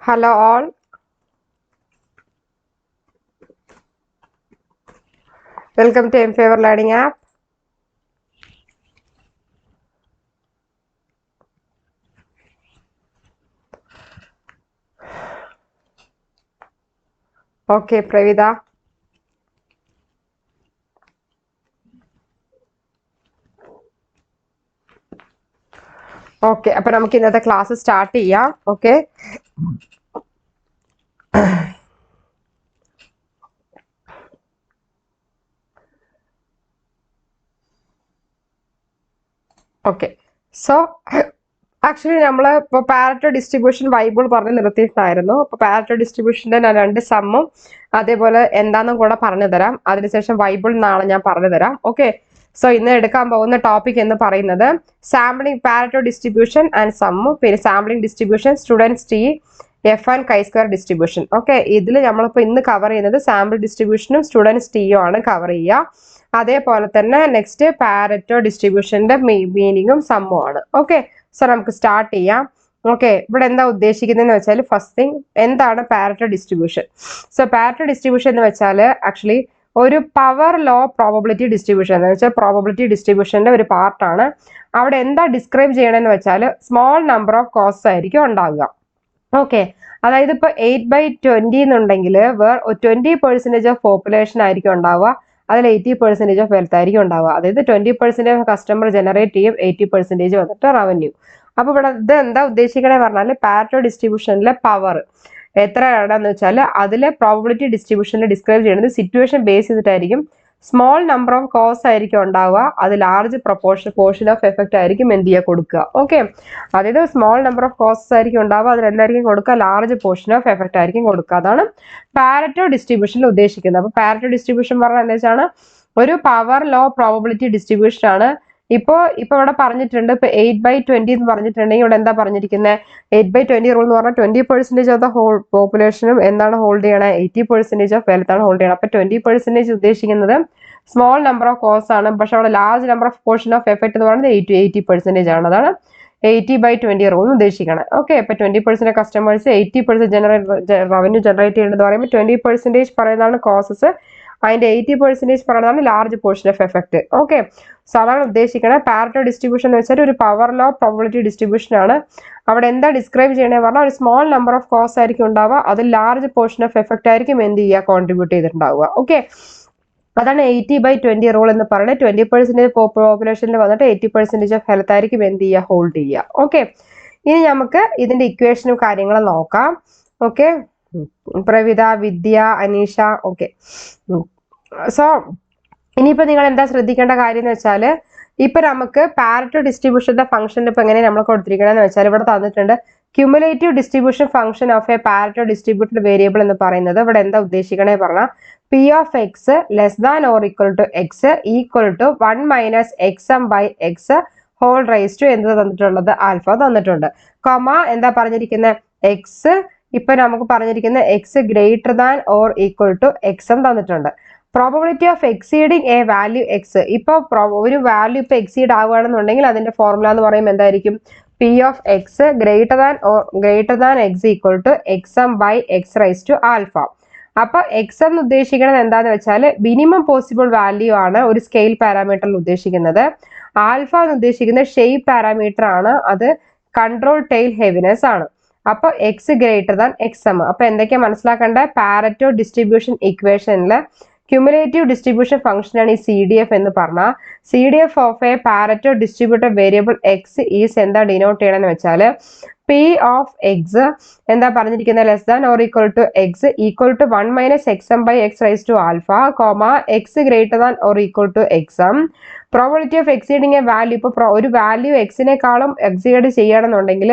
Hello all, welcome to mFavor Learning app. Okay, Pravida. Okay, അപ്പോൾ നമുക്ക് ഇന്നത്തെ class start ചെയ്യാം. Okay, okay. സോ ആക്ച്വലി നമ്മൾ ഇപ്പോൾ പാരറ്റോ ഡിസ്ട്രിബ്യൂഷൻ ബൈബിൾ പറഞ്ഞ് നിർത്തിയിട്ടായിരുന്നു. അപ്പോൾ പാരറ്റോ ഡിസ്ട്രിബ്യൂഷൻ്റെ ഞാൻ 2 സമ്മും അതേപോലെ എന്താണെന്നും കൂടെ പറഞ്ഞു തരാം. അതിനുശേഷം ബൈബിൾ നാളെ ഞാൻ പറഞ്ഞു തരാം. ഓക്കെ, സോ ഇന്ന് എടുക്കാൻ പോകുന്ന ടോപ്പിക് എന്ന് പറയുന്നത് സാമ്പിളിംഗ് പാരറ്റോ ഡിസ്ട്രിബ്യൂഷൻ ആൻഡ് സമ്മും, പിന്നെ sampling distribution, students T, F and chi square distribution. Okay, ഇതിൽ നമ്മളിപ്പോൾ ഇന്ന് കവർ ചെയ്യുന്നത് സാമ്പിൾ ഡിസ്ട്രിബ്യൂഷനും സ്റ്റുഡൻസ് ടിയും ആണ് കവർ ചെയ്യുക. അതേപോലെ തന്നെ നെക്സ്റ്റ് പാരറ്റോ ഡിസ്ട്രിബ്യൂഷന്റെ മീനിങ്ങും സമ്മും ആണ്. ഓക്കെ, സോ നമുക്ക് സ്റ്റാർട്ട് ചെയ്യാം. ഓക്കെ, ഇവിടെ എന്താ ഉദ്ദേശിക്കുന്നതെന്ന് വെച്ചാൽ ഫസ്റ്റ് തിങ് എന്താണ് Pareto distribution. So Pareto distribution എന്ന് വെച്ചാൽ ആക്ച്വലി ഒരു പവർ ലോ പ്രോബബിലിറ്റി ഡിസ്ട്രിബ്യൂഷൻ എന്ന് വെച്ചാൽ പ്രോബബിലിറ്റി ഡിസ്ട്രിബ്യൂഷന്റെ ഒരു പാർട്ടാണ്. അവിടെ എന്താ ഡിസ്ക്രൈബ് ചെയ്യണമെന്ന് വെച്ചാൽ സ്മോൾ നമ്പർ ഓഫ് കോസ്റ്റ് ആയിരിക്കും ഉണ്ടാകുക. ഓക്കെ, അതായത് ഇപ്പോൾ 8/20 എന്നുണ്ടെങ്കിൽ 20% ഓഫ് പോപ്പുലേഷൻ ആയിരിക്കും ഉണ്ടാവുക. അതിൽ 80% ഓഫ് വെൽത്ത് ആയിരിക്കും ഉണ്ടാവുക. അതായത് 20% ഓഫ് കസ്റ്റമർ ജനറേറ്റ് ചെയ്യും, 80% വന്നിട്ട് റവന്യൂ. അപ്പോൾ ഇവിടെ ഇത് എന്താ ഉദ്ദേശിക്കണേ പറഞ്ഞാൽ പാരറ്റോ ഡിസ്ട്രിബ്യൂഷനിലെ പവർ എത്രയാണെന്ന് വെച്ചാൽ അതിലെ പ്രോബബിലിറ്റി ഡിസ്ട്രിബ്യൂഷനിൽ ഡിസ്ക്രൈബ് ചെയ്യുന്നത് സിറ്റുവേഷൻ ബേസ് ചെയ്തിട്ടായിരിക്കും. സ്മോൾ നമ്പർ ഓഫ് കോസ് ആയിരിക്കും ഉണ്ടാവുക, അത് ലാർജ് പോർഷൻ ഓഫ് എഫക്റ്റ് ആയിരിക്കും എന്ത് ചെയ്യുക കൊടുക്കുക. ഓക്കെ, അതായത് സ്മോൾ നമ്പർ ഓഫ് കോസ്റ്റസ് ആയിരിക്കും ഉണ്ടാവുക, അതിൽ എന്തായിരിക്കും കൊടുക്കുക, ലാർജ് പോർഷൻ ഓഫ് എഫക്റ്റ് ആയിരിക്കും കൊടുക്കുക. അതാണ് പാരറ്റോ ഡിസ്ട്രിബ്യൂഷനിൽ ഉദ്ദേശിക്കുന്നത്. അപ്പോൾ പാരറ്റോ ഡിസ്ട്രിബ്യൂഷൻ പറഞ്ഞാൽ എന്താ വെച്ചാൽ ഒരു പവർ ലോ പ്രോബബിലിറ്റി ഡിസ്ട്രിബ്യൂഷൻ ആണ്. ഇപ്പൊ ഇവിടെ പറഞ്ഞിട്ടുണ്ട്, ഇപ്പൊ 8/20 എന്ന് പറഞ്ഞിട്ടുണ്ടെങ്കിൽ ഇവിടെ എന്താ പറഞ്ഞിരിക്കുന്നത്, 8/20 റൂൾ എന്ന് പറഞ്ഞാൽ 20% ഓഫ് ദ ഹോൾ പോപ്പുലേഷനും എന്താണ് ഹോൾഡ് ചെയ്യണേ, 80% ഓഫ് വെൽത്ത് ആണ് ഹോൾഡ് ചെയ്യണം. അപ്പൊ 20% ഉദ്ദേശിക്കുന്നത് സ്മോൾ നമ്പർ ഓഫ് കോസ് ആണ്. പക്ഷെ അവിടെ large number of portion of effect എന്ന് പറയുന്നത് 80% ആണ്. അതാണ് 80/20 റൂൾ ഉദ്ദേശിക്കണം. ഓക്കെ, ഇപ്പൊ 20% കസ്റ്റമേഴ്സ് 80% റവന്യൂ ജനറേറ്റ് ചെയ്യേണ്ടത് പറയുമ്പോൾ 20% പറയുന്നതാണ് കോസസ്, അതിന്റെ 80% പറയുന്നതാണ് large portion of effect. Okay, so അതാണ് ഉദ്ദേശിക്കുന്നത്. പാരറ്റോ ഡിസ്ട്രിബ്യൂഷൻ എന്ന് വെച്ചാൽ ഒരു പവർ ലോ പ്രോബബിലിറ്റി ഡിസ്ട്രിബ്യൂഷൻ ആണ്. അവിടെ എന്താ ഡിസ്ക്രൈബ് ചെയ്യണേ പറഞ്ഞാൽ ഒരു സ്മോൾ നമ്പർ ഓഫ് കോസ് ആയിരിക്കും ഉണ്ടാവുക, അത് ലാർജ് പോർഷൻ ഓഫ് എഫക്ട് ആയിരിക്കും എന്ത് ചെയ്യുക കോൺട്രിബ്യൂട്ട് ചെയ്തിട്ടുണ്ടാവുക. ഓക്കെ, അതാണ് 80/20 റൂൾ എന്ന് പറയുന്നത്. 20% പോപ്പുലേഷനിൽ വന്നിട്ട് 80% ഓഫ് ഹെൽത്ത് ആയിരിക്കും എന്ത് ചെയ്യുക ഹോൾഡ് ചെയ്യുക. ഓക്കെ, ഇനി നമുക്ക് ഇതിന്റെ ഇക്വേഷനും കാര്യങ്ങളും നോക്കാം. Okay, Pravitha, Vidya, Aneesha. Okay, so ഇനിയിപ്പോ നിങ്ങൾ എന്താ ശ്രദ്ധിക്കേണ്ട കാര്യം എന്ന് വെച്ചാൽ ഇപ്പൊ നമുക്ക് പാരറ്റോ ഡിസ്ട്രിബ്യൂഷന്റെ ഫംഗ്ഷൻ ഇപ്പൊ എങ്ങനെ നമ്മൾ കൊടുത്തിരിക്കണമെന്ന് വെച്ചാൽ ഇവിടെ തന്നിട്ടുണ്ട് cumulative distribution function of a Pareto distributed variable എന്ന് പറയുന്നത് ഇവിടെ എന്താ ഉദ്ദേശിക്കണേ പറഞ്ഞാൽ P of x less than or equal to X equal to 1 - xm/x whole raise to എന്ത് തന്നിട്ടുള്ളത്, ആൽഫ തന്നിട്ടുണ്ട്. കൊമ എന്താ പറഞ്ഞിരിക്കുന്നത്, എക്സ് ഇപ്പൊ നമുക്ക് പറഞ്ഞിരിക്കുന്ന X greater than or equal to X M തന്നിട്ടുണ്ട്. Probability of exceeding a value X, ഇപ്പൊ ഒരു വാല്യൂ ഇപ്പൊ എക്സീഡ് ആവുകയാണെന്നുണ്ടെങ്കിൽ അതിന്റെ ഫോർമുല എന്ന് പറയുമ്പോൾ എന്തായിരിക്കും, P of X greater than X equal to xm/x raise to alpha. അപ്പൊ എക്സ് എന്ന് ഉദ്ദേശിക്കുന്നത് എന്താന്ന് വെച്ചാൽ മിനിമം പോസിബിൾ വാല്യൂ ആണ് ഒരു സ്കെയിൽ പാരാമീറ്ററിൽ ഉദ്ദേശിക്കുന്നത്. ആൽഫ എന്ന് ഉദ്ദേശിക്കുന്നത് ഷേപ്പ് പാരാമീറ്റർ ആണ്, അത് കൺട്രോൾ ടെയിൽ ഹെവിനെസ് ആണ്. അപ്പൊ എക്സ് ഗ്രേറ്റർ ദാൻ എക്സം. അപ്പൊ എന്തൊക്കെയാ മനസ്സിലാക്കേണ്ട, പാരറ്റോ ഡിസ്ട്രിബ്യൂഷൻ ഇക്വേഷനില് ക്യുമുലേറ്റീവ് ഡിസ്ട്രിബ്യൂഷൻ ഫംഗ്ഷൻ ആണ് ഈ CDF എന്ന് പറഞ്ഞാൽ CDF of a Pareto distributed variable X is എന്താ ഡിനോട്ട് ചെയ്യണമെന്ന് വെച്ചാൽ പി ഓഫ് എക്സ് എന്താ പറഞ്ഞിരിക്കുന്നത്, less than or equal to X equal to 1 - xm/x raise to alpha, comma X greater than or equal to X M. Probability of exceeding a value, ഇപ്പൊ ഒരു value എക്സിനേക്കാളും exceed ചെയ്യണമെന്നുണ്ടെങ്കിൽ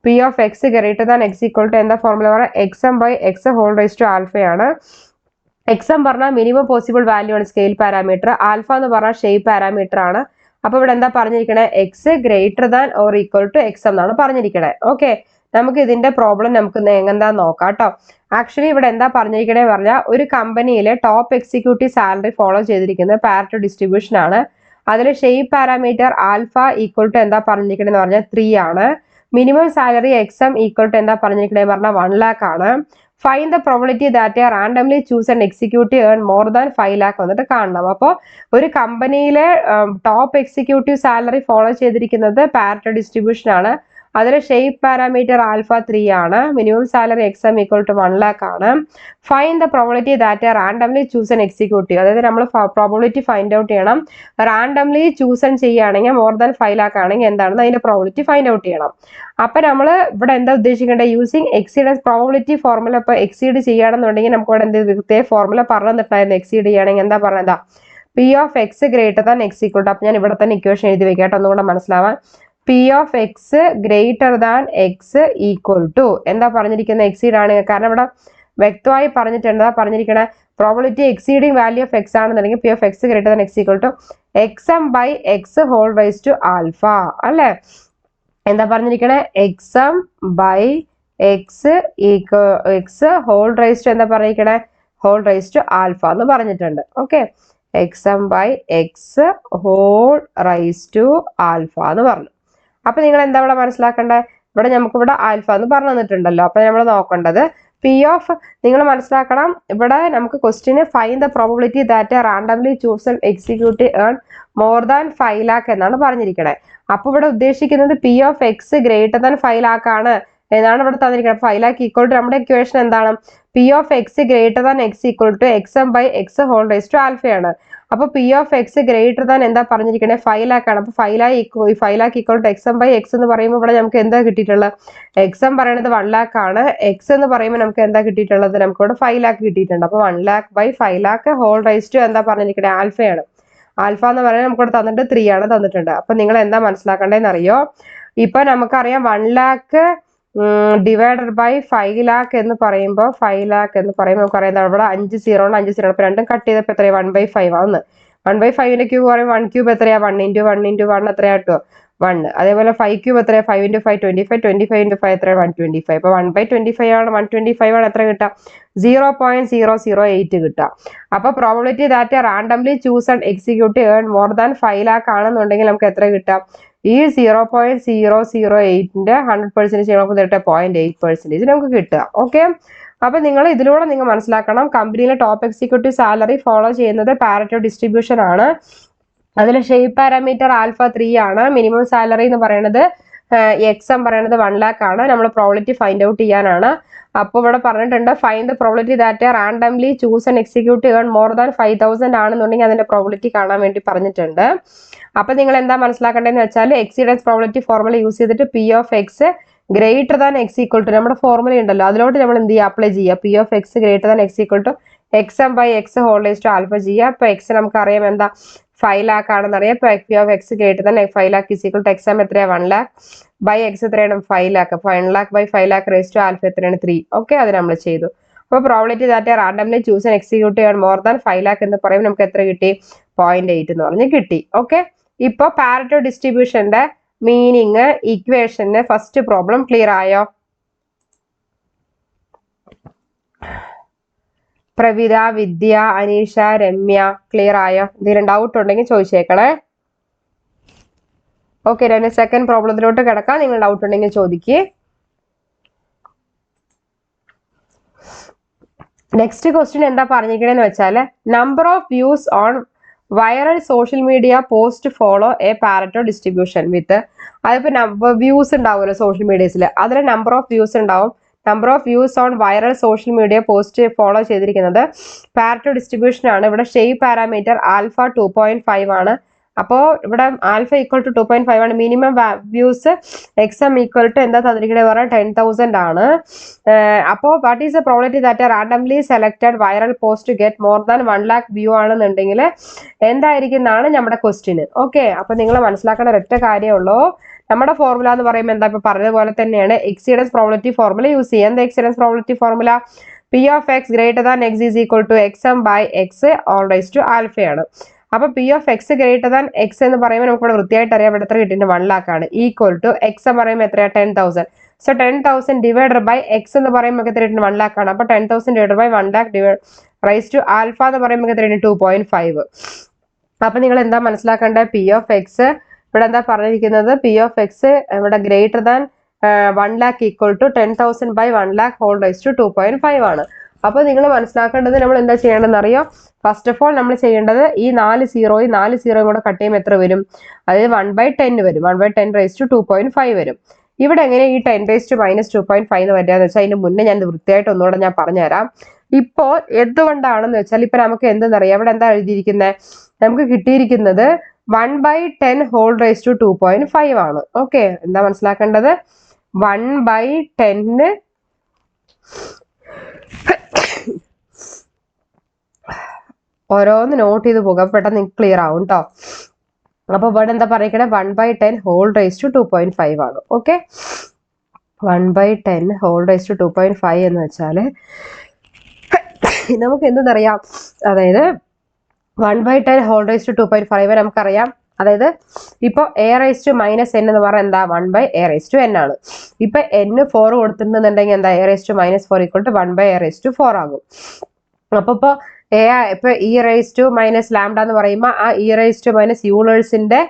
P of X greater than X equal to എന്താ formula പറഞ്ഞാൽ xm/x whole raise to ആൽഫയാണ്. X M പറഞ്ഞാൽ minimum possible value ആണ് scale parameter, alpha എന്ന് പറഞ്ഞാൽ ഷേപ്പ് പാരാമീറ്റർ ആണ്. അപ്പൊ ഇവിടെ എന്താ പറഞ്ഞിരിക്കണേ, X greater than or equal to X എന്നാണ് പറഞ്ഞിരിക്കണേ. ഓക്കെ, നമുക്ക് ഇതിന്റെ പ്രോബ്ലം നമുക്ക് എന്താ നോക്കാം കേട്ടോ. ആക്ച്വലി ഇവിടെ എന്താ പറഞ്ഞിരിക്കണേ പറഞ്ഞാൽ ഒരു കമ്പനിയിലെ ടോപ്പ് എക്സിക്യൂട്ടീവ് സാലറി ഫോളോ ചെയ്തിരിക്കുന്നത് പാരറ്റോ ഡിസ്ട്രിബ്യൂഷൻ ആണ്. അതിൽ shape parameter alpha equal to എന്താ പറഞ്ഞിരിക്കണെന്ന് പറഞ്ഞാൽ 3 ആണ്. Minimum salary x m equal to എന്താ പറഞ്ഞിരിക്കണേ പറഞ്ഞാൽ 1 lakh ആണ്. Find the probability that randomly choose and executive earn more than 5 lakh വന്നിട്ട് കാണണം. അപ്പോൾ ഒരു കമ്പനിയിലെ ടോപ്പ് എക്സിക്യൂട്ടീവ് സാലറി ഫോളോ ചെയ്തിരിക്കുന്നത് പാരറ്റോ ഡിസ്ട്രിബ്യൂഷൻ ആണ്. അതിൽ ഷേപ്പ് പാരാമീറ്റർ ആൽഫ 3 ആണ്. Minimum salary x m equal to 1 lakh ആണ്. Find the probability that randomly choose and executive, അതായത് നമ്മൾ പ്രോബിലിറ്റി ഫൈൻഡ് ഔട്ട് ചെയ്യണം. റാൻഡംലി ചൂസ് ആൻഡ് ചെയ്യുകയാണെങ്കിൽ മോർ ദാൻ 5 lakh ആണെങ്കിൽ എന്താണെന്ന് അതിന്റെ പ്രോബിലിറ്റി ഫൈൻഡ് ഔട്ട് ചെയ്യണം. അപ്പൊ നമ്മൾ ഇവിടെ എന്താ ഉദ്ദേശിക്കേണ്ടത്? Using exceedance probability formula. ഇപ്പൊ എക്സീഡ് ചെയ്യുകയാണെന്നുണ്ടെങ്കിൽ നമുക്ക് ഇവിടെ എന്ത് പ്രത്യേക ഫോർമുല പറഞ്ഞിട്ടുണ്ടായിരുന്നു. എക്സീഡ് ചെയ്യുകയാണെങ്കിൽ എന്താ പറഞ്ഞതാ? P of X greater than X equal to. അപ്പൊ ഞാൻ ഇവിടെ തന്നെ ഇക്വേഷൻ എഴുതി വെക്കാം ഒന്നുകൂടെ മനസ്സിലാവാൻ. P of X greater than X equal to എന്താ പറഞ്ഞിരിക്കുന്നത്? എക്സീഡ് ആണ്. കാരണം ഇവിടെ വ്യക്തമായി പറഞ്ഞിട്ടുണ്ട്, പറഞ്ഞിരിക്കണേ probability exceeding value of X ആണെന്നുണ്ടെങ്കിൽ P of X greater than X equal to exempt by X whole raise to alpha അല്ലെ. എന്താ പറഞ്ഞിരിക്കണേ? X M by X X whole raise to എന്താ പറഞ്ഞിരിക്കണേ? ഹോൾ റൈസ് ടു ആൽഫ എന്ന് പറഞ്ഞിട്ടുണ്ട്. Okay, x m by X whole raise to alpha എന്ന് പറഞ്ഞു. അപ്പൊ നിങ്ങൾ എന്താ ഇവിടെ മനസ്സിലാക്കേണ്ടത്? ഇവിടെ നമുക്കിവിടെ ആൽഫ എന്ന് പറഞ്ഞു തന്നിട്ടുണ്ടല്ലോ. അപ്പൊ നമ്മൾ നോക്കേണ്ടത് പി ഓഫ്, നിങ്ങൾ മനസ്സിലാക്കണം ഇവിടെ നമുക്ക് question find the probability that randomly choose and executive earn more than 5 lakh എന്നാണ് പറഞ്ഞിരിക്കണേ. അപ്പൊ ഇവിടെ ഉദ്ദേശിക്കുന്നത് P of X greater than 5 lakh ആണ് എന്നാണ് ഇവിടെ തന്നിരിക്കുന്നത്. 5 lakh ഈക്വൽ ടു നമ്മുടെ ഇക്വേഷൻ എന്താണ്? P of X greater than X equal to exempt by X whole raise to ആൽഫയാണ്. അപ്പൊ P of X greater than എന്താ പറഞ്ഞിരിക്കണേ? 5 lakh ആണ്. അപ്പൊ 5 lakh equal to exempt by x എന്ന് പറയുമ്പോൾ ഇവിടെ നമുക്ക് എന്താ കിട്ടിയിട്ടുള്ളത്? എക്സം പറയുന്നത് 1 lakh ആണ്. എക്സ് എന്ന് പറയുമ്പോൾ നമുക്ക് എന്താ കിട്ടിയിട്ടുള്ളത്? നമുക്ക് ഇവിടെ 5 lakh കിട്ടിയിട്ടുണ്ട്. അപ്പൊ 1 lakh by 5 lakh whole raise to എന്താ പറഞ്ഞിരിക്കണേ? ആൽഫയാണ്. ആൽഫ എന്ന് പറയുന്നത് നമുക്ക് ഇവിടെ തന്നിട്ട് 3 ആണ് തന്നിട്ടുണ്ട്. അപ്പൊ നിങ്ങൾ എന്താ മനസ്സിലാക്കേണ്ടതെന്ന് അറിയോ? ഇപ്പൊ നമുക്കറിയാം 1 lakh ഡിവൈഡഡ് ബൈ 5 lakh എന്ന് പറയുമ്പോൾ 5 lakh എന്ന് പറയുമ്പോൾ നമുക്കറിയാം ഇവിടെ 5 0 ഉണ്ട്, 5 0. അപ്പൊ രണ്ടും കട്ട് ചെയ്തപ്പോൾ എത്രയാണ്? 1/5 ആണ്. 1/5ന്റെ ക്യൂബ് പറയുമ്പോൾ 1 ക്യൂബ് എത്രയാ? 1 × 1 × 1 എത്രയാ കേട്ടോ? 1. അതേപോലെ 5 ക്യൂബ് എത്രയാ? 5 × 5 25, 25 × 5 എത്രയാണ്? 125. അപ്പൊ 1/25 ആണ്. 125 ആണ് എത്ര കിട്ടുക? 0.008 കിട്ടുക. അപ്പൊ probability that randomly choose and executive earn more than 5 lakh ആണെന്നുണ്ടെങ്കിൽ നമുക്ക് എത്ര കിട്ടാം? ഈ 0.008ന്റെ 100% നമുക്ക് 0.8% നമുക്ക് കിട്ടുക. ഓക്കെ, അപ്പൊ നിങ്ങൾ ഇതിലൂടെ നിങ്ങൾ മനസ്സിലാക്കണം കമ്പനിയിലെ ടോപ്പ് എക്സിക്യൂട്ടീവ് സാലറി ഫോളോ ചെയ്യുന്നത് പാരറ്റോ ഡിസ്ട്രിബ്യൂഷൻ ആണ്. അതിൽ ഷേപ്പ് പാരാമീറ്റർ ആൽഫ 3 ആണ്. മിനിമം സാലറി എന്ന് പറയുന്നത് എക്സം പറയുന്നത് 1 lakh ആണ്. നമ്മൾ പ്രോബിലിറ്റി ഫൈൻഡ് ഔട്ട് ചെയ്യാനാണ്. അപ്പോൾ ഇവിടെ പറഞ്ഞിട്ടുണ്ട് find the probability that randomly choose and executive earn more than 5000 ആണെന്നുണ്ടെങ്കിൽ അതിന്റെ പ്രോബിലിറ്റി കാണാൻ വേണ്ടി പറഞ്ഞിട്ടുണ്ട്. അപ്പൊ നിങ്ങൾ എന്താ മനസ്സിലാക്കേണ്ടതെന്ന് വെച്ചാൽ എക്സീഡൻസ് പ്രോബിലിറ്റി ഫോർമുല യൂസ് ചെയ്തിട്ട് P of X greater than X equal to നമ്മുടെ ഫോർമുല ഉണ്ടല്ലോ അതിലോട്ട് നമ്മൾ എന്ത് ചെയ്യുക? അപ്ലൈ ചെയ്യുക. P of X greater than X equal to exempt by X whole raise to alpha ചെയ്യുക. അപ്പൊ എക്സ് നമുക്കറിയാം എന്താ? 5 lakh ആണെന്ന് അറിയാം. ഇപ്പൊ P of X greater than 5 lakh is equal to X M എത്രയാണ്? 1 lakh ബൈ എക്സ് എത്രയാണ്? 5 lakh. 1 lakh by 5 lakh raise to alpha എത്രയാണ്? 3. ഓക്കെ, അത് നമ്മൾ ചെയ്തു. അപ്പൊ probability that randomly choose and executive earn more than 5 lakh എന്ന് പറയുമ്പോൾ നമുക്ക് എത്ര കിട്ടി? 0.8 എന്ന് പറഞ്ഞ് കിട്ടി. ഓക്കെ, ഇപ്പൊ പാരറ്റോ ഡിസ്ട്രിബ്യൂഷന്റെ meaning equation first problem clear ആയോ? പ്രവിത, വിദ്യ, അനീഷ, രമ്യ ക്ലിയർ ആയോ? എന്തെങ്കിലും ഡൗട്ട് ഉണ്ടെങ്കിൽ ചോദിച്ചേക്കണേ. ഓക്കെ, ഞാൻ സെക്കൻഡ് പ്രോബ്ലത്തിലോട്ട് കിടക്കാം. നിങ്ങൾ ഡൗട്ട് ഉണ്ടെങ്കിൽ ചോദിക്കേ. നെക്സ്റ്റ് ക്വസ്റ്റ്യൻ എന്താ പറഞ്ഞിരിക്കണെന്ന് വെച്ചാൽ number of views on viral social media post follow a Pareto distribution വിത്ത്. അതിപ്പോ വ്യൂസ് ഉണ്ടാവുമല്ലോ സോഷ്യൽ മീഡിയസിൽ, അതിൽ നമ്പർ ഓഫ് വ്യൂസ് ഉണ്ടാവും. Number of views on viral social media post follow ചെയ്തിരിക്കുന്നത് പാരറ്റോ ഡിസ്ട്രിബ്യൂഷൻ ആണ്. ഇവിടെ ഷേപ്പ് പാരാമീറ്റർ ആൽഫ 2.5 ആണ്. അപ്പോൾ ഇവിടെ ആൽഫ ഈക്വൽ ടു 2.5 ആണ്. Minimum views X M equal to എന്താ തന്നിരിക്കുന്നത് പറഞ്ഞാൽ 10,000 ആണ്. അപ്പോൾ what is the probability that randomly selected viral post get more than 1 lakh view ആണെന്നുണ്ടെങ്കിൽ എന്തായിരിക്കും എന്നാണ് നമ്മുടെ ക്വസ്റ്റ്യന്. ഓക്കെ, അപ്പൊ നിങ്ങൾ മനസ്സിലാക്കേണ്ട ഒരൊറ്റ കാര്യമുള്ളൂ. നമ്മുടെ ഫോർമുല എന്ന് പറയുമ്പോൾ എന്താ ഇപ്പൊ പറഞ്ഞതുപോലെ തന്നെയാണ് എക്സീഡൻസ് പ്രോബിലിറ്റി ഫോർമുല യൂസ് ചെയ്യുക. എന്താ exceedance probability formula? P of X greater than X is equal to exempt by X whole raise to ആൽഫയാണ്. അപ്പൊ P of X greater than X എന്ന് പറയുമ്പോൾ നമുക്ക് ഇവിടെ വൃത്തിയായിട്ട് അറിയാം ഇവിടെ എത്ര കിട്ടിയിട്ട് 1 lakh ആണ്. ഈക്വൽ ടു എക്സ് എന്ന് പറയുമ്പോൾ എത്രയാ? 10,000. സോ 10,000 ഡിവൈഡഡ് ബൈ എക്സ് എന്ന് പറയുമ്പോൾ എത്ര കിട്ടുന്നത്? 1 lakh ആണ്. അപ്പൊ 10,000 divide by 1 lakh raise to alpha എന്ന് പറയുമ്പോൾ എത്ര 2.5. അപ്പൊ നിങ്ങൾ എന്താ മനസ്സിലാക്കേണ്ടത്? പി ഓഫ് എക്സ് ഇവിടെ എന്താ പറഞ്ഞിരിക്കുന്നത്? പി ഓഫ് എക്സ് ഇവിടെ greater than 1 lakh equal to 10,000 by 1 lakh whole raised to 2.5 ആണ്. അപ്പോൾ നിങ്ങൾ മനസ്സിലാക്കേണ്ടത് നമ്മൾ എന്താ ചെയ്യേണ്ടതെന്ന് അറിയോ? ഫസ്റ്റ് ഓഫ് ഓൾ നമ്മൾ ചെയ്യേണ്ടത് ഈ 4 സീറോയും കൂടെ കട്ട് ചെയ്യുമ്പോൾ എത്ര വരും? അതായത് 1/10 വരും. 1/10 raised to 2.5 വരും. ഇവിടെ എങ്ങനെ ഈ 10 raised to -2.5 എന്ന് വരികയെന്ന് വെച്ചാൽ അതിന് മുന്നേ ഞാൻ വൃത്തിയായിട്ട് ഒന്നുകൂടെ ഞാൻ പറഞ്ഞുതരാം. ഇപ്പോൾ എന്തുകൊണ്ടാണെന്ന് വെച്ചാൽ ഇപ്പൊ നമുക്ക് എന്തെന്നറിയാം, ഇവിടെ എന്താ എഴുതിയിരിക്കുന്നത്? നമുക്ക് കിട്ടിയിരിക്കുന്നത് 1/10 whole raised to 2.5 ആണ്. ഓക്കെ, എന്താ മനസ്സിലാക്കേണ്ടത്? 1/10 ഓരോന്ന് നോട്ട് ചെയ്ത് പോകുക, പെട്ടെന്ന് നിങ്ങൾക്ക് ക്ലിയർ ആവും കേട്ടോ. അപ്പൊ ഇവിടെ എന്താ പറയണേ? 1/10 whole raised to 2.5 ആണ്. ഓക്കെ, 1/10 whole raised to 2.5 എന്ന് വെച്ചാല് നമുക്ക് എന്തെന്നറിയാം? അതായത് 1/10 whole raised to 2.5 നമുക്കറിയാം. അതായത് ഇപ്പൊ a raised to -n എന്ന് പറഞ്ഞാൽ എന്താ? 1/a raised to n ആണ്. ഇപ്പൊ n 4 കൊടുത്തിട്ടുണ്ടെന്നുണ്ടെങ്കിൽ എന്താ? a raised to -4 equal to 1/a raised to 4 ആകും. അപ്പൊ ഇപ്പൊ e raised to - ലാംഡ എന്ന് പറയുമ്പോൾ ആ e raised to - യൂളേഴ്സിന്റെ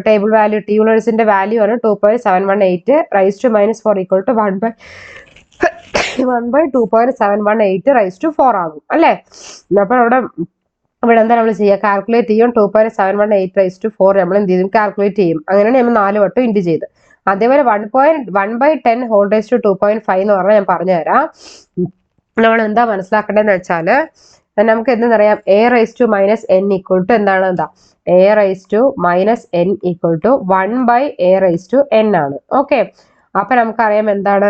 ടേബിൾ വാല്യൂ, യൂളേഴ്സിന്റെ വാല്യൂ ആണ് 2.718 raised to -4 equal to 1/2.718 raised to 4 ആകും അല്ലേ? അപ്പൊ ഇവിടെ എന്താ നമ്മൾ ചെയ്യുക? കാൽക്കുലേറ്റ് ചെയ്യും. 2.718 raised to 4 നമ്മൾ എന്ത് ചെയ്യും? കാൽക്കുലേറ്റ് ചെയ്യും. അങ്ങനെയാണ് നമ്മൾ 4 വട്ടം ഇൻറ്റു ചെയ്ത്. അതേപോലെ 1/10 whole raised to 2.5 എന്ന് പറഞ്ഞാൽ ഞാൻ പറഞ്ഞുതരാം. നമ്മൾ എന്താ മനസ്സിലാക്കേണ്ടതെന്ന് വെച്ചാൽ നമുക്ക് എന്തെന്നറിയാം? a raised to -n equal to എന്താണ്? എന്താ a raised to -n equal to 1/a raised to n ആണ്. ഓക്കെ, അപ്പൊ നമുക്കറിയാം എന്താണ്?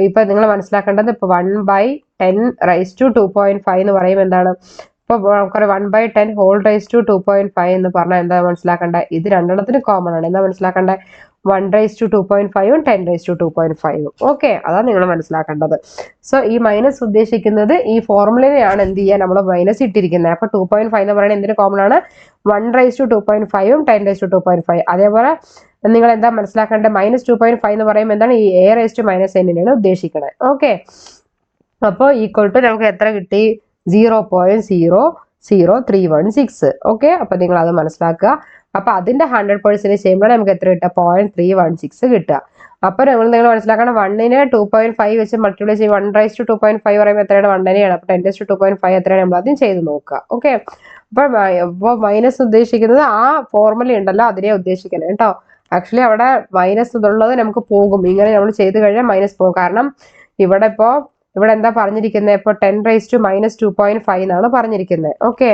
ഇപ്പൊ നിങ്ങൾ മനസ്സിലാക്കേണ്ടത് ഇപ്പൊ 1/10 raised to 2.5 എന്ന് പറയുമ്പോൾ എന്താണ്? ഇപ്പൊ നമുക്കറിയാം 1/10 whole raised to 2.5 എന്ന് പറഞ്ഞാൽ എന്താ മനസ്സിലാക്കേണ്ടത്? ഇത് രണ്ടെണ്ണത്തിന് കോമൺ ആണ്. എന്താ മനസ്സിലാക്കേണ്ടത്? 1 raised to 2.5 10 raised to 2.5. Okay, അതാണ് നിങ്ങൾ മനസ്സിലാക്കേണ്ടത്. സോ ഈ മൈനസ് ഉദ്ദേശിക്കുന്നത് ഈ ഫോർമുലയാണ് എന്ത് ചെയ്യുക? നമ്മൾ മൈനസ് ഇട്ടിരിക്കുന്നത്. അപ്പൊ 2.5 എന്ന് പറയുന്നത് എന്തിന് കോമൺ ആണ്? 1 raised to 2.5 10 raised to 2.5. അതേപോലെ നിങ്ങൾ എന്താ മനസ്സിലാക്കേണ്ടത്? -2.5 എന്ന് പറയുമ്പോൾ എന്താണ്? ഈ a raised to -n ഉദ്ദേശിക്കുന്നത്. ഓക്കെ, അപ്പോൾ ഈക്വൽ ടു നമുക്ക് എത്ര കിട്ടി? 0.00316. ഓക്കെ, അപ്പൊ നിങ്ങൾ അത് മനസ്സിലാക്കുക. അപ്പൊ അതിന്റെ 100% ചെയ്യുമ്പോൾ നമുക്ക് എത്ര കിട്ടുക? 0.316 കിട്ടുക. അപ്പൊ നിങ്ങൾ മനസ്സിലാക്കണം 1നെ 2.5 വെച്ച് മൾട്ടിപ്ലൈ ചെയ്യും. 1 raised to 2.5 പറയുമ്പോൾ എത്രയാണ്? 1 തന്നെയാണ്. അപ്പൊ 10 raised to 2.5 എത്രയാണ്? നമ്മൾ ആദ്യം ചെയ്ത് നോക്കുക. ഓക്കെ, അപ്പൊ മൈനസ് ഉദ്ദേശിക്കുന്നത് ആ ഫോർമുല ഉണ്ടല്ലോ അതിനെ ഉദ്ദേശിക്കണം കേട്ടോ. ആക്ച്വലി അവിടെ മൈനസ് ഇതുള്ളത് നമുക്ക് പോകും. ഇങ്ങനെ നമ്മൾ ചെയ്ത് കഴിഞ്ഞാൽ മൈനസ് പോകും. കാരണം ഇവിടെ എന്താ പറഞ്ഞിരിക്കുന്നത്? ഇപ്പൊ 10 raised to -2.5 എന്നാണ് പറഞ്ഞിരിക്കുന്നത്. ഓക്കെ,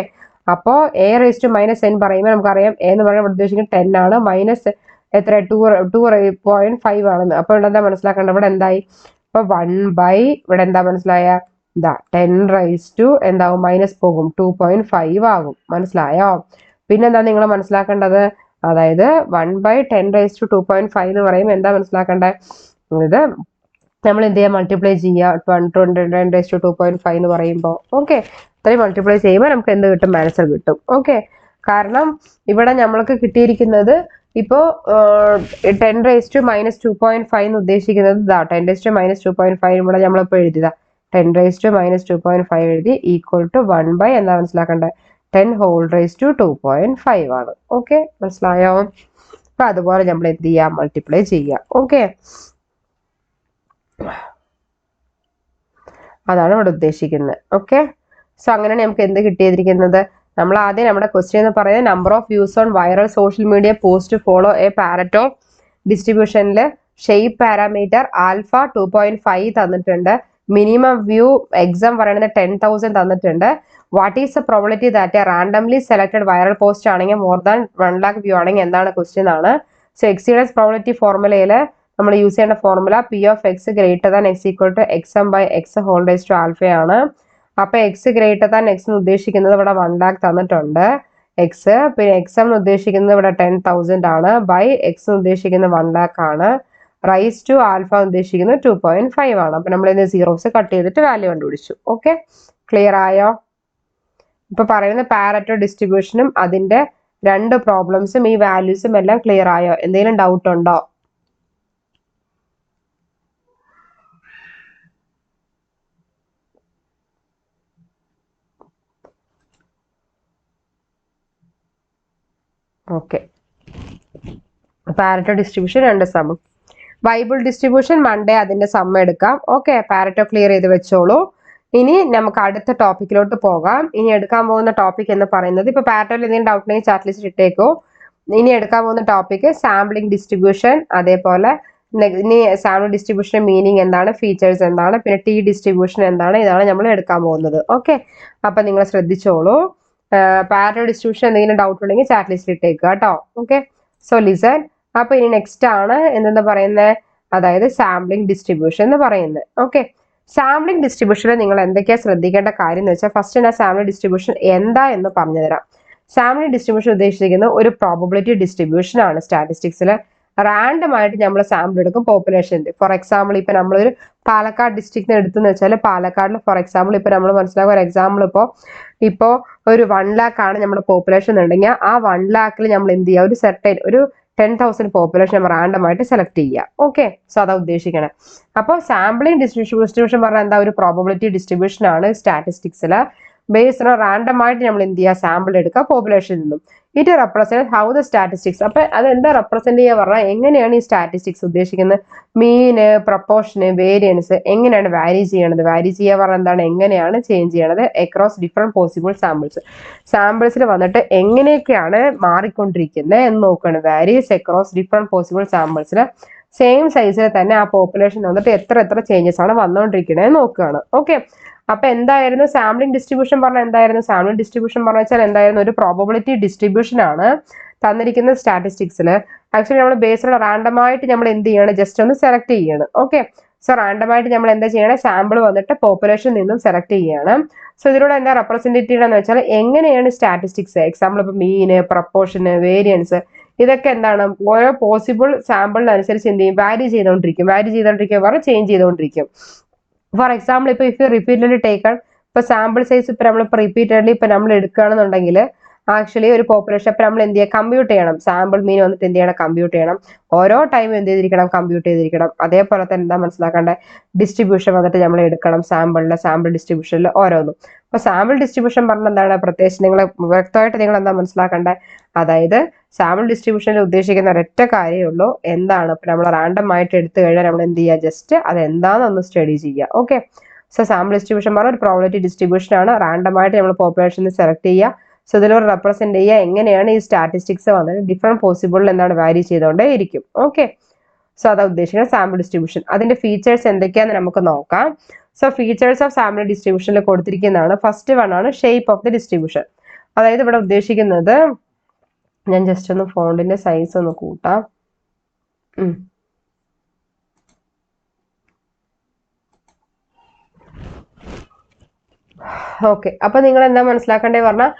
അപ്പോ a raised to -n പറയുമ്പോൾ നമുക്കറിയാം a എന്ന് പറയുമ്പോൾ ഉദ്ദേശിക്കുന്നത് 10 ആണ്. മൈനസ് എത്ര? 2.5 ആണെന്ന്. അപ്പൊ ഇവിടെ എന്താ മനസ്സിലാക്കേണ്ടത്? ഇവിടെ എന്തായി? ഇപ്പൊ 1/ ഇവിടെ എന്താ മനസ്സിലായ? 10 raised to എന്താവും? മൈനസ് പോകും, 2.5 ആകും. മനസ്സിലായോ? പിന്നെന്താ നിങ്ങൾ മനസ്സിലാക്കേണ്ടത്? അതായത് 1/10 raised to 2.5 എന്ന് പറയുമ്പോൾ എന്താ മനസ്സിലാക്കേണ്ടത്? ഇത് നമ്മൾ എന്ത് ചെയ്യുക? മൾട്ടിപ്ലൈ ചെയ്യുക. 10 raised to 2.5 എന്ന് പറയുമ്പോൾ ഓക്കെ, ഇത്രയും മൾട്ടിപ്ലൈ ചെയ്യുമ്പോൾ നമുക്ക് എന്ത് കിട്ടും? ആൻസർ കിട്ടും. ഓക്കെ, കാരണം ഇവിടെ നമ്മൾക്ക് കിട്ടിയിരിക്കുന്നത് ഇപ്പോ 10 raised to -2.5 എന്ന് ഉദ്ദേശിക്കുന്നത് 10 raised to -2.5 ഇവിടെ നമ്മളിപ്പോൾ എഴുതിയതാ. 10 raised to -2.5 എഴുതി ഈക്വൽ ടു 1/ എന്താ മനസ്സിലാക്കേണ്ടത്? 10 whole raised to 2.5 ആണ്. ഓക്കെ, മനസ്സിലായോ? അപ്പൊ അതുപോലെ നമ്മൾ എന്ത് ചെയ്യാം? മൾട്ടിപ്ലൈ ചെയ്യാം. ഓക്കെ, അതാണ് ഇവിടെ ഉദ്ദേശിക്കുന്നത്. ഓക്കെ, സോ അങ്ങനെയാണ് നമുക്ക് എന്ത് കിട്ടിയിരിക്കുന്നത്? നമ്മൾ ആദ്യം നമ്മുടെ ക്വസ്റ്റ്യൻ എന്ന് പറയുന്നത് number of views on viral social media post follow a Pareto ഡിസ്ട്രിബ്യൂഷനിൽ ഷേപ്പ് പാരാമീറ്റർ ആൽഫ 2.5 തന്നിട്ടുണ്ട്. മിനിമം വ്യൂ എക്സാം പറയുന്നത് 10,000 തന്നിട്ടുണ്ട്. What is the probability that a randomly selected viral post ആണെങ്കിൽ മോർ ദാൻ 1 lakh വ്യൂ ആണെങ്കിൽ എന്താണ് question ആണ്. So എക്സീഡൻസ് probability ഫോർമുലയിൽ നമ്മൾ യൂസ് ചെയ്യേണ്ട formula P of x greater than x equal to xm by x whole raised to alpha ആണ്. അപ്പൊ x greater than x എന്ന് ഉദ്ദേശിക്കുന്നത് ഇവിടെ 1 lakh തന്നിട്ടുണ്ട് x. പിന്നെ xm എന്ന് ഉദ്ദേശിക്കുന്നത് ഇവിടെ 10,000 ആണ്. ബൈ x എന്ന് ഉദ്ദേശിക്കുന്നത് 1 lakh ആണ്. റൈസ് ടു ആൽഫ ഉദ്ദേശിക്കുന്നത് 2.5 ആണ്. അപ്പൊ നമ്മൾ ഇതിന് സീറോസ് കട്ട് ചെയ്തിട്ട് വാല്യൂ കണ്ടുപിടിച്ചു. ഓക്കെ, ക്ലിയർ ആയോ? ഇപ്പൊ പറയുന്ന പാരറ്റോ ഡിസ്ട്രിബ്യൂഷനും അതിന്റെ 2 പ്രോബ്ലംസും ഈ വാല്യൂസും എല്ലാം ക്ലിയർ ആയോ? എന്തെങ്കിലും ഡൗട്ട് ഉണ്ടോ? ഓക്കെ, പാരറ്റോ ഡിസ്ട്രിബ്യൂഷൻ 2 സമം. വൈബിൾ ഡിസ്ട്രിബ്യൂഷൻ മൺഡേ അതിന്റെ സമ്മ എടുക്കാം. ഓക്കെ, പാരറ്റോ ക്ലിയർ ചെയ്ത് വെച്ചോളൂ. ഇനി നമുക്ക് അടുത്ത ടോപ്പിക്കിലോട്ട് പോകാം. ഇനി എടുക്കാൻ പോകുന്ന ടോപ്പിക് എന്ന് പറയുന്നത്, ഇപ്പൊ പാരറ്റോയിൽ എന്തെങ്കിലും ഡൗട്ട് ഉണ്ടെങ്കിൽ ചാറ്റ് ലിസ്റ്റ് ഇട്ടേക്കോ. ഇനി എടുക്കാൻ പോകുന്ന ടോപ്പിക് സാമ്പിളിംഗ് ഡിസ്ട്രിബ്യൂഷൻ, അതേപോലെ ഇനി സാമ്പിൾ ഡിസ്ട്രിബ്യൂഷൻ മീനിങ് എന്താണ്, ഫീച്ചേഴ്സ് എന്താണ്, പിന്നെ ടി ഡിസ്ട്രിബ്യൂഷൻ എന്താണ്, ഇതാണ് നമ്മൾ എടുക്കാൻ പോകുന്നത്. ഓക്കെ, അപ്പൊ നിങ്ങൾ ശ്രദ്ധിച്ചോളൂ. പാരറ്റോ ഡിസ്ട്രിബ്യൂഷൻ എന്തെങ്കിലും ഡൗട്ട് ഉണ്ടെങ്കിൽ ചാറ്റ് ലിസ്റ്റ് ഇട്ടേക്കുക കേട്ടോ. Okay, so listen. അപ്പൊ ഇനി നെക്സ്റ്റ് ആണ് എന്തെന്ന് പറയുന്നത്, അതായത് സാമ്പിളിംഗ് ഡിസ്ട്രിബ്യൂഷൻ എന്ന് പറയുന്നത്. ഓക്കെ, സാമ്പിളിംഗ് ഡിസ്ട്രിബ്യൂഷനിൽ നിങ്ങൾ എന്തൊക്കെയാ ശ്രദ്ധിക്കേണ്ട കാര്യം എന്ന് വെച്ചാൽ, ഫസ്റ്റ് ഞാൻ സാമ്പിളിംഗ് ഡിസ്ട്രിബ്യൂഷൻ എന്താ എന്ന് പറഞ്ഞുതരാം. സാമ്പിളിംഗ് ഡിസ്ട്രിബ്യൂഷൻ ഉദ്ദേശിക്കുന്നത് ഒരു പ്രോബബിലിറ്റി ഡിസ്ട്രിബ്യൂഷൻ ആണ്. സ്റ്റാറ്റിസ്റ്റിക്സിൽ റാൻഡം ആയിട്ട് നമ്മൾ സാമ്പിൾ എടുക്കും പോപ്പുലേഷൻ്റെ. ഫോർ എക്സാമ്പിൾ ഇപ്പൊ നമ്മളൊരു പാലക്കാട് ഡിസ്ട്രിക്റ്റിന് എടുത്തെന്ന് വെച്ചാൽ, പാലക്കാടിൽ ഫോർ എക്സാമ്പിൾ ഇപ്പൊ നമ്മൾ മനസ്സിലാക്കുക, ഒരു എക്സാമ്പിൾ ഇപ്പോൾ ഒരു 1 lakh ആണ് നമ്മുടെ പോപ്പുലേഷൻ എന്നുണ്ടെങ്കിൽ, ആ 1 lakhൽ നമ്മൾ എന്ത് ചെയ്യുക, ഒരു സെർട്ടൈൻ ഒരു 10,000 പോപ്പുലേഷൻ നമ്മൾ റാൻഡം ആയിട്ട് സെലക്ട് ചെയ്യുക. ഓക്കെ, സോ അതാ ഉദ്ദേശിക്കണം. അപ്പോൾ സാമ്പിളിംഗ് ഡിസ്ട്രിബ്യൂഷൻ പറഞ്ഞാൽ എന്താ, ഒരു പ്രോബബിലിറ്റി ഡിസ്ട്രിബ്യൂഷൻ ആണ് സ്റ്റാറ്റിസ്റ്റിക്സിൽ. ബേസ്ഡ് ഓൺ റാൻഡം ആയിട്ട് നമ്മൾ എന്ത് ചെയ്യുക, സാമ്പിൾ എടുക്കുക പോപ്പുലേഷനിൽ നിന്നും. It represent how the statistics. അപ്പൊ അതെന്താ റെപ്രസെന്റ് ചെയ്യുക പറഞ്ഞാൽ, എങ്ങനെയാണ് ഈ സ്റ്റാറ്റിസ്റ്റിക്സ് ഉദ്ദേശിക്കുന്നത്, മീന്, പ്രപ്പോർഷന്, വേരിയൻസ് എങ്ങനെയാണ് വാരി ചെയ്യണത്. വാരി ചെയ്യുക പറഞ്ഞാൽ എന്താണ്, എങ്ങനെയാണ് ചേഞ്ച് ചെയ്യണത് അക്രോസ് ഡിഫറെന്റ് പോസിബിൾ സാമ്പിൾസിൽ വന്നിട്ട് എങ്ങനെയൊക്കെയാണ് മാറിക്കൊണ്ടിരിക്കുന്നത് എന്ന് നോക്കുകയാണ്. വാരീസ് അക്രോസ് ഡിഫറെന്റ് പോസിബിൾ സാമ്പിൾസിൽ സെയിം സൈസിൽ തന്നെ ആ പോപ്പുലേഷൻ വന്നിട്ട് എത്ര ചേഞ്ചസ് ആണ് വന്നുകൊണ്ടിരിക്കുന്നത് നോക്കുകയാണ്. ഓക്കെ, അപ്പൊ എന്തായിരുന്നു സാമ്പിളിംഗ് ഡിസ്ട്രിബ്യൂഷൻ പറഞ്ഞാൽ എന്തായിരുന്നു, സാമ്പിളിംഗ് ഡിസ്ട്രിബ്യൂഷൻ പറഞ്ഞു വെച്ചാൽ എന്തായിരുന്നു, ഒരു പ്രോബബിലിറ്റി ഡിസ്ട്രിബ്യൂഷൻ ആണ് തന്നിരിക്കുന്ന സ്റ്റാറ്റിസ്റ്റിക്സിൽ. ആക്ച്വലി നമ്മൾ ബേസ്ഡ് റാൻഡം ആയിട്ട് നമ്മൾ എന്ത് ചെയ്യണം, ജസ്റ്റ് ഒന്ന് സെലക്ട് ചെയ്യണം. ഓക്കെ, സോ റാൻഡം ആയിട്ട് നമ്മൾ എന്താ ചെയ്യണം, സാമ്പിൾ വന്നിട്ട് പോപ്പുലേഷനിൽ നിന്നും സെലക്ട് ചെയ്യണം. സോ ഇതിലൂടെ എന്താ റെപ്രസെന്റേറ്റീവ് എന്ന് വെച്ചാൽ, എങ്ങനെയാണ് സ്റ്റാറ്റിസ്റ്റിക്സ്, എക്സാമ്പിൾ ഇപ്പൊ മീന്, പ്രപ്പോർഷന്, വേരിയൻസ്, ഇതൊക്കെ എന്താണ് ഓരോ പോസിബിൾ സാമ്പിളിനനുസരിച്ച് എന്ത് ചെയ്യും, വാരി ചെയ്തുകൊണ്ടിരിക്കും പറഞ്ഞാൽ ചേഞ്ച് ചെയ്തുകൊണ്ടിരിക്കും. ഫോർ എക്സാമ്പിൾ ഇപ്പൊ ഇഫ് റിപ്പീറ്റഡ്ലി ടേക്കൺ, ഇപ്പൊ സാമ്പിൾ സൈസ് ഇപ്പൊ നമ്മളിപ്പോ റിപ്പീറ്റഡ്ലി ഇപ്പൊ നമ്മൾ എടുക്കുകയാണെന്നുണ്ടെങ്കിൽ, ആക്ച്വലി ഒരു പോപ്പുലേഷൻ ഇപ്പൊ നമ്മൾ എന്ത് ചെയ്യുക, കമ്പ്യൂട്ട് ചെയ്യണം. സാമ്പിൾ മീൻ വന്നിട്ട് എന്ത് ചെയ്യണം, കമ്പ്യൂട്ട് ചെയ്യണം. ഓരോ ടൈം എന്ത് ചെയ്തിരിക്കണം, കമ്പ്യൂട്ട് ചെയ്തിരിക്കണം. അതേപോലെ തന്നെ എന്താ മനസ്സിലാക്കേണ്ടത്, ഡിസ്ട്രിബ്യൂഷൻ വന്നിട്ട് നമ്മൾ എടുക്കണം സാമ്പിൾ ഡിസ്ട്രിബ്യൂഷനിൽ ഓരോന്നും. അപ്പൊ സാമ്പിൾ ഡിസ്ട്രിബ്യൂഷൻ പറഞ്ഞാൽ എന്താണ്, പ്രത്യേകിച്ച് നിങ്ങൾ വ്യക്തമായിട്ട് നിങ്ങൾ എന്താ മനസ്സിലാക്കേണ്ടത്, അതായത് സാമ്പിൾ ഡിസ്ട്രിബ്യൂഷനിൽ ഉദ്ദേശിക്കുന്ന ഒരൊറ്റ കാര്യമേ ഉള്ളൂ, എന്താണ് ഇപ്പൊ നമ്മൾ റാൻഡം ആയിട്ട് എടുത്തു കഴിഞ്ഞാൽ നമ്മൾ എന്ത് ചെയ്യുക, ജസ്റ്റ് അത് എന്താണെന്ന് സ്റ്റഡി ചെയ്യുക. ഓക്കെ, സോ സാമ്പിൾ ഡിസ്ട്രിബ്യൂഷൻ പറഞ്ഞാൽ ഒരു പ്രോബബിലിറ്റി ഡിസ്ട്രിബ്യൂഷൻ ആണ്. റാൻഡം ആയിട്ട് നമ്മൾ പോപ്പുലേഷനിൽ സെലക്ട് ചെയ്യുക. സോ ഇതിലൂടെ റെപ്രസെന്റ് ചെയ്യുക എങ്ങനെയാണ് ഈ സ്റ്റാറ്റിസ്റ്റിക്സ് വന്നിട്ട് ഡിഫറെന്റ് പോസിബിളിൽ എന്താണ് വാരി ചെയ്തുകൊണ്ടേ ഇരിക്കും. ഓക്കെ, സോ അതാ ഉദ്ദേശിക്കുന്നത് സാമ്പിൾ ഡിസ്ട്രിബ്യൂഷൻ. അതിന്റെ ഫീച്ചേഴ്സ് എന്തൊക്കെയാന്ന് നമുക്ക് നോക്കാം. സോ ഫീച്ചേഴ്സ് ഓഫ് സാമ്പിൾ ഡിസ്ട്രിബ്യൂഷനിൽ കൊടുത്തിരിക്കുന്നതാണ്. ഫസ്റ്റ് വൺ ആണ് ഷേപ്പ് ഓഫ് ദി ഡിസ്ട്രിബ്യൂഷൻ. അതായത് ഇവിടെ ഉദ്ദേശിക്കുന്നത്, ഞാൻ ജസ്റ്റ് ഒന്ന് ഫോണ്ടിന്റെ സൈസ് ഒന്ന് കൂട്ടാം. ഓക്കെ, അപ്പൊ നിങ്ങൾ എന്താ മനസ്സിലാക്കേണ്ടത് പറഞ്ഞാൽ,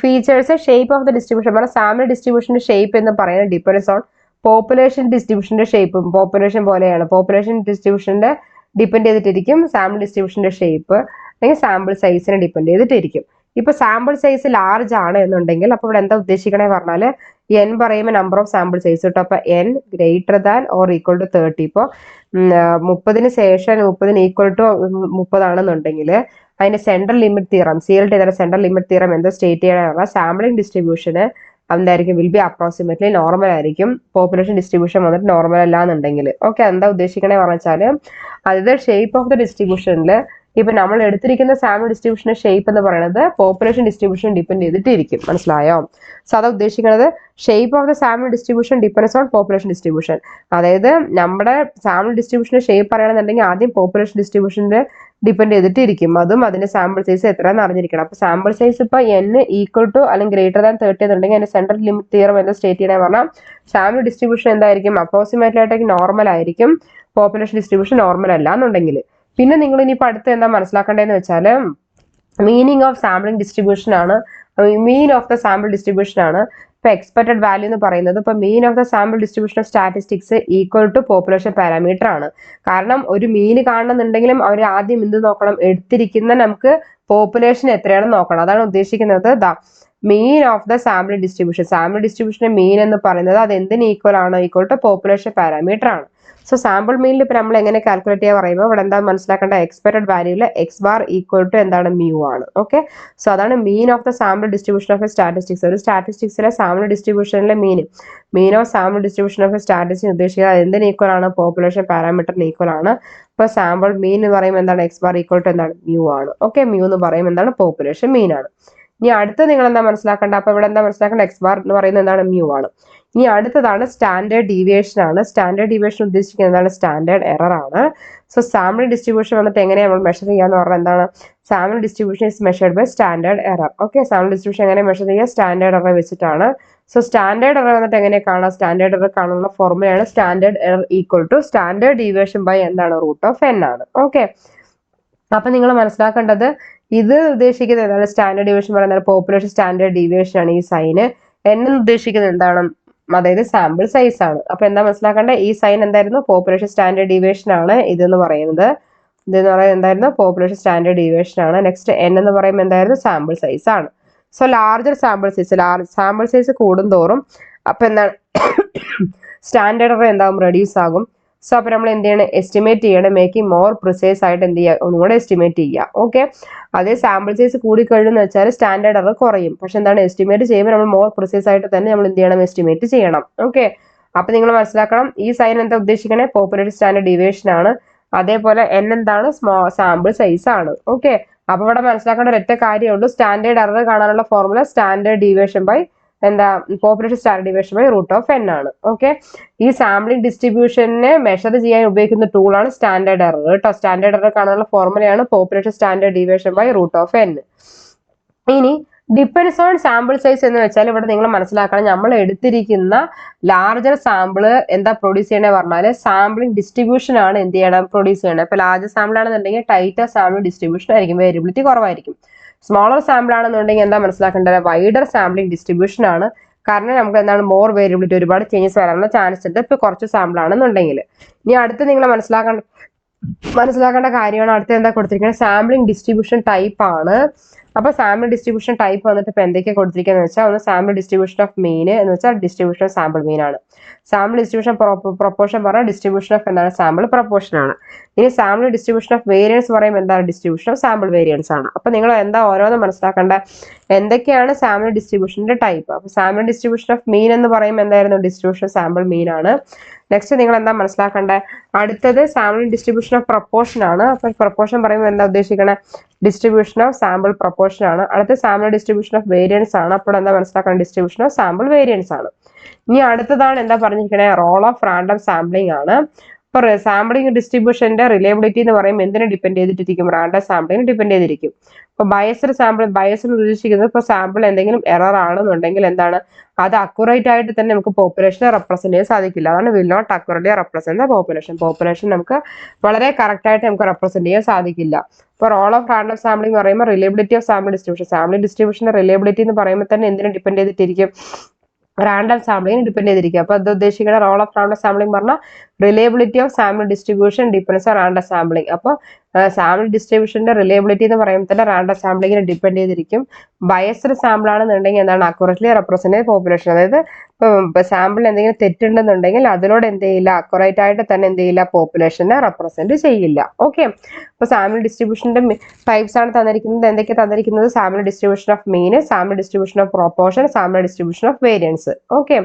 features shape of the distribution പറഞ്ഞാൽ, സാമ്പിൾ ഡിസ്ട്രിബ്യൂഷന്റെ ഷേപ്പ് എന്ന് പറയുന്നത് ഡിപ്പെൻഡ്സ് ഓൺ പോപ്പുലേഷൻ ഡിസ്ട്രിബ്യൂഷന്റെ ഷേപ്പും. പോപ്പുലേഷൻ പോലെയാണ്, പോപ്പുലേഷൻ ഡിസ്ട്രിബ്യൂഷന്റെ ഡിപ്പെൻഡ് ചെയ്തിട്ടിരിക്കും സാമ്പിൾ ഡിസ്ട്രിബ്യൂഷന്റെ ഷേപ്പ്, അല്ലെങ്കിൽ സാമ്പിൾ സൈസിനെ ഡിപ്പെൻഡ് ചെയ്തിട്ടിരിക്കും. ഇപ്പൊ സാമ്പിൾ സൈസ് ലാർജ് ആണ് എന്നുണ്ടെങ്കിൽ, അപ്പൊ ഇവിടെ എന്താ ഉദ്ദേശിക്കണേ പറഞ്ഞാൽ, n പറയുമ്പോൾ നമ്പർ ഓഫ് സാമ്പിൾ സൈസ് കിട്ടും. അപ്പൊ n greater than or equal to 30. ഇപ്പോൾ 30 ശേഷം 30 ഈക്വൽ ടു 30 ആണെന്നുണ്ടെങ്കിൽ, അതിന്റെ സെൻട്രൽ ലിമിറ്റ് തിയറം, CLT ചെയ്ത സെൻട്രൽ ലിമിറ്റ് തിയറം എന്താ സ്റ്റേറ്റ് ചെയ്യണമെന്ന് പറഞ്ഞാൽ, സാമ്പിളിംഗ് ഡിസ്ട്രിബ്യൂഷന് എന്തായിരിക്കും, വിൽ ബി അപ്രോക്സിമേറ്റ്ലി നോർമൽ ആയിരിക്കും. പോപ്പുലേഷൻ ഡിസ്ട്രിബ്യൂഷൻ വന്നിട്ട് നോർമൽ അല്ല എന്നുണ്ടെങ്കിൽ. ഓക്കെ, എന്താ ഉദ്ദേശിക്കണേ പറഞ്ഞാൽ, അതായത് ഷേപ്പ് ഓഫ് ദ ഡിസ്ട്രിബ്യൂഷനിൽ ഇപ്പൊ നമ്മൾ എടുത്തിരിക്കുന്ന സാമ്പിൾ ഡിസ്ട്രിബ്യൂഷന്റെ ഷേപ്പ് എന്ന് പറയുന്നത് പോപ്പുലേഷൻ ഡിസ്ട്രിബ്യൂഷൻ ഡിപ്പെൻഡ് ചെയ്തിട്ടിരിക്കും. മനസ്സിലായോ? സോ അതാ ഉദ്ദേശിക്കുന്നത് shape of the sample distribution depends on population distribution. അതായത് നമ്മുടെ സാമ്പിൾ ഡിസ്ട്രിബ്യൂഷന്റെ ഷേപ്പ് പറയണമെന്നുണ്ടെങ്കിൽ ആദ്യം പോപ്പുലേഷൻ ഡിസ്ട്രിബ്യൂഷന്റെ ഡിപ്പെൻഡ് ചെയ്തിട്ടിരിക്കും. അതും അതിന്റെ സാമ്പിൾ സൈസ് എത്രയാണെന്ന് അറിഞ്ഞിരിക്കണം. അപ്പൊ സാമ്പിൾ സൈസ് ഇപ്പൊ n ഈക്വൽ ടു അല്ലെങ്കിൽ ഗ്രേറ്റർ ദാൻ 30 എന്നുണ്ടെങ്കിൽ അതിന്റെ സെൻട്രൽ ലിമിറ്റ് തിയറം എന്താ സ്റ്റേറ്റ് ചെയ്യണേ പറഞ്ഞാൽ, സാമ്പിൾ ഡിസ്ട്രിബ്യൂഷൻ എന്തായിരിക്കും, അപ്രോക്സിമേറ്റ്ലി ആയിട്ട് നോർമൽ ആയിരിക്കും. പോപ്പുലേഷൻ ഡിസ്ട്രിബ്യൂഷൻ നോർമൽ അല്ല എന്നുണ്ടെങ്കിൽ. പിന്നെ നിങ്ങൾ ഇനിയിപ്പോൾ അടുത്ത് എന്താ മനസ്സിലാക്കേണ്ടതെന്ന് വെച്ചാൽ, മീനിങ് ഓഫ് സാമ്പിളിംഗ് ഡിസ്ട്രിബ്യൂഷൻ ആണ്, mean of the sample distribution ആണ്. ഇപ്പൊ എക്സ്പെക്ടഡ് വാല്യൂ എന്ന് പറയുന്നത്, ഇപ്പൊ mean of the sample distribution of statistics equal to population parameter ആണ്. കാരണം ഒരു മീൻ കാണണമെന്നുണ്ടെങ്കിലും അവർ ആദ്യം എന്ത് നോക്കണം, എടുത്തിരിക്കുന്ന നമുക്ക് പോപ്പുലേഷൻ എത്രയാണെന്ന് നോക്കണം. അതാണ് ഉദ്ദേശിക്കുന്നത്. Mean of the sample distribution, sample ഡിസ്ട്രിബ്യൂഷന്റെ മീൻ എന്ന് പറയുന്നത് അത് എന്തിന് ഈക്വൽ ആണ്, ഈക്വൽ ടു പോപ്പുലേഷൻ പാരാമീറ്റർ ആണ്. സോ സാമ്പിൾ മീനിൽ ഇപ്പോൾ നമ്മൾ എങ്ങനെ കാൽക്കുലേറ്റ് ചെയ്യാൻ പറയുമ്പോൾ ഇവിടെ എന്താ മനസ്സിലാക്കേണ്ട എക്സ്പെക്റ്റഡ് വാല്യൂല് എക്സ് ബാർ ഈക്വൽ ടു എന്താണ് മ്യൂ ആണ്. ഓക്കെ, സോ അതാണ് mean of the sample distribution of a statistics. ഒരു സ്റ്റാറ്റിസ്റ്റിക്സിലെ സാമ്പിൾ ഡിസ്ട്രിബ്യൂഷനിലെ mean of sample distribution of a statistics ഉദ്ദേശിക്കുക എന്തിന് ഈക്വൽ ആണ്? പോപ്പുലേഷൻ പാരാമീറ്ററിന് ഈക്വൽ ആണ്. ഇപ്പോൾ സാമ്പിൾ മീൻ എന്ന് പറയുമ്പോൾ എന്താണ്? എക്സ് ബാർ ഈക്വൽ ടു എന്താണ്? മ്യൂ ആണ്. ഓക്കെ, മ്യൂ എന്ന് പറയുമ്പോൾ എന്താണ്? പോപ്പുലേഷൻ മീൻ ആണ്. ഇനി അടുത്ത് നിങ്ങൾ എന്താ മനസ്സിലാക്കേണ്ട? അപ്പോൾ ഇവിടെ എന്താ മനസ്സിലാക്കേണ്ട? എക്സ് ബാർ എന്ന് പറയുന്നത് എന്താണ്? മ്യൂ ആണ്. ഇനി അടുത്തതാണ് സ്റ്റാൻഡേർഡ് ഡീവിയേഷൻ ആണ്. സ്റ്റാൻഡേർഡ് ഡീവിയേഷൻ ഉദ്ദേശിക്കുന്നത് എന്താണ്? സ്റ്റാൻഡേർഡ് എറർ ആണ്. സോ സാമ്പിൾ ഡിസ്ട്രിബ്യൂഷൻ വന്നിട്ട് എങ്ങനെയാണ് നമ്മൾ മെഷർ ചെയ്യാന്ന് പറഞ്ഞാൽ എന്താണ്? Sample distribution is measured by standard error. Okay, sample distribution എങ്ങനെ മെഷർ ചെയ്യുക? സ്റ്റാൻഡേർഡ് എറർ വെച്ചിട്ടാണ്. സോ സ്റ്റാൻഡേർഡ് എറർ വന്നിട്ട് എങ്ങനെ കാണാം? സ്റ്റാൻഡേർഡ് എറർ കാണാനുള്ള ഫോർമുലയാണ് standard error equal to standard deviation by എന്താണ്? റൂട്ട് ഓഫ് n ആണ്. ഓക്കെ, അപ്പൊ നിങ്ങൾ മനസ്സിലാക്കേണ്ടത് ഇത് ഉദ്ദേശിക്കുന്നത് എന്താണ്? സ്റ്റാൻഡേർഡ് ഡീവിയേഷൻ പറയുന്നത് പോപ്പുലേഷൻ സ്റ്റാൻഡേർഡ് ഡീവിയേഷൻ ആണ് ഈ സൈന്. n ഉദ്ദേശിക്കുന്നത് എന്താണ്? അതായത് സാമ്പിൾ സൈസ് ആണ്. അപ്പൊ എന്താ മനസ്സിലാക്കേണ്ടത്? ഈ സൈൻ എന്തായിരുന്നു? പോപ്പുലേഷൻ സ്റ്റാൻഡേർഡ് ഡീവിയേഷൻ ആണ് ഇതെന്ന് പറയുന്നത്. ഇതെന്ന് പറയുന്നത് എന്തായിരുന്നു? പോപ്പുലേഷൻ സ്റ്റാൻഡേർഡ് ഡീവിയേഷൻ ആണ്. നെക്സ്റ്റ് n എന്ന് പറയുമ്പോൾ എന്തായിരുന്നു? സാമ്പിൾ സൈസ് ആണ്. സോ ലാർജർ സാമ്പിൾ സൈസ് കൂടുന്തോറും അപ്പൊ എന്താണ്? സ്റ്റാൻഡേർഡ് എറർ എന്താകും? റെഡ്യൂസ് ആകും. സോ അപ്പൊ നമ്മൾ എന്ത് ചെയ്യണം? എസ്റ്റിമേറ്റ് ചെയ്യണം. മേക്കിംഗ് മോർ പ്രിസൈസ് ആയിട്ട് എന്ത് ചെയ്യുക? ഒന്നുകൂടെ എസ്റ്റിമേറ്റ് ചെയ്യുക. ഓക്കെ, അതേ സാമ്പിൾ സൈസ് കൂടിക്കഴിഞ്ഞെന്ന് വെച്ചാൽ സ്റ്റാൻഡേർഡ് എറർ കുറയും. പക്ഷെ എന്താണ്? എസ്റ്റിമേറ്റ് ചെയ്യുമ്പോൾ നമ്മൾ മോർ പ്രിസൈസ് ആയിട്ട് തന്നെ നമ്മൾ എന്ത് ചെയ്യണം? എസ്റ്റിമേറ്റ് ചെയ്യണം. ഓക്കെ, അപ്പൊ നിങ്ങൾ മനസ്സിലാക്കണം ഈ സൈൻ എന്താ ഉദ്ദേശിക്കണേ? പോപ്പുലേഷൻ സ്റ്റാൻഡേർഡ് ഡീവിയേഷൻ ആണ്. അതേപോലെ n എന്താണ്? സാമ്പിൾ സൈസ് ആണ്. ഓക്കെ, അപ്പൊ ഇവിടെ മനസ്സിലാക്കേണ്ട ഒരൊറ്റ കാര്യമുള്ളൂ. സ്റ്റാൻഡേർഡ് എറർ കാണാനുള്ള ഫോർമുല സ്റ്റാൻഡേർഡ് ഡീവിയേഷൻ ബൈ എന്താ? Population standard deviation by root of n ആണ്. ഓക്കെ, ഈ സാമ്പിളിംഗ് ഡിസ്ട്രിബ്യൂഷനെ മെഷർ ചെയ്യാൻ ഉപയോഗിക്കുന്ന ടൂളാണ് സ്റ്റാൻഡേർഡ് എറർ കേട്ടോ. സ്റ്റാൻഡേർഡ് എറർ കാണാനുള്ള ഫോർമുലയാണ് population standard deviation by root of n. ഇനി ഡിപ്പെൻഡ്സ് ഓൺ സാമ്പിൾ സൈസ് എന്ന് വെച്ചാൽ ഇവിടെ നിങ്ങൾ മനസ്സിലാക്കണം, നമ്മൾ എടുത്തിരിക്കുന്ന ലാർജർ സാമ്പിൾ എന്താ പ്രൊഡ്യൂസ് ചെയ്യണേ പറഞ്ഞാൽ സാമ്പിളിംഗ് ഡിസ്ട്രിബ്യൂഷൻ ആണ് എന്ത് ചെയ്യണം? പ്രൊഡ്യൂസ് ചെയ്യണം. ഇപ്പൊ ലാർജർ സാമ്പിൾ ആണെന്നുണ്ടെങ്കിൽ ടൈറ്റർ സാമ്പിൾ ഡിസ്ട്രിബ്യൂഷൻ ആയിരിക്കും, വേരിയബിലിറ്റി കുറവായിരിക്കും. സ്മോളർ സാമ്പിൾ ആണെന്നുണ്ടെങ്കിൽ എന്താ മനസ്സിലാക്കേണ്ടത്? വൈഡർ സാമ്പിളിംഗ് ഡിസ്ട്രിബ്യൂഷൻ ആണ്. കാരണം നമുക്ക് എന്താണ്? മോർ വേരിയബിലിറ്റി, ഒരുപാട് ചേഞ്ചസ് വരാനുള്ള ചാൻസ് ഉണ്ട് ഇപ്പൊ കുറച്ച് സാമ്പിൾ ആണെന്നുണ്ടെങ്കിൽ. ഇനി അടുത്ത് നിങ്ങൾ മനസ്സിലാക്കേണ്ട കാര്യമാണ് അടുത്ത് എന്താ കൊടുത്തിരിക്കുന്നത്? സാമ്പിളിംഗ് ഡിസ്ട്രിബ്യൂഷൻ ടൈപ്പ് ആണ്. അപ്പൊ സാമ്പിൾ ഡിസ്ട്രിബ്യൂഷൻ ടൈപ്പ് വന്നിട്ട് ഇപ്പൊ എന്തൊക്കെയാണ് കൊടുത്തിരിക്കുന്നത് വെച്ചാൽ, ഒന്ന് സാമ്പിൾ ഡിസ്ട്രിബ്യൂഷൻ ഓഫ് മീൻ എന്ന് വെച്ചാൽ ഡിസ്ട്രിബ്യൂഷൻ ഓഫ് സാമ്പിൾ മീൻ ആണ്. സാമ്പിൾ ഡിസ്ട്രിബ്യൂഷൻ പ്രൊപ്പോർഷൻ പറഞ്ഞാൽ ഡിസ്ട്രിബ്യൂഷൻ ഓഫ് എന്താണ്? സാമ്പിൾ പ്രൊപ്പോർഷൻ ആണ്. ഇനി സാമ്പിൾ ഡിസ്ട്രിബ്യൂഷൻ ഓഫ് വേരിയൻസ് പറയുമ്പോൾ എന്താണ്? ഡിസ്ട്രിബ്യൂഷൻ ഓഫ് സാമ്പിൾ വേരിയൻസ് ആണ്. അപ്പൊ നിങ്ങൾ എന്താ ഓരോന്ന് മനസ്സിലാക്കേണ്ട എന്തൊക്കെയാണ് സാമ്പിൾ ഡിസ്ട്രിബ്യൂഷന്റെ ടൈപ്പ്. അപ്പൊ സാമ്പിൾ ഡിസ്ട്രിബ്യൂഷൻ ഓഫ് മീൻ എന്ന് പറയുമ്പോൾ എന്തായിരുന്നു? ഡിസ്ട്രിബ്യൂഷൻ ഓഫ് സാമ്പിൾ മീൻ ആണ്. നെക്സ്റ്റ് നിങ്ങൾ എന്താ മനസ്സിലാക്കേണ്ടത്? അടുത്തത് സാമ്പിൾ ഡിസ്ട്രിബ്യൂഷൻ ഓഫ് പ്രൊപ്പോർഷൻ ആണ്. അപ്പൊ പ്രൊപ്പോർഷൻ പറയുമ്പോൾ എന്താ ഉദ്ദേശിക്കണേ? ഡിസ്ട്രിബ്യൂഷൻ ഓഫ് സാമ്പിൾ പ്രൊപ്പോർഷൻ ആണ്. അടുത്ത സാമ്പിൾ ഡിസ്ട്രിബ്യൂഷൻ ഓഫ് വേരിയൻസ് ആണ്. അപ്പോൾ എന്താ മനസ്സിലാക്കണം? ഡിസ്ട്രിബ്യൂഷൻ ഓഫ് സാമ്പിൾ വേരിയൻസ് ആണ്. ഇനി അടുത്തതാണ് എന്താ പറഞ്ഞിരിക്കണേ? റോൾ ഓഫ് റാൻഡം സാമ്പിളിംഗ് ആണ്. ഇപ്പൊ സാമ്പിളിംഗ് ഡിസ്ട്രിബ്യൂഷന്റെ റിലയബിലിറ്റി എന്ന് പറയുമ്പോൾ എന്തിനെ ഡിപ്പെൻഡ് ചെയ്തിട്ടിരിക്കും? റാൻഡം സാമ്പിളിംഗ് ഡിപ്പെൻഡ് ചെയ്തിരിക്കും. ഇപ്പൊ ബയസ്ഡ് ഉദ്ദേശിക്കുന്നത് ഇപ്പൊ സാമ്പിൾ എന്തെങ്കിലും എറർ ആണെന്നുണ്ടെങ്കിൽ എന്താണ്? അത് അക്യുറേറ്റ് ആയിട്ട് തന്നെ നമുക്ക് പോപ്പുലേഷനെ റെപ്രസെന്റ് ചെയ്യാൻ സാധിക്കില്ല. അതാണ് will not accurately represent the population നമുക്ക് വളരെ കറക്റ്റ് ആയിട്ട് നമുക്ക് റെപ്രസെന്റ് ചെയ്യാൻ സാധിക്കില്ല. ഇപ്പൊ റോൾ ഓഫ് റാൻഡം സാമ്പിളിംഗ് പറയുമ്പോൾ റിലയബിലിറ്റി ഓഫ് സാമ്പിൾ ഡിസ്ട്രിബ്യൂഷന്റെ റിലയബിലിറ്റി എന്ന് പറയുമ്പോൾ തന്നെ എന്തിനെ ഡിപ്പെൻഡ് ചെയ്തിട്ടിരിക്കും? റാൻഡം സാമ്പിളിംഗ് ഡിപ്പെൻഡ് ചെയ്തിരിക്കും. അപ്പൊ അത് ഉദ്ദേശിക്കുന്ന റോൾ ഓഫ് റാൻഡം സാമ്പിളിംഗ് പറഞ്ഞാൽ reliability of sample distribution depends on random sampling. അപ്പോൾ സാമ്പിൾ ഡിസ്ട്രിബ്യൂഷന്റെ റിലയബിലിറ്റി എന്ന് പറയുമ്പോൾ തന്നെ റാൻഡം സാമ്പിളിങ്ങിനെ ഡിപ്പെൻഡ് ചെയ്തിരിക്കും. ബയസ്ഡ് സാമ്പിൾ ആണെന്നുണ്ടെങ്കിൽ എന്താണ്? Accurately represent population. അതായത് സാമ്പിൾ എന്തെങ്കിലും തെറ്റുണ്ടെന്നുണ്ടെങ്കിൽ അതിനോട് എന്ത് ചെയ്യില്ല? അക്യുറേറ്റ് ആയിട്ട് തന്നെ എന്ത് ചെയ്യില്ല? പോപ്പുലേഷനെ റെപ്രസെന്റ് ചെയ്യില്ല. ഓക്കെ, അപ്പൊ സാമ്പിൾ ഡിസ്ട്രിബ്യൂഷന്റെ ടൈപ്സ് ആണ് തന്നിരിക്കുന്നത്. എന്തൊക്കെ തന്നിരിക്കുന്നത്? Sample distribution of mean, sample distribution of proportion, sample distribution of variance. Okay,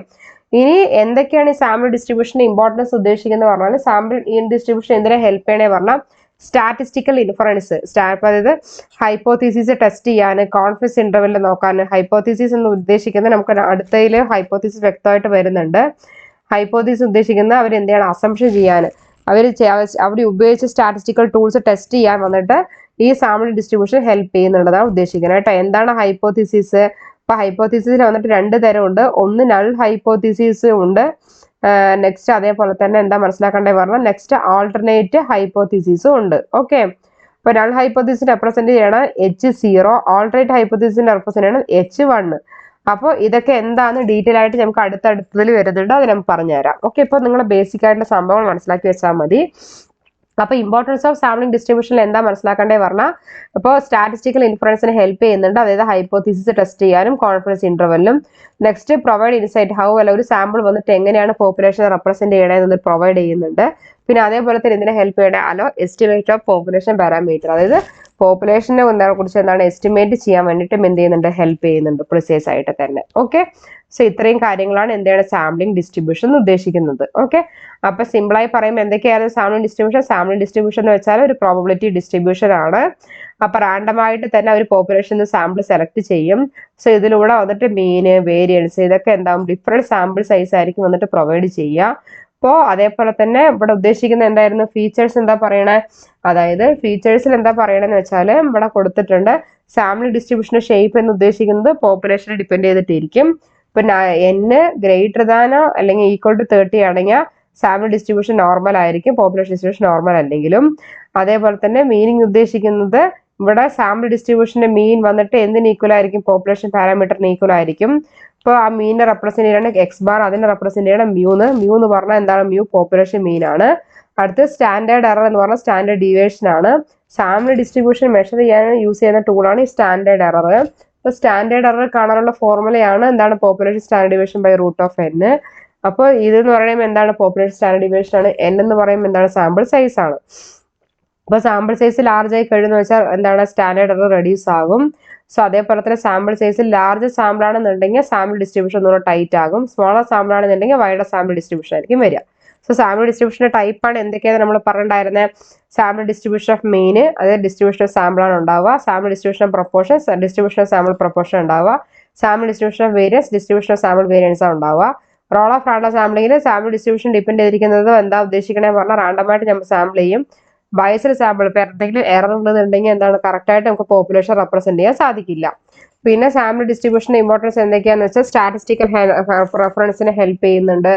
ഇനി എന്തൊക്കെയാണ് ഈ സാമ്പിൾ ഡിസ്ട്രിബ്യൂഷന്റെ ഇമ്പോർട്ടൻസ് ഉദ്ദേശിക്കുന്നത് പറഞ്ഞാൽ, സാമ്പിൾ ഡിസ്ട്രിബ്യൂഷൻ എന്തിനെ ഹെൽപ്പ് ചെയ്യണേ പറഞ്ഞാൽ സ്റ്റാറ്റിസ്റ്റിക്കൽ ഇൻഫറൻസ്, അതായത് ഹൈപ്പോത്തീസിസ് ടെസ്റ്റ് ചെയ്യാൻ, കോൺഫിഡൻസ് ഇന്റർവെൽ നോക്കാൻ. ഹൈപ്പോത്തീസിസ് എന്ന് ഉദ്ദേശിക്കുന്നത് നമുക്ക് അടുത്തതിൽ ഹൈപ്പോത്തീസിസ് വ്യക്തമായിട്ട് വരുന്നുണ്ട്. ഹൈപ്പോത്തീസിസ് ഉദ്ദേശിക്കുന്നത് അവർ എന്ത് ചെയ്യണം? അസംഷൻ ചെയ്യാൻ, അവിടെ ഉപയോഗിച്ച സ്റ്റാറ്റിസ്റ്റിക്കൽ ടൂൾസ് ടെസ്റ്റ് ചെയ്യാൻ വന്നിട്ട് ഈ സാമ്പിൾ ഡിസ്ട്രിബ്യൂഷൻ ഹെൽപ്പ് ചെയ്യുന്നുള്ളതാണ് ഉദ്ദേശിക്കുന്നത് കേട്ടോ. എന്താണ് ഹൈപ്പോത്തീസിസ്? അപ്പൊ ഹൈപ്പോത്തീസിസിൽ വന്നിട്ട് രണ്ട് തരം ഉണ്ട്. ഒന്ന് നൾ ഹൈപ്പോത്തീസിസ് ഉണ്ട്. നെക്സ്റ്റ് അതേപോലെ തന്നെ എന്താ മനസ്സിലാക്കേണ്ടത് പറഞ്ഞാൽ നെക്സ്റ്റ് ആൾട്ടർനേറ്റ് ഹൈപ്പോത്തീസിസും ഉണ്ട്. ഓക്കെ, അപ്പൊ നൾ ഹൈപ്പോത്തീസിസ് റെപ്രസെന്റ് ചെയ്യണം H0, ആൾട്ടർനേറ്റ് ഹൈപ്പോത്തീസിനെ റെപ്രസെന്റ് ചെയ്യണം H1. അപ്പോൾ ഇതൊക്കെ എന്താന്ന് ഡീറ്റെയിൽ ആയിട്ട് നമുക്ക് അടുത്തടുത്തതിൽ വരുന്നുണ്ട്, അത് നമുക്ക് പറഞ്ഞുതരാം. ഓക്കെ, ഇപ്പൊ നിങ്ങൾ ബേസിക് ആയിട്ടുള്ള സംഭവങ്ങൾ മനസ്സിലാക്കി വെച്ചാൽ മതി. അപ്പോൾ ഇമ്പോർട്ടൻസ് ഓഫ് സാമ്പിളിംഗ് ഡിസ്ട്രിബ്യൂഷനിൽ എന്താ മനസ്സിലാക്കേണ്ടേ പറഞ്ഞാൽ, ഇപ്പോൾ സ്റ്റാറ്റിസ്റ്റിക്കൽ ഇൻഫറൻസിന് ഹെൽപ്പ് ചെയ്യുന്നുണ്ട്, അതായത് ഹൈപ്പോത്തീസിസ് ടെസ്റ്റ് ചെയ്യാനും കോൺഫിഡൻസ് ഇന്റർവെല്ലും. നെക്സ്റ്റ് പ്രൊവൈഡ് ഇൻസൈറ്റ് ഹൗ അല്ല ഒരു സാമ്പിൾ വന്നിട്ട് എങ്ങനെയാണ് പോപ്പുലേഷനെ റെപ്രസെന്റ് ചെയ്യണമെന്ന് പ്രൊവൈഡ് ചെയ്യുന്നുണ്ട്. പിന്നെ അതേപോലെ തന്നെ ഇതിനെ ഹെൽപ്പ് ചെയ്യണേ hello estimate of population parameter, അതായത് പോപ്പുലേഷനെ കുറിച്ച് എന്താണ് എസ്റ്റിമേറ്റ് ചെയ്യാൻ വേണ്ടിയിട്ടും എന്ത് ചെയ്യുന്നുണ്ട്, ഹെൽപ്പ് ചെയ്യുന്നുണ്ട് പ്രിസൈസ് ആയിട്ട് തന്നെ. ഓക്കെ, സോ ഇത്രയും കാര്യങ്ങളാണ് എന്താണ് സാമ്പിളിംഗ് ഡിസ്ട്രിബ്യൂഷൻ ഉദ്ദേശിക്കുന്നത്. ഓക്കെ, അപ്പൊ സിമ്പിളായി പറയുമ്പോൾ എന്തൊക്കെയാണ് സാമ്പിളിംഗ് ഡിസ്ട്രിബ്യൂഷൻ? സാമ്പിളിംഗ് ഡിസ്ട്രിബ്യൂഷൻ എന്ന് വെച്ചാൽ ഒരു പ്രോബബിലിറ്റി ഡിസ്ട്രിബ്യൂഷൻ ആണ്. അപ്പൊ റാൻഡമായിട്ട് തന്നെ ഒരു പോപ്പുലേഷൻ സാമ്പിൾ സെലക്ട് ചെയ്യും. സോ ഇതിലൂടെ വന്നിട്ട് മീന്, വേരിയൻസ് ഇതൊക്കെ എന്താവും ഡിഫറെന്റ് സാമ്പിൾ സൈസ് ആയിരിക്കും വന്നിട്ട് പ്രൊവൈഡ് ചെയ്യുക. അപ്പോൾ അതേപോലെ തന്നെ ഇവിടെ ഉദ്ദേശിക്കുന്ന എന്തായിരുന്നു, ഫീച്ചേഴ്സ് എന്താ പറയണേ, അതായത് ഫീച്ചേഴ്സിൽ എന്താ പറയണെന്ന് വെച്ചാൽ ഇവിടെ കൊടുത്തിട്ടുണ്ട് സാമ്പിൾ ഡിസ്ട്രിബ്യൂഷന്റെ ഷേപ്പ് എന്ന് ഉദ്ദേശിക്കുന്നത് പോപ്പുലേഷനെ ഡിപ്പെൻഡ് ചെയ്തിട്ടിരിക്കും. പിന്നെ n ഗ്രേറ്റർ ദാനോ അല്ലെങ്കിൽ ഈക്വൽ ടു 30 ആണെങ്കിൽ സാമ്പിൾ ഡിസ്ട്രിബ്യൂഷൻ നോർമൽ ആയിരിക്കും, പോപ്പുലേഷൻ ഡിസ്ട്രിബ്യൂഷൻ നോർമൽ അല്ലെങ്കിലും. അതേപോലെ തന്നെ മീനിങ് ഉദ്ദേശിക്കുന്നത് ഇവിടെ സാമ്പിൾ ഡിസ്ട്രിബ്യൂഷന്റെ മീൻ വന്നിട്ട് എന്തിന് ഈക്വൽ ആയിരിക്കും, പോപ്പുലേഷൻ പാരാമീറ്ററിന് ഈക്വൽ ആയിരിക്കും. ഇപ്പോൾ ആ മീനിനെ റെപ്രസെന്റ് ചെയ്യണമെങ്കിൽ എക്സ് ബാർ, അതിനെ റെപ്രസെന്റ് ചെയ്യണം മ്യൂ എന്ന് പറഞ്ഞാൽ എന്താണ്, മ്യൂ പോപ്പുലേഷൻ മീൻ ആണ്. അടുത്ത് സ്റ്റാൻഡേർഡ് എറർ എന്ന് പറഞ്ഞാൽ സ്റ്റാൻഡേർഡ് ഡീവിയേഷൻ ആണ്. സാമ്പിൾ ഡിസ്ട്രിബ്യൂഷൻ മെഷർ ചെയ്യാൻ യൂസ് ചെയ്യുന്ന ടൂളാണ് ഈ സ്റ്റാൻഡേർഡ് എറർ. അപ്പോൾ സ്റ്റാൻഡേർഡ് എറർ കാണാനുള്ള ഫോർമുലയാണ് എന്താണ്, population standard deviation by root of n. അപ്പോൾ ഇതെന്ന് പറയുമ്പോൾ എന്താണ്, പോപ്പുലേഷൻ സ്റ്റാൻഡേർഡ് ഡീവിയേഷൻ ആണ്. n എന്ന് പറയുമ്പോൾ എന്താണ്, സാമ്പിൾ സൈസ് ആണ്. അപ്പോൾ സാമ്പിൾ സൈസ് ലാർജ് ആയി കഴിയുന്ന വെച്ചാൽ എന്താണ്, സ്റ്റാൻഡേർഡ് എറർ റെഡ്യൂസ് ആകും. സോ അതേപോലെ തന്നെ സാമ്പിൾ സൈസിൽ ലാർജ് സാമ്പിൾ ആണെന്നുണ്ടെങ്കിൽ സാമ്പിൾ ഡിസ്ട്രിബ്യൂഷൻ ഒന്നുകൂടെ ടൈറ്റ് ആകും. സ്മോളർ സാമ്പിൾ ആണെന്നുണ്ടെങ്കിൽ വൈഡർ സാമ്പിൾ ഡിസ്ട്രിബ്യൂഷൻ ആയിരിക്കും വരിക. സോ സാമ്പിൾ ഡിസ്ട്രിബ്യൂഷന്റെ ടൈപ്പാണ് എന്തൊക്കെയാണ് നമ്മൾ പറഞ്ഞിട്ടുണ്ടായിരുന്നത്, സാമ്പിൾ ഡിസ്ട്രിബ്യൂഷൻ ഓഫ് മീന്, അതായത് ഡിസ്ട്രിബ്യൂഷൻ ഓഫ് സാമ്പിൾ ആണ് ഉണ്ടാവുക. Sample distribution of proportion, distribution of sample proportion ഉണ്ടാവുക. Sample distribution of variance, distribution of sample variance ആണ് ഉണ്ടാവുക. റോൾ ഓഫ് റാൻഡം സാമ്പിളിംഗിൽ സാമ്പിൾ ഡിസ്ട്രിബ്യൂഷൻ ഡിപ്പെൻഡ് ചെയ്തിരിക്കുന്നത് എന്താ ഉദ്ദേശിക്കണേ പറഞ്ഞാൽ, റാൻഡമായിട്ട് നമ്മൾ സാമ്പിൾ ചെയ്യും. ബയസ്ഡ് സാമ്പിൾ, ഇപ്പോൾ എന്തെങ്കിലും എറർ ഉണ്ടെന്നുണ്ടെങ്കിൽ എന്താണ്, കറക്റ്റായിട്ട് നമുക്ക് പോപ്പുലേഷൻ റെപ്രസെന്റ് ചെയ്യാൻ സാധിക്കില്ല. പിന്നെ സാമ്പിൾ ഡിസ്ട്രിബ്യൂഷന്റെ ഇമ്പോർട്ടൻസ് എന്തൊക്കെയാന്ന് വെച്ചാൽ സ്റ്റാറ്റിസ്റ്റിക്കൽ റെഫറൻസിനെ ഹെൽപ്പ് ചെയ്യുന്നുണ്ട്.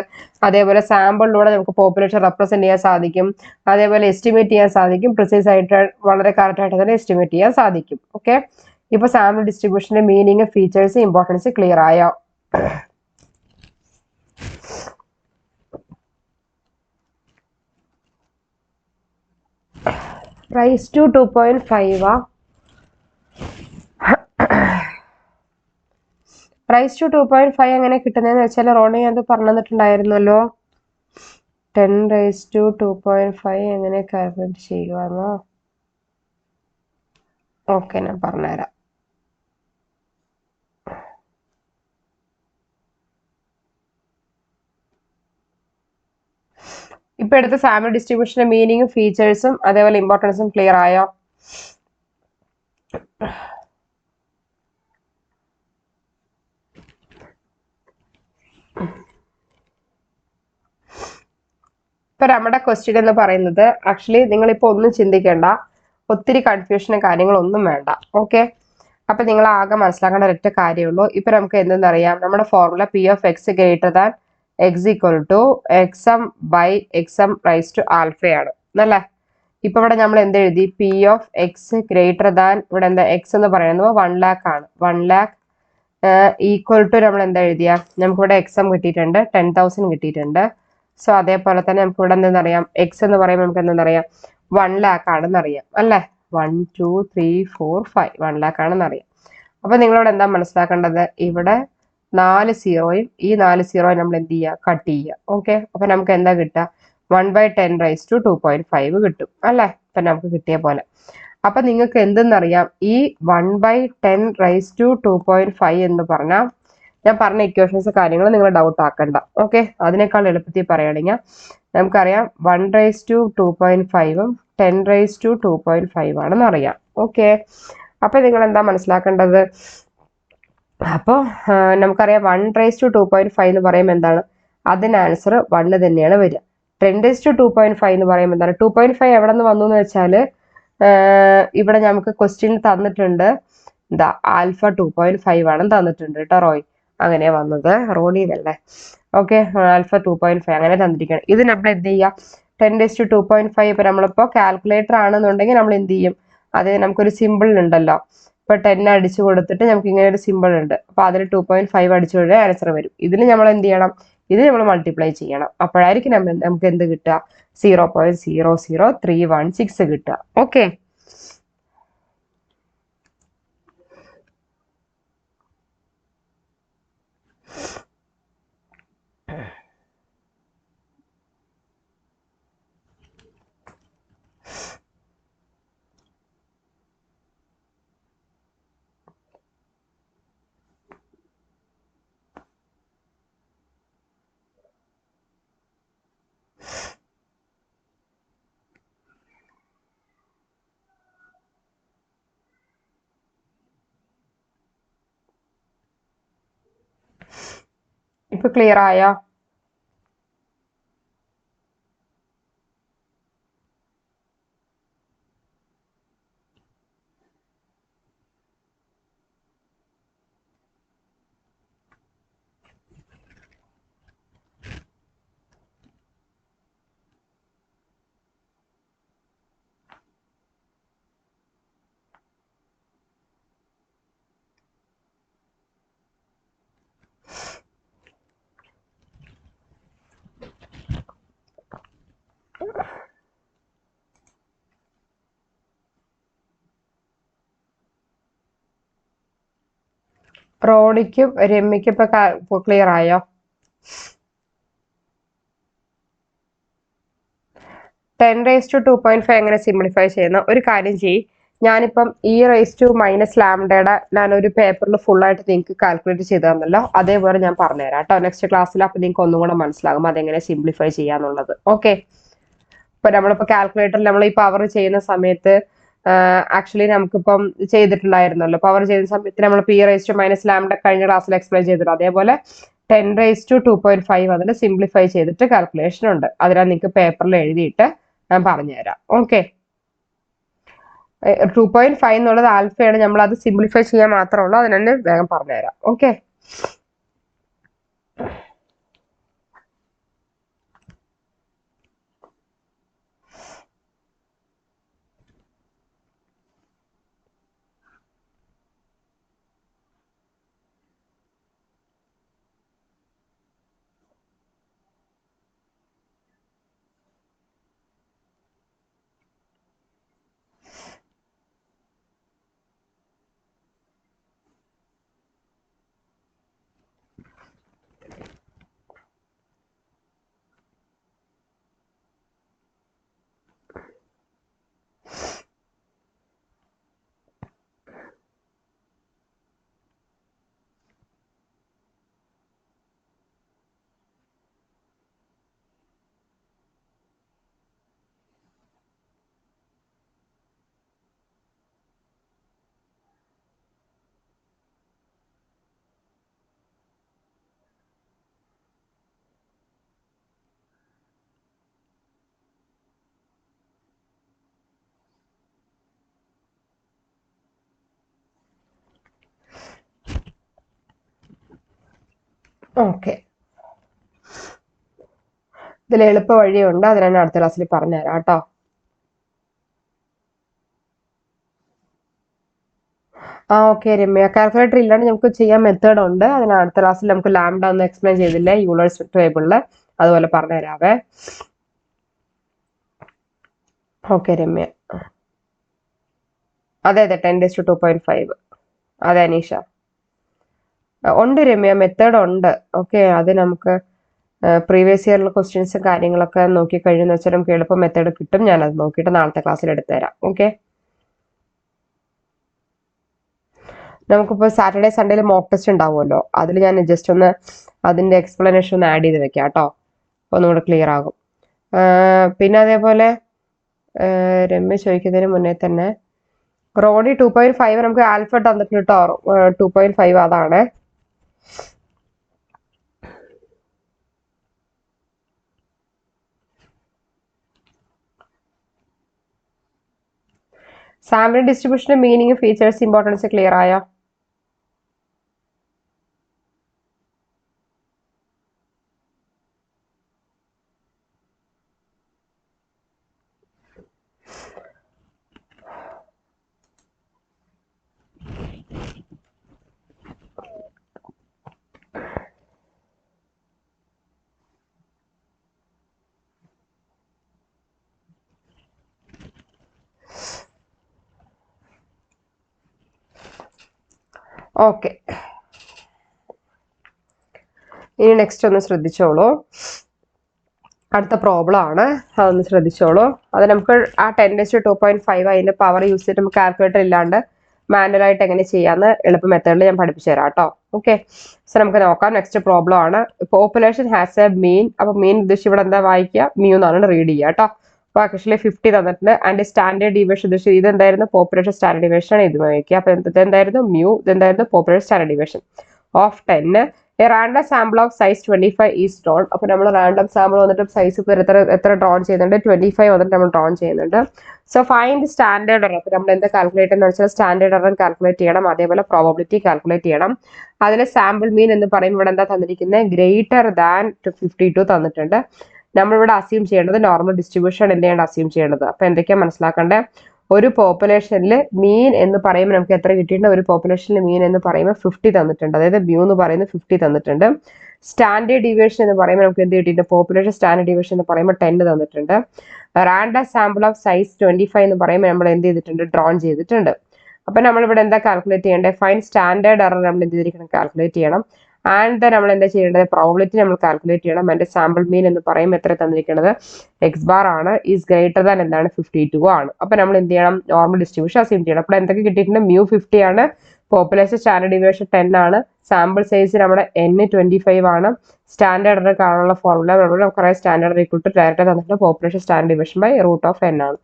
അതേപോലെ സാമ്പിളിലൂടെ നമുക്ക് പോപ്പുലേഷൻ റെപ്രസെന്റ് ചെയ്യാൻ സാധിക്കും. അതേപോലെ എസ്റ്റിമേറ്റ് ചെയ്യാൻ സാധിക്കും, പ്രിസൈസ് ആയിട്ട് വളരെ കറക്റ്റ് ആയിട്ട് തന്നെ എസ്റ്റിമേറ്റ് ചെയ്യാൻ സാധിക്കും. ഓക്കെ, ഇപ്പൊ സാമ്പിൾ ഡിസ്ട്രിബ്യൂഷന്റെ മീനിങ്, ഫീച്ചേഴ്സ്, ഇമ്പോർട്ടൻസ് ക്ലിയർ ആയോ? റൈസ് ടു 2.5 റൈസ് ടു 2.5 എങ്ങനെ കിട്ടുന്നതെന്ന് വെച്ചാൽ റോണി അത് പറഞ്ഞു തന്നിട്ടുണ്ടായിരുന്നല്ലോ. 10 റൈസ് ടു 2.5 എങ്ങനെ കാൽക്കുലേറ്റ് ചെയ്യുകയെന്നോ? ഓക്കെ, ഞാൻ പറഞ്ഞുതരാം. ഇപ്പൊ എടുത്ത സാമ്പിൾ ഡിസ്ട്രിബ്യൂഷന്റെ മീനിങ്ങും ഫീച്ചേഴ്സും അതേപോലെ ഇമ്പോർട്ടൻസും ക്ലിയർ ആയോ? ഇപ്പൊ നമ്മുടെ ക്വസ്റ്റ്യൻ എന്ന് പറയുന്നത് ആക്ച്വലി നിങ്ങളിപ്പോ ഒന്നും ചിന്തിക്കേണ്ട, ഒത്തിരി കൺഫ്യൂഷനും കാര്യങ്ങളൊന്നും വേണ്ട. ഓക്കെ, അപ്പൊ നിങ്ങൾ ആകെ മനസ്സിലാക്കേണ്ട ഒരൊറ്റ കാര്യമുള്ളൂ. ഇപ്പൊ നമുക്ക് എന്തെന്നറിയാം, നമ്മുടെ formula P of X greater than X equal to exempt by X M raise to ആൽഫയാണ് അല്ലേ. ഇപ്പൊ ഇവിടെ നമ്മൾ എന്ത് എഴുതി, P of X greater than, ഇവിടെ എന്താ എക്സ് എന്ന് പറയുന്നത് 1 lakh ആണ്. 1 lakh ഈക്വൽ ടു നമ്മൾ എന്താ എഴുതിയ, നമുക്കിവിടെ എക്സം കിട്ടിയിട്ടുണ്ട്, 10,000 കിട്ടിയിട്ടുണ്ട്. സോ അതേപോലെ തന്നെ നമുക്ക് ഇവിടെ എന്തെന്നറിയാം, എക്സ് എന്ന് പറയുമ്പോൾ നമുക്ക് എന്തെന്നറിയാം, 1 lakh ആണെന്ന് അറിയാം അല്ലേ. 1 2 3 4 5 1 lakh ആണെന്ന് അറിയാം. അപ്പൊ നിങ്ങളിവിടെ എന്താ മനസ്സിലാക്കേണ്ടത്, ഇവിടെ 4 സീറോയും ഈ 4 സീറോയും നമ്മൾ എന്ത് ചെയ്യുക, കട്ട് ചെയ്യുക. ഓക്കെ, അപ്പൊ നമുക്ക് എന്താ കിട്ടുക, 1/10 റൈസ് ടു 2.5 കിട്ടും അല്ലേ. ഇപ്പൊ നമുക്ക് കിട്ടിയ പോലെ. അപ്പൊ നിങ്ങൾക്ക് എന്തെന്നറിയാം, ഈ 1/10 റൈസ് ടു 2.5 എന്ന് പറഞ്ഞാൽ, ഞാൻ പറഞ്ഞ ഇക്വേഷൻസ് കാര്യങ്ങൾ നിങ്ങൾ ഡൗട്ട് ആക്കണ്ട. ഓക്കെ, അതിനേക്കാൾ എളുപ്പത്തിൽ പറയുകയാണെങ്കിൽ നമുക്കറിയാം 1 റൈസ് ടു 2.5ഉം 10 റൈസ് ടു 2.5 ആണെന്ന് അറിയാം. ഓക്കെ, അപ്പൊ നിങ്ങൾ എന്താ മനസ്സിലാക്കേണ്ടത്, അപ്പോൾ നമുക്കറിയാം 1 റൈസ് ടു 2.5 എന്ന് പറയുമ്പോൾ എന്താണ്, അതിന് ആൻസർ 1 തന്നെയാണ് വരിക. 10 റൈസ് ടു 2.5 എന്ന് പറയുമ്പോൾ എന്താണ്, 2.5 എവിടെ നിന്ന് വന്നു എന്ന് വെച്ചാൽ ഇവിടെ നമുക്ക് ക്വസ്റ്റ്യൻ തന്നിട്ടുണ്ട് എന്താ, ആൽഫ 2.5 ആണെന്ന് തന്നിട്ടുണ്ട് കേട്ടോ റോയ്. അങ്ങനെ വന്നത് റോണിന്നല്ലേ. ഓക്കെ, ആൽഫ 2.5 അങ്ങനെ തന്നിരിക്കുകയാണ്. ഇത് നമ്മൾ എന്ത് ചെയ്യുക, 10 റൈസ് ടു 2.5 ഇപ്പൊ നമ്മളിപ്പോ കാൽക്കുലേറ്റർ ആണെന്നുണ്ടെങ്കിൽ നമ്മൾ എന്ത് ചെയ്യും, അത് നമുക്കൊരു സിമ്പിൾ ഉണ്ടല്ലോ, ഇപ്പൊ 10 അടിച്ചു കൊടുത്തിട്ട് നമുക്ക് ഇങ്ങനെ ഒരു സിമ്പിൾ ഉണ്ട്, അപ്പൊ അതിൽ 2.5 അടിച്ചു കൊടുത്താൽ ആൻസർ വരും. ഇതിന് നമ്മൾ എന്ത് ചെയ്യണം, ഇത് നമ്മൾ മൾട്ടിപ്ലൈ ചെയ്യണം. അപ്പോഴായിരിക്കും നമുക്ക് എന്ത് കിട്ടുക? 0.00316 കിട്ടുക. ഓക്കെ, ഇപ്പൊ ക്ലിയർ ആയോ? റോണിക്കും രമ്യക്കും ഇപ്പൊ ക്ലിയർ ആയോ? 10⁻².5 എങ്ങനെ സിംപ്ലിഫൈ ചെയ്യുന്ന? ഒരു കാര്യം ചെയ്യ്, ഞാനിപ്പം e⁻⁻ ഞാനൊരു പേപ്പറിൽ ഫുൾ ആയിട്ട് നിങ്ങൾക്ക് കാൽക്കുലേറ്റ് ചെയ്ത് തന്നല്ലോ, അതേപോലെ ഞാൻ പറഞ്ഞുതരാം കേട്ടോ നെക്സ്റ്റ് ക്ലാസ്സിൽ. അപ്പൊ നിങ്ങൾക്ക് ഒന്നും കൂടെ മനസ്സിലാകും അതെങ്ങനെ സിംപ്ലിഫൈ ചെയ്യാന്നുള്ളത്. ഓക്കെ, ഇപ്പൊ നമ്മളിപ്പോ കാൽക്കുലേറ്ററിൽ നമ്മൾ ഈ പവർ ചെയ്യുന്ന സമയത്ത് ആക്ച്വലി നമുക്കിപ്പം ചെയ്തിട്ടുണ്ടായിരുന്നല്ലോ, പവർ ചെയ്യുന്ന സമയത്ത് നമ്മളിപ്പോ e⁻⁻ കഴിഞ്ഞ ക്ലാസ്സിൽ എക്സ്പ്ലെയിൻ ചെയ്തിട്ടുണ്ട്. അതേപോലെ 10⁻².5 അതിന് സിംപ്ലിഫൈ ചെയ്തിട്ട് കാൽക്കുലേഷൻ ഉണ്ട്. അതിനാൽ നിങ്ങൾക്ക് പേപ്പറിൽ എഴുതിയിട്ട് ഞാൻ പറഞ്ഞുതരാം. ഓക്കെ, 2.5 എന്നുള്ളത് ആൽഫയാണ്, നമ്മൾ അത് സിംപ്ലിഫൈ ചെയ്യാൻ മാത്രമേ ഉള്ളൂ. അതിനെ വേഗം പറഞ്ഞുതരാം. ഓക്കെ, ഓക്കെ, ഇതിൽ എളുപ്പ വഴിയുണ്ട്, അതിനാണ് അടുത്ത ക്ലാസ്സിൽ പറഞ്ഞുതരാം കേട്ടോ. ഓക്കെ രമ്യ, കാൽക്കുലേറ്റർ ഇല്ലാണ്ട് നമുക്ക് ചെയ്യാൻ മെത്തേഡ് ഉണ്ട്. അതിന് അടുത്ത ക്ലാസ്സിൽ നമുക്ക് ലാംഡ ഒന്ന് എക്സ്പ്ലെയിൻ ചെയ്തില്ലേ യൂളേഴ്സ് ടേബിളില്, അതുപോലെ പറഞ്ഞുതരാവേ. ഓക്കെ രമ്യ, അതെ 10⁻².5. അതെ അനീഷ, ഉണ്ട് രമ്യ, മെത്തേഡ് ഉണ്ട്. ഓക്കെ, അത് നമുക്ക് പ്രീവിയസ് ഇയറിലെ ക്വസ്റ്റ്യൻസും കാര്യങ്ങളൊക്കെ നോക്കി കഴിഞ്ഞെന്ന് വെച്ചാൽ നമുക്ക് എളുപ്പം മെത്തേഡ് കിട്ടും. ഞാനത് നോക്കിയിട്ട് നാളത്തെ ക്ലാസ്സിൽ എടുത്തുതരാം. ഓക്കെ, നമുക്കിപ്പോൾ സാറ്റർഡേ സൺഡേയിൽ മോക്ക് ടെസ്റ്റ് ഉണ്ടാവുമല്ലോ, അതിൽ ഞാൻ ജസ്റ്റ് ഒന്ന് അതിന്റെ എക്സ്പ്ലനേഷൻ ഒന്ന് ആഡ് ചെയ്ത് വെക്കാം കേട്ടോ, അപ്പോൾ ഒന്നുകൂടെ ക്ലിയർ ആകും. പിന്നെ അതേപോലെ രമ്യ ചോദിക്കുന്നതിന് മുന്നേ തന്നെ റോണി 2.5 നമുക്ക് ആൽഫ തന്നിട്ടുണ്ട് കേട്ടോ. 2.5 അതാണ്. സാമ്പിൾ ഡിസ്ട്രിബ്യൂഷന്റെ മീനിങ്, ഫീച്ചേഴ്സ്, ഇമ്പോർട്ടൻസ് ക്ലിയർ ആയോ? ഓക്കെ, ഇനി നെക്സ്റ്റ് ഒന്ന് ശ്രദ്ധിച്ചോളൂ. അടുത്ത പ്രോബ്ലം ആണ്, അതൊന്ന് ശ്രദ്ധിച്ചോളൂ. അത് നമുക്ക് ആ 10⁻².5 അതിന്റെ പവർ യൂസ് ചെയ്തിട്ട് നമുക്ക് കാൽക്കുലേറ്റർ ഇല്ലാണ്ട് മാനുവലായിട്ട് എങ്ങനെ ചെയ്യാന്ന് എളുപ്പ മെത്തേഡിൽ ഞാൻ പഠിപ്പിച്ചു തരാം കേട്ടോ. ഓക്കെ, സോ നമുക്ക് നോക്കാം. നെക്സ്റ്റ് പ്രോബ്ലം ആണ്. പോപ്പുലേഷൻ ഹാസ് എ മീൻ. അപ്പൊ മീൻ ഉദ്ദേശിച്ച് ഇവിടെ എന്താ വായിക്കുക, മ്യൂ എന്നാണ് റീഡ് ചെയ്യുക കേട്ടോ. അപ്പൊ ആക്ച്വലി 50 തന്നിട്ടുണ്ട്. ആൻഡ് സ്റ്റാൻഡേർഡ് ഡീവിയേഷൻ ഉദ്ദേശിച്ച് ഇതെന്തായിരുന്നു, പോപ്പുലേഷൻ സ്റ്റാൻഡേർഡ് ഡീവിയേഷൻ ആണ് ഇത് വായിക്കുക. അപ്പൊ ഇതെന്തായിരുന്നു മ്യൂ, ഇതെന്തായിരുന്നു population standard deviation of 10. A random sample of size 25 is drawn. അപ്പോൾ നമ്മൾ റാൻഡം സാമ്പിൾ വന്നിട്ട് സൈസ് എത്ര ഡ്രോൺ ചെയ്യുന്നുണ്ട്, 25 വന്നിട്ട് നമ്മൾ ഡ്രോൺ ചെയ്യുന്നുണ്ട്. So find standard error. അപ്പോൾ നമ്മൾ എന്താ കാൽക്കുലേറ്റ് എന്ന് വെച്ചാൽ സ്റ്റാൻഡേർഡ് എറർ കാൽക്കുലേറ്റ് ചെയ്യണം, അതേപോലെ പ്രോബബിലിറ്റി കാൽക്കുലേറ്റ് ചെയ്യണം. അതിൽ സാമ്പിൾ മീൻ എന്ന് പറയുമ്പോൾ ഇവിടെ എന്താ തന്നിരിക്കുന്നത്, ഗ്രേറ്റർ ദാൻ 52 തന്നിട്ടുണ്ട്. നമ്മളിവിടെ അസ്യൂം ചെയ്യേണ്ടത് നോർമൽ ഡിസ്ട്രിബ്യൂഷൻ എന്തെയാണ് അസ്യൂം ചെയ്യേണ്ടത്. അപ്പോൾ എന്തൊക്കെയാണ് മനസ്സിലാക്കേണ്ടത്, ഒരു പോപ്പുലേഷനിൽ മീൻ എന്ന് പറയുമ്പോൾ നമുക്ക് എത്ര കിട്ടിയിട്ടുണ്ട്, ഒരു പോപ്പുലേഷനിൽ മീൻ എന്ന് പറയുമ്പോൾ 50 തന്നിട്ടുണ്ട്, അതായത് മ്യൂ എന്ന് പറയുന്നത് 50 തന്നിട്ടുണ്ട്. സ്റ്റാൻഡേർഡ് ഡീവിയേഷൻ എന്ന് പറയുമ്പോൾ നമുക്ക് എന്ത് കിട്ടിയിട്ടുണ്ട്, പോപ്പുലേഷൻ സ്റ്റാൻഡേർഡ് ഡീവിയേഷൻ എന്ന് പറയുമ്പോൾ 10 തന്നിട്ടുണ്ട്. റാൻഡം സാമ്പിൾ ഓഫ് സൈസ് 25 എന്ന് പറയുമ്പോൾ നമ്മൾ എന്ത് ചെയ്തിട്ടുണ്ട്, ഡ്രോൺ ചെയ്തിട്ടുണ്ട്. അപ്പൊ നമ്മളിവിടെ എന്താ കാൽക്കുലേറ്റ് ചെയ്യേണ്ടത്, ഫൈൻ സ്റ്റാൻഡേർഡ് എറർ നമ്മൾ എന്ത് ചെയ്തിരിക്കണം, കാൽക്കുലേറ്റ് ചെയ്യണം. ആൻഡ് നമ്മൾ എന്താ ചെയ്യേണ്ടത്, പ്രോബിലിറ്റി നമ്മൾ കാൽക്കുലേറ്റ് ചെയ്യണം. അതിന്റെ സാമ്പിൾ മീൻ എന്ന് പറയുമ്പോൾ എത്ര തന്നിരിക്കുന്നത്, എക്സ് ബാർ ആണ്, ഈസ് ഗ്രേറ്റർ ദാൻ എന്താണ് 52 ആണ്. അപ്പൊ നമ്മൾ എന്ത് ചെയ്യണം, നോർമൽ ഡിസ്ട്രിബ്യൂഷൻ അസ്യൂം ചെയ്യണം. അപ്പോൾ എന്തൊക്കെ കിട്ടിയിട്ടുണ്ട്, മ്യൂ 50 ആണ്, പോപ്പുലേഷൻ സ്റ്റാൻഡേർഡ് ഡീവിയേഷൻ 10 ആണ്, സാമ്പിൾ സൈസ് നമ്മുടെ N 25 ആണ്. സ്റ്റാൻഡേർഡ് എറർ കാണാനുള്ള ഫോർമുല നമ്മൾ കുറേ standard error equal to direct തന്നിട്ട് population standard deviation by √(n) ആണ്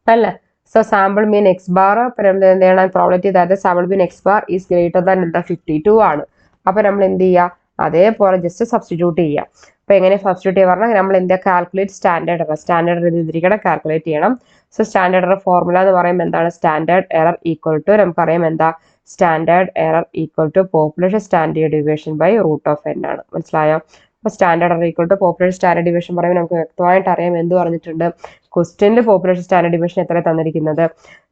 അല്ലേ. So sample mean x bar, അപ്പൊ നമ്മൾ എന്ത് ചെയ്യണം, probability that sample mean x bar is greater than എന്താ 52 ആണ്. അപ്പൊ നമ്മൾ എന്ത് ചെയ്യുക, അതേപോലെ ജസ്റ്റ് സബ്സ്റ്റിറ്റ്യൂട്ട് ചെയ്യുക. അപ്പൊ എങ്ങനെ സബ്സ്റ്റിറ്റ്യൂട്ട് ചെയ്യുക പറഞ്ഞാൽ നമ്മൾ എന്താ calculate standard error, standard error ചെയ്തിരിക്കണം, കാൽക്കുലേറ്റ് ചെയ്യണം. സോ സ്റ്റാൻഡേർഡ് എറർ ഫോർമുല എന്ന് പറയുമ്പോൾ എന്താണ്, സ്റ്റാൻഡേർഡ് എറർ ഈക്വൽ ടു നമുക്കറിയാം എന്താ, standard error equal to population standard deviation by √(n) ആണ്. മനസ്സിലായോ. അപ്പൊ standard error equal to population standard deviation പറയുമ്പോൾ നമുക്ക് വ്യക്തമായിട്ട് അറിയാം എന്ത് പറഞ്ഞിട്ടുണ്ട്, ക്വസ്റ്റ്യനിൽ പോപ്പുലേഷൻ സ്റ്റാൻഡേർഡ് ഡീവിയേഷൻ എത്ര തന്നിരിക്കുന്നത്,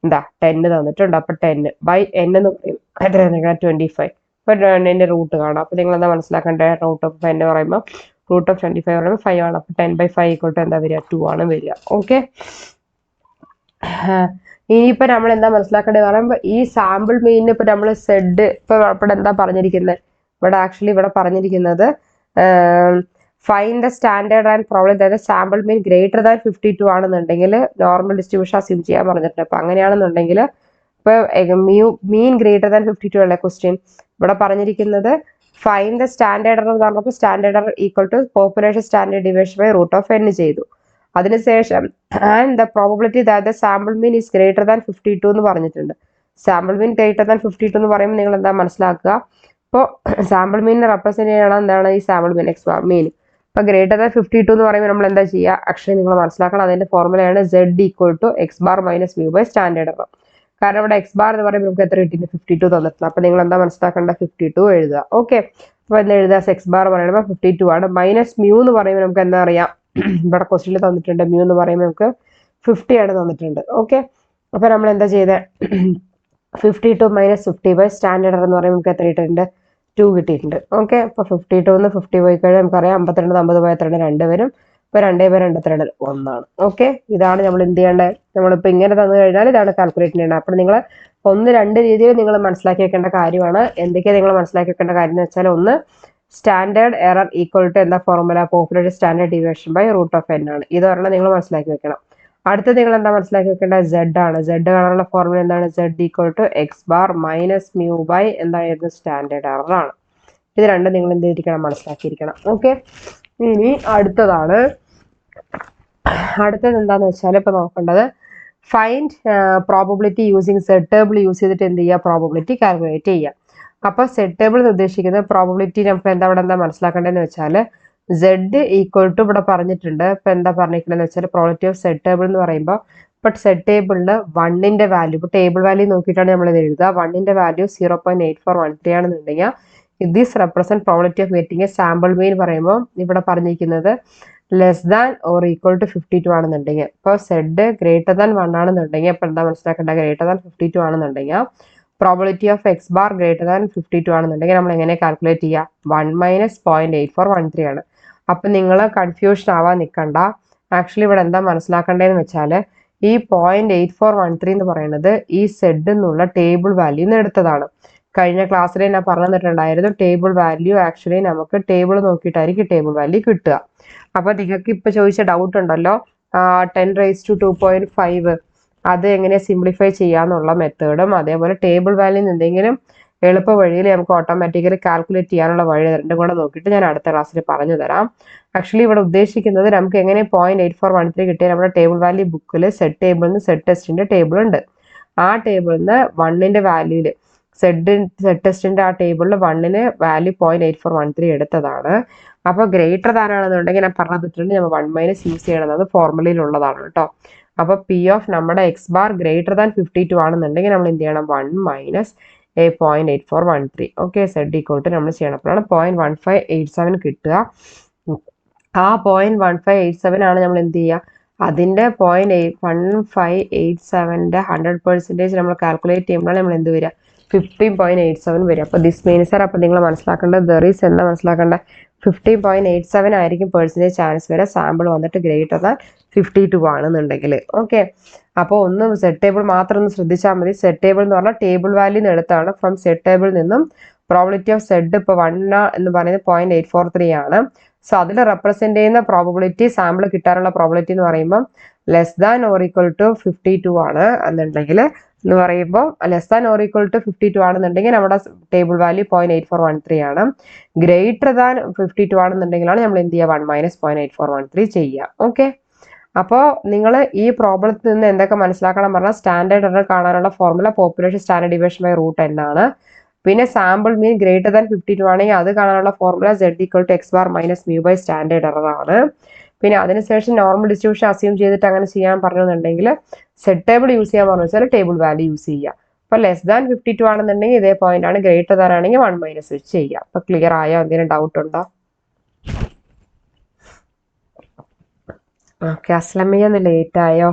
എന്താ 10 തന്നിട്ടുണ്ട്. അപ്പൊ 10 ബൈ n എന്ന് പറയും എത്ര, 25. അപ്പൊ ന്റെ റൂട്ട് കാണാം. അപ്പൊ നിങ്ങൾ എന്താ മനസ്സിലാക്കേണ്ടത്, √(n) പറയുമ്പോൾ √25 പറയുമ്പോൾ 5 ആണ്. അപ്പൊ 10/5 ഈക്വൽ ടു എന്താ വരിക, 2 ആണ് വരിക. ഓക്കെ, ഇനിയിപ്പോ നമ്മൾ എന്താ മനസ്സിലാക്കേണ്ടത് പറയുമ്പോൾ ഈ സാമ്പിൾ മീനിന് ഇപ്പൊ നമ്മൾ സെഡ് ഇപ്പൊ ഇവിടെ എന്താ പറഞ്ഞിരിക്കുന്നത്, ഇവിടെ ആക്ച്വലി ഇവിടെ പറഞ്ഞിരിക്കുന്നത് find the standard and problem, അതായത് സാമ്പിൾ മീൻ ഗ്രേറ്റർ ദാൻ 52 ആണെന്നുണ്ടെങ്കിൽ നോർമൽ ഡിസ്ട്രിബ്യൂഷൻ അസ്യൂം ചെയ്യാൻ പറഞ്ഞിട്ടുണ്ട്. അപ്പൊ അങ്ങനെയാണെന്നുണ്ടെങ്കിൽ ഇപ്പൊ മീൻ ഗ്രേറ്റർ ദാൻ 52 അല്ലേ ക്വസ്റ്റ്യൻ. ഇവിടെ പറഞ്ഞിരിക്കുന്നത് ഫൈൻഡ് ദ സ്റ്റാൻഡേർഡ് എറർ എന്ന് പറഞ്ഞപ്പോൾ standard error equal to population standard deviation by √(n) ചെയ്തു. അതിനുശേഷം and the probability that the sample mean is greater than 52 എന്ന് പറഞ്ഞിട്ടുണ്ട്. സാമ്പിൾ മീൻ ഗ്രേറ്റർ ദാൻ 52 എന്ന് പറയുമ്പോൾ നിങ്ങൾ എന്താ മനസ്സിലാക്കുക, ഇപ്പോൾ സാമ്പിൾ മീനിനെ റെപ്രസെന്റ് ചെയ്യണം എന്താണ്, ഈ സാമ്പിൾ മീൻ എക്സ് ബാർ മീൻ. ഇപ്പൊ ഗ്രേറ്റർ ദാൻ 52 എന്ന് പറയുമ്പോൾ നമ്മൾ എന്താ ചെയ്യുക, ആക്ച്വലി നിങ്ങൾ മനസ്സിലാക്കണം അതിന്റെ ഫോർമുലയാണ് Z equal to X bar minus mu by standard error. കാരണം ഇവിടെ എക്സ് ബാർ എന്ന് പറയുമ്പോൾ നമുക്ക് എത്ര കിട്ടിയിട്ട് 52 തന്നിട്ടുണ്ട്. അപ്പൊ നിങ്ങൾ എന്താ മനസ്സിലാക്കേണ്ട, 52 എഴുതുക. ഓക്കെ, അപ്പൊ എന്താ എഴുതുക, എക്സ് ബാർ പറയുമ്പോൾ 52 ആണ്, മൈനസ് മ്യൂ എന്ന് പറയുമ്പോൾ നമുക്ക് എന്താ അറിയാം, ഇവിടെ ക്വസ്റ്റ്യനിൽ തന്നിട്ടുണ്ട് മ്യൂ എന്ന് പറയുമ്പോൾ നമുക്ക് 50 ആണ് തന്നിട്ടുണ്ട്. ഓക്കെ, അപ്പൊ നമ്മൾ എന്താ ചെയ്തത്, 52 മൈനസ് 50 ബൈ സ്റ്റാൻഡേർഡ് എറർ എന്ന് പറയുമ്പോൾ നമുക്ക് എത്ര കിട്ടിയിട്ടുണ്ട്, 2 കിട്ടിയിട്ടുണ്ട്. ഓക്കെ, അപ്പൊ 52 50 പോയി കഴിഞ്ഞാൽ നമുക്കറിയാം 52 50 പോയ എത്രയാണ്, 2 വരും. ഇപ്പൊ 2 ബൈ 2 എത്രയാണ്, 1 ആണ്. ഓക്കെ, ഇതാണ് നമ്മൾ എന്ത് ചെയ്യേണ്ടത്, നമ്മളിപ്പോ ഇങ്ങനെ തന്നു കഴിഞ്ഞാൽ ഇതാണ് കാൽക്കുലേറ്റ് ചെയ്യേണ്ടത്. അപ്പോൾ നിങ്ങൾ 1-2 രീതിയിൽ നിങ്ങൾ മനസ്സിലാക്കി വെക്കേണ്ട കാര്യമാണ്. എന്തൊക്കെയാണ് നിങ്ങൾ മനസ്സിലാക്കി വെക്കേണ്ട കാര്യം എന്ന് വെച്ചാൽ, ഒന്ന് സ്റ്റാൻഡേർഡ് എറർ ഈക്വൽ ടു എന്താ formula, population standard deviation by √(n) ആണ്. ഇതൊരെണ്ണം നിങ്ങൾ മനസ്സിലാക്കി വെക്കണം. അടുത്തത് നിങ്ങൾ എന്താ മനസ്സിലാക്കി വെക്കേണ്ടത്, Z ആണ്. Z കാണാനുള്ള ഫോർമുല എന്താണ്, Z equal to X bar minus mu by എന്തായിരുന്നു, സ്റ്റാൻഡേർഡ് എറർ ആണ്. ഇത് രണ്ടും നിങ്ങൾ എന്ത് ചെയ്തിരിക്കണം, മനസ്സിലാക്കിയിരിക്കണം. ഓക്കെ, ഇനി അടുത്തത് എന്താന്ന് വെച്ചാൽ ഇപ്പൊ നോക്കേണ്ടത് find probability using Z table use ചെയ്തിട്ട് എന്ത് ചെയ്യുക, പ്രോബബിലിറ്റി കാൽക്കുലേറ്റ് ചെയ്യുക. അപ്പൊ സെഡ് ടേബിൾ ഉദ്ദേശിക്കുന്നത് പ്രോബബിലിറ്റി നമുക്ക് ഇവിടെ എന്താ മനസ്സിലാക്കേണ്ടതെന്ന് വെച്ചാൽ Z ഈക്വൽ ടു ഇവിടെ പറഞ്ഞിട്ടുണ്ട്. ഇപ്പൊ എന്താ പറഞ്ഞിരിക്കണെന്ന് വെച്ചാൽ പ്രോബബിലിറ്റി ഓഫ് സെഡ് ടേബിൾ എന്ന് പറയുമ്പോൾ ഇപ്പൊ സെഡ് ടേബിളിൽ 1ന്റെ വാല്യൂ, ഇപ്പൊ ടേബിൾ വാല്യൂ നോക്കിയിട്ടാണ് നമ്മൾ ഇത് എഴുതുക. 1ന്റെ വാല്യൂ 0.8413 ആണെന്നുണ്ടെങ്കിൽ this represent probability of getting a sample mean പറയുമ്പോൾ ഇവിടെ പറഞ്ഞിരിക്കുന്നത് less than or equal to 52 ആണെന്നുണ്ടെങ്കിൽ, ഇപ്പോൾ സെഡ് ഗ്രേറ്റർ ദാൻ 1 ആണെന്നുണ്ടെങ്കിൽ ഇപ്പൊ എന്താ മനസ്സിലാക്കേണ്ട, ഗ്രേറ്റർ ദാൻ 52 ആണെന്നുണ്ടെങ്കിൽ probability of X bar greater than 52 ആണെന്നുണ്ടെങ്കിൽ നമ്മൾ എങ്ങനെ കാൽക്കുലേറ്റ് ചെയ്യുക, 1 മൈനസ് 0.8413 ആണ്. അപ്പൊ നിങ്ങൾ കൺഫ്യൂഷൻ ആവാൻ നിൽക്കണ്ട. ആക്ച്വലി ഇവിടെ എന്താ മനസ്സിലാക്കേണ്ടതെന്ന് വെച്ചാൽ ഈ 0.8413 എന്ന് പറയുന്നത് ഈ സെഡ് എന്നുള്ള ടേബിൾ വാല്യൂ എടുത്തതാണ്. കഴിഞ്ഞ ക്ലാസ്സിൽ ഞാൻ പറഞ്ഞു തന്നിട്ടുണ്ടായിരുന്നു ടേബിൾ വാല്യൂ ആക്ച്വലി നമുക്ക് ടേബിൾ നോക്കിയിട്ടായിരിക്കും ടേബിൾ വാല്യൂ കിട്ടുക. അപ്പോൾ നിങ്ങൾക്ക് ഇപ്പോൾ ചോദിച്ച ഡൗട്ട് ഉണ്ടല്ലോ 10⁻².5 അത് എങ്ങനെ സിംപ്ലിഫൈ ചെയ്യാന്നുള്ള മെത്തേഡും അതേപോലെ ടേബിൾ വാല്യൂ എന്തെങ്കിലും എളുപ്പ വഴിയിൽ നമുക്ക് ഓട്ടോമാറ്റിക്കലി കാൽക്കുലേറ്റ് ചെയ്യാനുള്ള വഴി രണ്ടും കൂടെ നോക്കിയിട്ട് ഞാൻ അടുത്ത ക്ലാസ്സിൽ പറഞ്ഞു തരാം. ആക്ച്വലി ഇവിടെ ഉദ്ദേശിക്കുന്നത് നമുക്ക് എങ്ങനെ 0.8413 കിട്ടിയാൽ നമ്മുടെ ടേബിൾ വാല്യൂ ബുക്കിൽ സെറ്റ് ടേബിളിൽ നിന്ന് സെറ്റ് ടെസ്റ്റിന്റെ ടേബിൾ ഉണ്ട്. ആ ടേബിളിൽ നിന്ന് 1ന്റെ വാല്യൂയിൽ സെറ്റ് ടെസ്റ്റിന്റെ ആ ടേബിളിൽ 1ന് വാല്യൂ 0.8413 എടുത്തതാണ്. അപ്പോൾ ഗ്രേറ്റർ ദാൻ ആണെന്നുണ്ടെങ്കിൽ ഞാൻ പറഞ്ഞിട്ടുണ്ട് നമ്മൾ 1 - യൂസ് ചെയ്യണം, അത് ഫോർമുലയിലുള്ളതാണ് കേട്ടോ. അപ്പോൾ പി ഓഫ് നമ്മുടെ എക്സ് ബാർ ഗ്രേറ്റർ ദാൻ 52 ആണെന്നുണ്ടെങ്കിൽ നമ്മൾ എന്ത് ചെയ്യണം 1 - 0.8413. ഓക്കെ, സെഡ് ഈക്വൽ ടു നമ്മൾ ചെയ്യണം. അപ്പോഴാണ് 0.1587 കിട്ടുക. ആ 0.1587 ആണ് നമ്മൾ എന്ത് ചെയ്യുക, അതിൻ്റെ 0.1587ന്റെ 100% നമ്മൾ കാൽക്കുലേറ്റ് ചെയ്യുമ്പോഴാണ് നമ്മൾ എന്ത് വരിക 15.87 വരിക. അപ്പോൾ ദിസ് മീൻസ് അപ്പോൾ നിങ്ങൾ മനസ്സിലാക്കേണ്ടത് ദെറീസ് എന്താ മനസ്സിലാക്കേണ്ടത് 15.87 ആയിരിക്കും പെർസെൻറ്റേജ് ചാൻസ് വരെ സാമ്പിൾ വന്നിട്ട് ഗ്രേറ്റർ ദാൻ 52 ആണെന്നുണ്ടെങ്കിൽ. ഓക്കെ, അപ്പോൾ ഒന്ന് സെറ്റ് ടേബിൾ മാത്രം ഒന്ന് ശ്രദ്ധിച്ചാൽ മതി. സെറ്റ് ടേബിൾ എന്ന് പറഞ്ഞാൽ ടേബിൾ വാല്യൂ എടുത്താണ്. ഫ്രം സെറ്റ് ടേബിളിൽ നിന്നും പ്രോബിലിറ്റി ഓഫ് സെഡ് ഇപ്പോൾ 1 എന്ന് പറയുന്നത് 0.843 ആണ്. സോ അതിൽ റെപ്രസെന്റ് ചെയ്യുന്ന പ്രോബിലിറ്റി സാമ്പിൾ കിട്ടാനുള്ള പ്രോബിലിറ്റി എന്ന് പറയുമ്പോൾ less than or equal to 52 ആണ് എന്നുണ്ടെങ്കിൽ എന്ന് പറയുമ്പോൾ less than or equal to 52 ആണെന്നുണ്ടെങ്കിൽ നമ്മുടെ ടേബിൾ വാല്യൂ 0.8413 ആണ്. ഗ്രേറ്റർ ദാൻ 52 ആണെന്നുണ്ടെങ്കിലാണ് നമ്മൾ എന്ത് ചെയ്യുക 1 - 0.8413 ചെയ്യുക. ഓക്കെ, അപ്പോൾ നിങ്ങൾ ഈ പ്രോബ്ലത്തിൽ നിന്ന് എന്തൊക്കെ മനസ്സിലാക്കണം പറഞ്ഞാൽ സ്റ്റാൻഡേർഡ് എറർ കാണാനുള്ള formula population standard division by root n ആണ്. പിന്നെ സാമ്പിൾ മീൻ ഗ്രേറ്റർ ദാൻ 52 ആണെങ്കിൽ അത് കാണാനുള്ള formula z equal to X bar minus mu by standard error ആണ്. പിന്നെ അതിനുശേഷം നോർമൽ ഡിസ്ട്രിബ്യൂഷൻ അസ്യൂം ചെയ്തിട്ട് അങ്ങനെ ചെയ്യാൻ പറഞ്ഞെന്നുണ്ടെങ്കിൽ സെറ്റ് ടേബിൾ യൂസ് ചെയ്യാൻ പറഞ്ഞു വെച്ചാൽ ടേബിൾ വാല്യൂ യൂസ് ചെയ്യുക. അപ്പോൾ ലെസ് ദാൻ 52 ആണെന്നുണ്ടെങ്കിൽ ഇതേ പോയിന്റ് ആണ്, ഗ്രേറ്റർ ദാൻ ആണെങ്കിൽ 1 - വെച്ച് ചെയ്യുക. അപ്പോൾ ക്ലിയർ ആയോ? എന്തെങ്കിലും ഡൗട്ട് ഉണ്ടോ? ഓക്കെ, അസ്ലമിയ ഒന്ന് ലേറ്റ് ആയോ?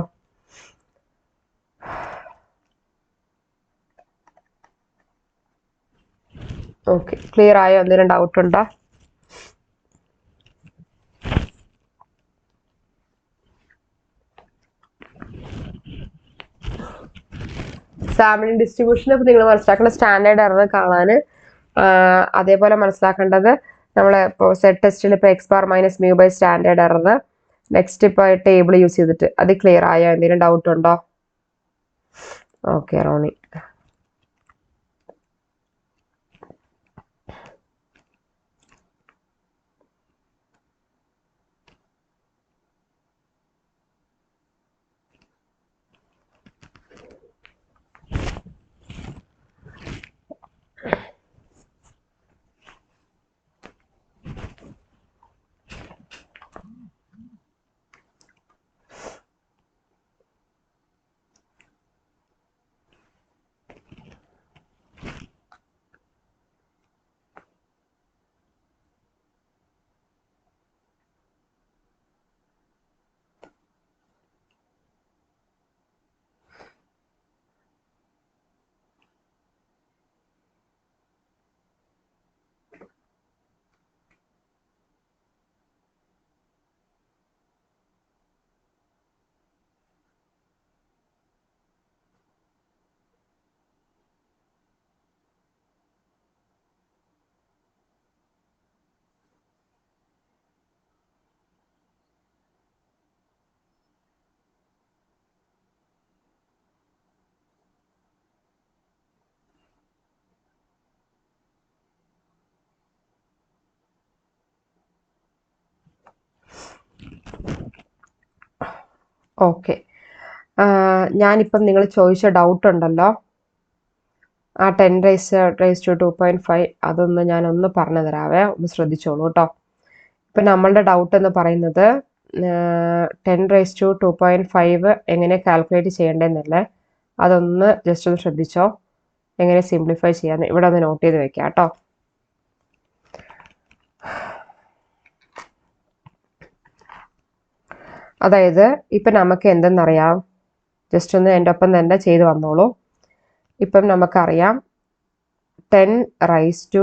ഓക്കെ, ക്ലിയർ ആയോ? എന്തെങ്കിലും ഡൗട്ട് ഉണ്ടോ? സാമ്പിളിംഗ് ഡിസ്ട്രിബ്യൂഷൻ ഇപ്പോൾ നിങ്ങൾ മനസ്സിലാക്കേണ്ട സ്റ്റാൻഡേർഡ് എറർ കാണാൻ അതേപോലെ മനസ്സിലാക്കേണ്ടത് നമ്മൾ ഇപ്പോൾ സെറ്റ് ടെസ്റ്റിൽ ഇപ്പോൾ X bar minus mu by standard error next ഇപ്പോൾ ടേബിൾ യൂസ് ചെയ്തിട്ട് അത് ക്ലിയർ ആയോ? എന്തെങ്കിലും ഡൗട്ട് ഉണ്ടോ? ഓക്കെ റോണി. ഓക്കെ, ഞാനിപ്പം നിങ്ങൾ ചോദിച്ച ഡൗട്ട് ഉണ്ടല്ലോ ആ 10⁻².5 അതൊന്ന് ഞാനൊന്ന് പറഞ്ഞു തരാവേ, ഒന്ന് ശ്രദ്ധിച്ചോളൂ കേട്ടോ. ഇപ്പം നമ്മളുടെ ഡൗട്ട് എന്ന് പറയുന്നത് 10⁻².5 എങ്ങനെ കാൽക്കുലേറ്റ് ചെയ്യേണ്ടതെന്നല്ലേ, അതൊന്ന് ജസ്റ്റ് ഒന്ന് ശ്രദ്ധിച്ചോ. എങ്ങനെ സിംപ്ലിഫൈ ചെയ്യാന്ന് ഇവിടെ ഒന്ന് നോട്ട് ചെയ്ത് വെക്കാം കേട്ടോ. അതായത് ഇപ്പം നമുക്ക് എന്തെന്നറിയാം, ജസ്റ്റ് ഒന്ന് എൻ്റെ ഒപ്പം തന്നെ ചെയ്ത് വന്നോളൂ. ഇപ്പം നമുക്കറിയാം 10⁻²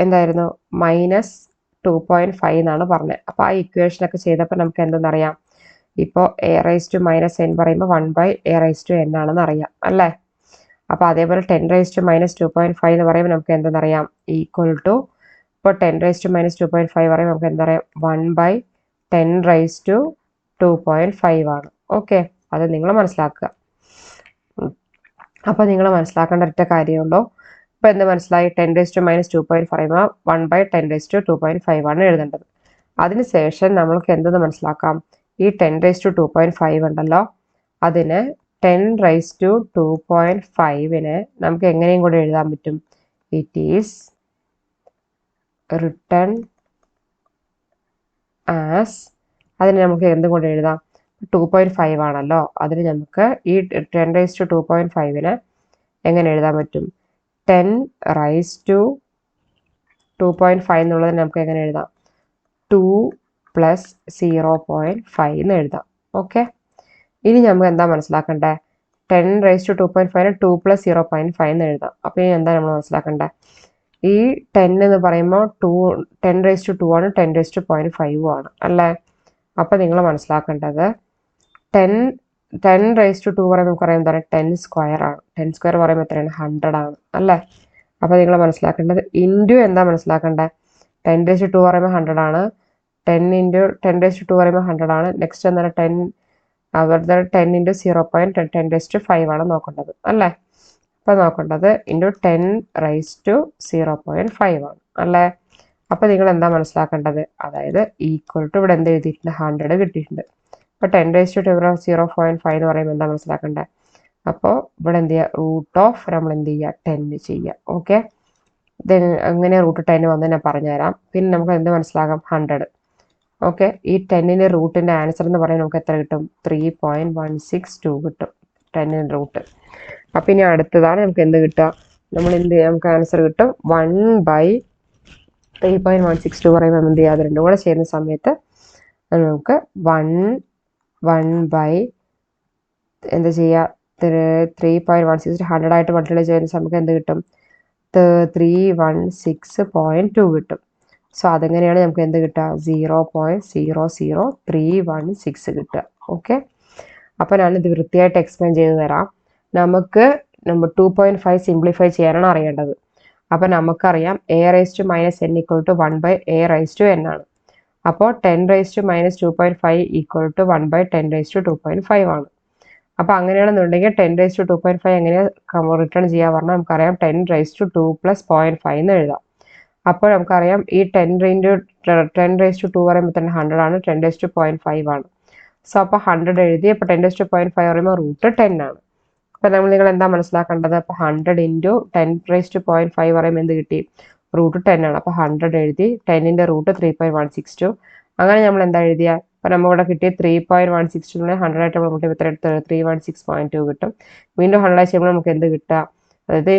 എന്തായിരുന്നു -2.5 എന്നാണ് പറഞ്ഞത്. അപ്പോൾ ആ ഇക്വേഷനൊക്കെ ചെയ്തപ്പോൾ നമുക്ക് എന്തെന്നറിയാം, ഇപ്പോൾ a⁻⁻n പറയുമ്പോൾ 1/a⁻n ആണെന്ന് അറിയാം അല്ലേ. അപ്പോൾ അതേപോലെ 10⁻² എന്ന് പറയുമ്പോൾ നമുക്ക് എന്തെന്നറിയാം ഈക്വൽ ടു ഇപ്പോൾ 10⁻² പറയുമ്പോൾ നമുക്ക് എന്താ പറയാം 1/10⁻²5 ആണ്. ഓക്കെ, അത് നിങ്ങൾ മനസ്സിലാക്കുക. അപ്പോൾ നിങ്ങൾ മനസ്സിലാക്കേണ്ട ഒറ്റ കാര്യമുള്ളൂ. ഇപ്പോൾ എന്ത് മനസ്സിലായി? 10⁻² പറയുമ്പോൾ 1/10⁻² ആണ് എഴുതേണ്ടത്. അതിനുശേഷം നമ്മൾക്ക് എന്തെന്ന് മനസ്സിലാക്കാം? ഈ 10⁻² ഉണ്ടല്ലോ, അതിന് 10⁻²5നെ നമുക്ക് എങ്ങനെയും കൂടെ എഴുതാൻ പറ്റും. ഇറ്റ് ഈസ് റിട്ടൺ ആസ്, അതിന് നമുക്ക് എന്തും കൊണ്ട് എഴുതാം? 2.5 ആണല്ലോ, അതിന് നമുക്ക് ഈ 10⁻²5നെ എങ്ങനെ എഴുതാൻ പറ്റും? 10⁻² എന്നുള്ളതിന് നമുക്ക് എങ്ങനെ എഴുതാം? 2 + 0.5 എന്ന് എഴുതാം. ഓക്കെ, ഇനി നമുക്ക് എന്താ മനസ്സിലാക്കണ്ടേ? 10⁻²5നെ 2 + 0.5 എന്ന് എഴുതാം. അപ്പോൾ ഇനി എന്താ നമ്മൾ മനസ്സിലാക്കണ്ടേ? ഈ 10 എന്ന് പറയുമ്പോൾ 10⁻² ആണ്, 10⁻5 ആണ് അല്ലേ? അപ്പോൾ നിങ്ങൾ മനസ്സിലാക്കേണ്ടത് 10⁻² പറയുമ്പോൾ നമുക്കറിയാം എന്താണ്? 10² ആണ്. 10² പറയുമ്പോൾ എത്രയാണ്? 100 ആണ് അല്ലേ? അപ്പോൾ നിങ്ങൾ മനസ്സിലാക്കേണ്ടത് ഇൻറ്റു എന്താ മനസ്സിലാക്കേണ്ടത്? 10⁻² പറയുമ്പോൾ 100 ആണ്. 10 × 10⁻² പറയുമ്പോൾ 100 ആണ്. നെക്സ്റ്റ് എന്താണ്? 10 അവരുടെ 10 × 0.10⁻5 ആണ് നോക്കേണ്ടത് അല്ലേ? അപ്പോൾ നോക്കേണ്ടത് ഇൻറ്റു 10⁻0.5 ആണ് അല്ലേ? അപ്പോൾ നിങ്ങൾ എന്താ മനസ്സിലാക്കേണ്ടത്? അതായത് ഈക്വൽ ടു ഇവിടെ എന്ത് എഴുതിയിട്ടുണ്ട്? 100 കിട്ടിയിട്ടുണ്ട്. അപ്പോൾ 10⁻0.5 എന്ന് പറയുമ്പോൾ എന്താ മനസ്സിലാക്കേണ്ടത്? അപ്പോൾ ഇവിടെ എന്ത് ചെയ്യുക? √ നമ്മൾ എന്ത് ചെയ്യുക? 10 ചെയ്യുക. ഓക്കെ, ഇത് എങ്ങനെ √10 വന്ന് ഞാൻ പറഞ്ഞുതരാം. പിന്നെ നമുക്ക് എന്ത് മനസ്സിലാകാം? 100. ഓക്കെ, ഈ 10ന്റെ റൂട്ടിൻ്റെ ആൻസർ എന്ന് പറയുന്നത് നമുക്ക് എത്ര കിട്ടും? 3.162 കിട്ടും 10ന്റെ റൂട്ട്. അപ്പം ഇനി അടുത്തതാണ് നമുക്ക് എന്ത് കിട്ടുക? നമ്മൾ എന്ത് ചെയ്യാം? നമുക്ക് ആൻസർ കിട്ടും 1/3.162 പറയുമ്പോൾ എന്ത് ചെയ്യുക? അത് രണ്ടും കൂടെ ചെയ്യുന്ന സമയത്ത് നമുക്ക് 1 എന്താ ചെയ്യുക? 3.162 100 ആയിട്ട് മൾട്ടിപ്ലൈ ചെയ്യുന്ന നമുക്ക് എന്ത് കിട്ടും? 316.2 കിട്ടും. സോ അതെങ്ങനെയാണ് നമുക്ക് എന്ത് കിട്ടുക? 0.00316 കിട്ടുക. ഓക്കെ, അപ്പോൾ ഞാനിത് വൃത്തിയായിട്ട് എക്സ്പ്ലെയിൻ ചെയ്ത് തരാം. നമുക്ക് 2.5 സിംപ്ലിഫൈ ചെയ്യാനാണ് അറിയേണ്ടത്. അപ്പോൾ നമുക്കറിയാം a⁻n = 1/a⁻n ആണ്. അപ്പോൾ 10⁻² = 1/10⁻²5 ആണ്. അപ്പോൾ അങ്ങനെയാണെന്നുണ്ടെങ്കിൽ 10⁻²5 എങ്ങനെയാണ് റിട്ടേൺ ചെയ്യുക പറഞ്ഞാൽ നമുക്കറിയാം 10⁻² + 0.5 എന്ന് എഴുതാം. അപ്പോൾ നമുക്കറിയാം ഈ 10⁻² പറയുമ്പോൾ തന്നെ 100 ആണ്, 10⁻0.5 ആണ്. സോ അപ്പോൾ 100 എഴുതി. അപ്പോൾ 10⁻0.5 പറയുമ്പോൾ √10 ആണ്. അപ്പോൾ നിങ്ങൾ എന്താ മനസ്സിലാക്കേണ്ടത്? അപ്പോൾ 100 × 10⁻0.5 പറയുമ്പോൾ എന്ത് കിട്ടി? √10 ആണ്. അപ്പോൾ 100 എഴുതി. 10ന്റെ റൂട്ട് 3.162. അങ്ങനെ നമ്മൾ എന്താ എഴുതിയ? അപ്പോൾ നമ്മളിവിടെ കിട്ടിയ 3.162 100 ആയിട്ട് നമ്മൾ കൂട്ടി എത്ര എടുത്ത് 316.2 കിട്ടും. വീണ്ടും 100 ചെയ്യുമ്പോൾ നമുക്ക് എന്ത് കിട്ടുക? അതായത്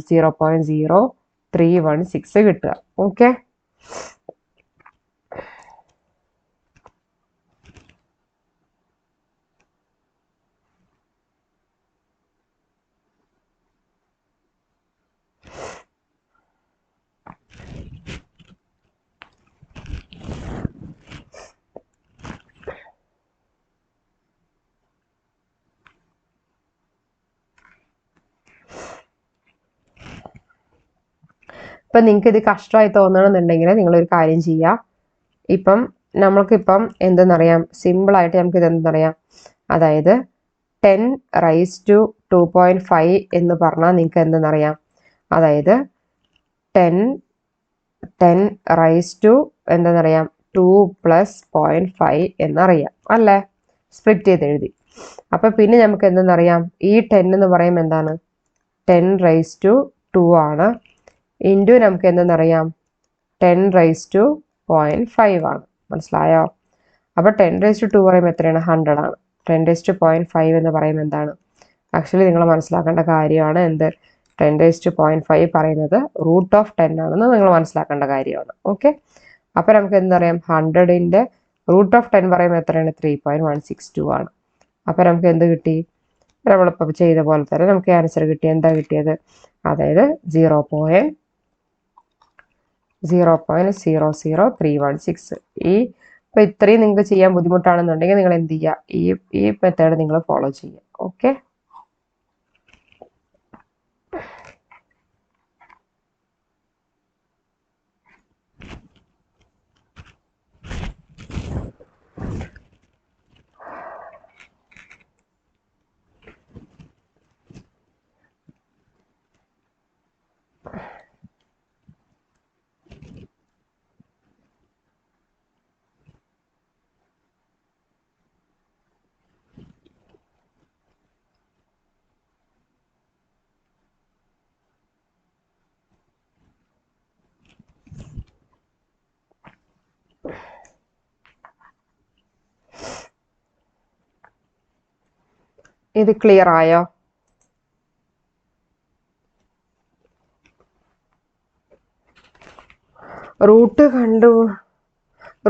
0.0316 കിട്ടുക. ഓക്കെ, ഇപ്പം നിങ്ങൾക്ക് ഇത് കഷ്ടമായി തോന്നണമെന്നുണ്ടെങ്കിൽ നിങ്ങളൊരു കാര്യം ചെയ്യുക. ഇപ്പം നമ്മൾക്കിപ്പം എന്തെന്നറിയാം? സിമ്പിളായിട്ട് നമുക്ക് ഇത് എന്തെന്നറിയാം? അതായത് 10⁻² എന്ന് പറഞ്ഞാൽ നിങ്ങൾക്ക് എന്തെന്നറിയാം? അതായത് 10⁻² എന്തെന്നറിയാം? 2 + 0.5 എന്നറിയാം അല്ലേ? സ്പ്ലിറ്റ് ചെയ്ത് എഴുതി. അപ്പം പിന്നെ നമുക്ക് എന്തെന്നറിയാം? ഈ 10 എന്ന് പറയുമ്പോൾ എന്താണ്? 10⁻² ആണ്. ഇൻറ്റു നമുക്ക് എന്തെന്നറിയാം? 10⁻0.5 ആണ്. മനസ്സിലായോ? അപ്പോൾ 10⁻² പറയുമ്പോൾ എത്രയാണ്? 100 ആണ്. 10⁻0.5 എന്ന് പറയുമ്പോൾ എന്താണ്? ആക്ച്വലി നിങ്ങൾ മനസ്സിലാക്കേണ്ട കാര്യമാണ് എന്ത്? 10⁻0.5 പറയുന്നത് √10 ആണെന്ന് നിങ്ങൾ മനസ്സിലാക്കേണ്ട കാര്യമാണ്. ഓക്കെ, അപ്പോൾ നമുക്ക് എന്തറിയാം? 100ന്റെ √10 പറയുമ്പോൾ എത്രയാണ്? 3.162 ആണ്. അപ്പോൾ നമുക്ക് എന്ത് കിട്ടി? നമ്മളിപ്പോൾ ചെയ്ത പോലെ തന്നെ നമുക്ക് ആൻസർ കിട്ടി. എന്താ കിട്ടിയത്? അതായത് 0.00316. ഇപ്പോൾ ഇത്രയും നിങ്ങൾക്ക് ചെയ്യാൻ ബുദ്ധിമുട്ടാണെന്നുണ്ടെങ്കിൽ നിങ്ങൾ എന്ത് ചെയ്യുക? ഈ മെത്തേഡ് നിങ്ങൾ ഫോളോ ചെയ്യുക. ഓക്കെ, ഇത് ക്ലിയർ ആയോ?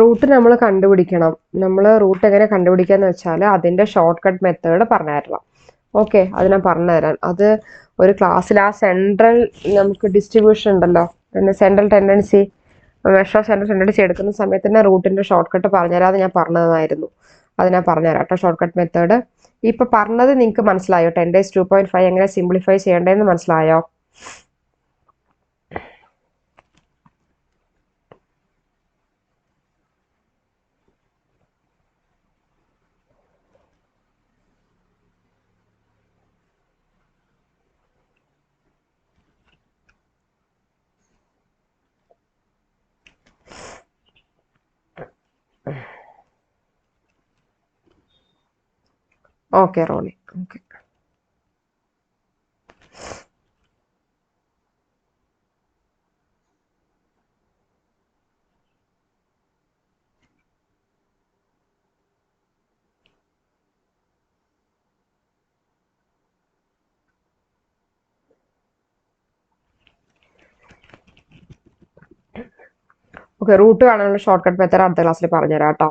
റൂട്ട് നമ്മൾ കണ്ടുപിടിക്കണം. നമ്മൾ റൂട്ട് എങ്ങനെ കണ്ടുപിടിക്കാന്ന് വെച്ചാൽ അതിന്റെ ഷോർട്ട് കട്ട് മെത്തേഡ് പറഞ്ഞുതരണം. ഓക്കെ, അത് ഞാൻ പറഞ്ഞുതരാം. അത് ഒരു ക്ലാസ്സിൽ ആ സെൻട്രൽ നമുക്ക് ഡിസ്ട്രിബ്യൂഷൻ ഉണ്ടല്ലോ, central tendency, measure central tendency എടുക്കുന്ന സമയത്ത് തന്നെ റൂട്ടിന്റെ ഷോർട്ട് കട്ട് പറഞ്ഞുതരാതെ ഞാൻ പറഞ്ഞതായിരുന്നു. അത് ഞാൻ പറഞ്ഞുതരാം കേട്ടോ, ഷോർട്ട് കട്ട് മെത്തേഡ്. ഇപ്പൊ പറഞ്ഞത് നിങ്ങൾക്ക് മനസ്സിലായോ? 10⁻².5 എങ്ങനെ സിംപ്ലിഫൈ ചെയ്യേണ്ടതെന്ന് മനസ്സിലായോ? Okay Roni, okay. Okay, root കാണാനുള്ള ഷോർട്ട് കട്ട് മെത്തേഡ് അടുത്ത ക്ലാസ്സിൽ പറഞ്ഞുതരാം കേട്ടോ.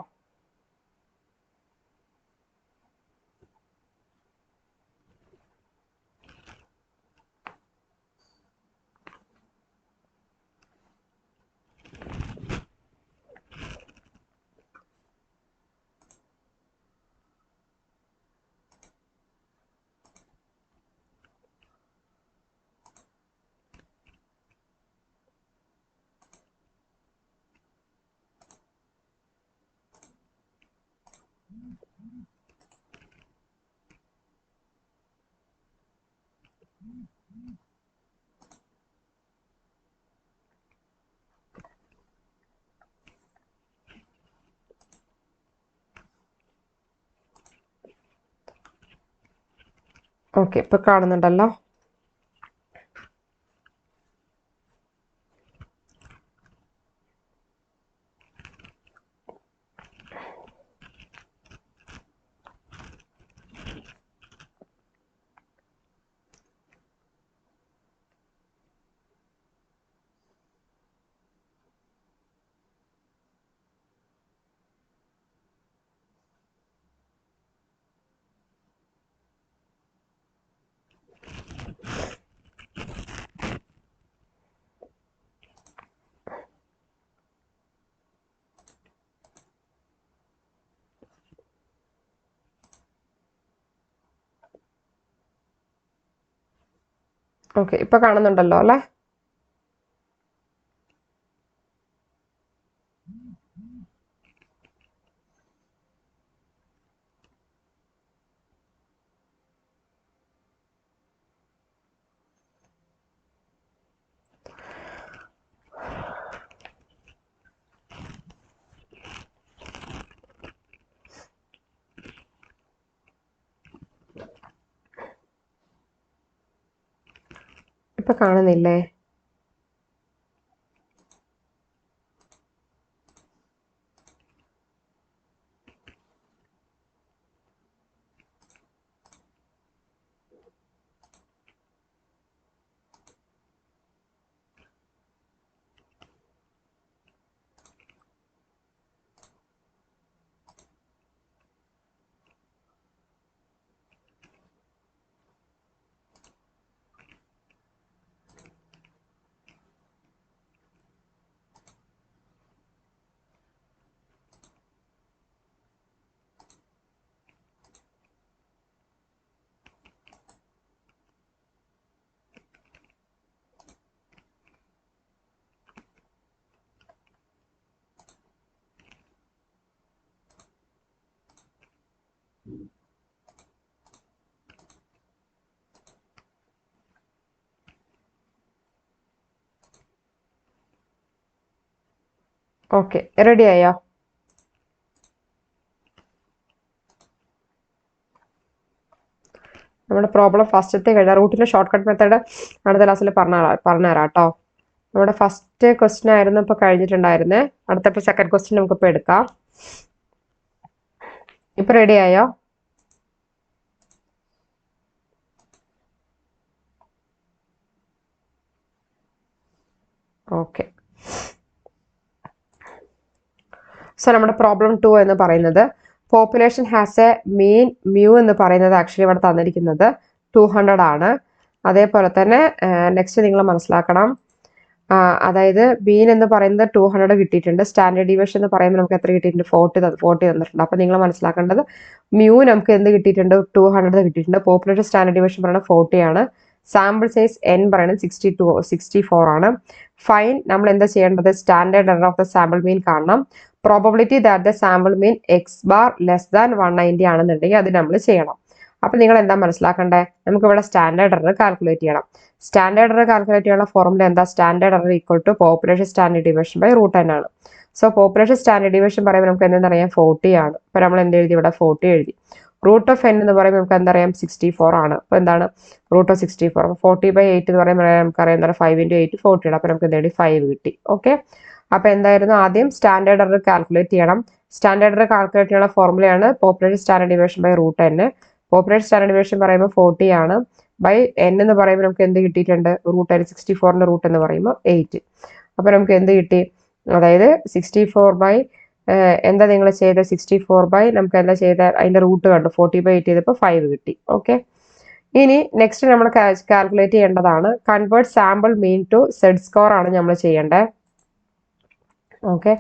ഓക്കെ, ഇപ്പൊ കാണുന്നുണ്ടല്ലോ. ഓക്കെ, ഇപ്പൊ കാണുന്നുണ്ടല്ലോ അല്ലേ? ഇപ്പൊ കാണുന്നില്ലേ? ഓക്കെ, റെഡി ആയോ? നമ്മുടെ പ്രോബ്ലം ഫസ്റ്റത്തെ കഴിഞ്ഞ റൂട്ടിന്റെ ഷോർട്ട് കട്ട് മെത്തേഡ് അടുത്ത ക്ലാസ്സിൽ പറഞ്ഞുതരാം കേട്ടോ. നമ്മുടെ ഫസ്റ്റ് ക്വസ്റ്റ്യൻ ആയിരുന്നു ഇപ്പൊ കഴിഞ്ഞിട്ടുണ്ടായിരുന്നേ. അടുത്ത സെക്കൻഡ് ക്വസ്റ്റ്യൻ നമുക്കിപ്പോ എടുക്കാം. ഇപ്പൊ റെഡി ആയോ? ഓക്കെ. സോ നമ്മുടെ പ്രോബ്ലം 2 എന്ന് പറയുന്നത് population has A mean mu എന്ന് പറയുന്നത് ആക്ച്വലി ഇവിടെ തന്നിരിക്കുന്നത് 200 ആണ്. അതേപോലെ തന്നെ നെക്സ്റ്റ് നിങ്ങൾ മനസ്സിലാക്കണം, അതായത് മീൻ എന്ന് പറയുന്നത് 200 കിട്ടിയിട്ടുണ്ട്. സ്റ്റാൻഡേർഡ് ഡീവിയേഷൻ എന്ന് പറയുമ്പോൾ നമുക്ക് എത്ര കിട്ടിയിട്ടുണ്ട്? 40 തന്നിട്ടുണ്ട്. അപ്പോൾ നിങ്ങൾ മനസ്സിലാക്കേണ്ടത് മ്യൂ നമുക്ക് എന്ത് കിട്ടിയിട്ടുണ്ട്? 200 കിട്ടിയിട്ടുണ്ട്. പോപ്പുലേഷൻ സ്റ്റാൻഡേർഡ് ഡീവിയേഷൻ പറയുന്നത് 40 ആണ്. സാമ്പിൾ സൈസ് n പറയുന്നത് 64 ആണ്. ഫൈൻ നമ്മൾ എന്താ ചെയ്യേണ്ടത്? Standard error of the sample mean കാണണം. Probability that the sample mean x bar less than 190 ആണെന്നുണ്ടെങ്കിൽ അത് നമ്മൾ ചെയ്യണം. അപ്പൊ നിങ്ങൾ എന്താ മനസ്സിലാക്കേണ്ടത്? നമുക്ക് ഇവിടെ സ്റ്റാൻഡേർഡ് എറർ കാൽക്കുലേറ്റ് ചെയ്യണം. സ്റ്റാൻഡേർഡ് എറർ കാൽക്കുലേറ്റ് ചെയ്യാനുള്ള ഫോർമുല എന്താ? Standard error equal to population standard deviation by √n ആണ്. സോ പോപ്പുലേഷൻ സ്റ്റാൻഡേർഡ് ഡീവിയേഷൻ പറയുമ്പോൾ നമുക്ക് എന്തെന്നറിയാം? 40 ആണ്. അപ്പൊ നമ്മൾ എന്ത് എഴുതി? ഇവിടെ 40 എഴുതി. √n എന്ന് പറയുമ്പോൾ നമുക്ക് എന്തറിയാം? 64 ആണ്. അപ്പൊ എന്താണ് √64? അപ്പൊ 40/8 എന്ന് പറയുമ്പോൾ നമുക്കറിയാം എന്താണ്? 5 × 8 40 ആണ്. അപ്പൊ നമുക്ക് എന്ത് 5 കിട്ടി. ഓക്കെ. അപ്പൊ എന്തായിരുന്നു? ആദ്യം സ്റ്റാൻഡേർഡ് എറർ കാൽക്കുലേറ്റ് ചെയ്യണം. സ്റ്റാൻഡേർഡ് എറർ കാൽക്കുലേറ്റ് ചെയ്യാനുള്ള ഫോർമുലയാണ് population standard deviation by √n. Population standard deviation പറയുമ്പോൾ 40 ആണ്. ബൈ n എന്ന് പറയുമ്പോൾ നമുക്ക് എന്ത് കിട്ടിയിട്ടുണ്ട്? √n 64ന്റെ റൂട്ട് എന്ന് പറയുമ്പോൾ 8. അപ്പൊ നമുക്ക് എന്ത് കിട്ടി? അതായത് 64 എന്താ നിങ്ങൾ ചെയ്ത? 64 നമുക്ക് എന്താ ചെയ്ത? അതിന്റെ റൂട്ട് കണ്ടു. 40/8 ചെയ്തപ്പോൾ 5 കിട്ടി. ഓക്കെ. ഇനി നെക്സ്റ്റ് നമ്മൾ കാൽക്കുലേറ്റ് ചെയ്യേണ്ടതാണ് convert sample mean to Z score ആണ് നമ്മൾ ചെയ്യേണ്ടത്. ഓക്കെ.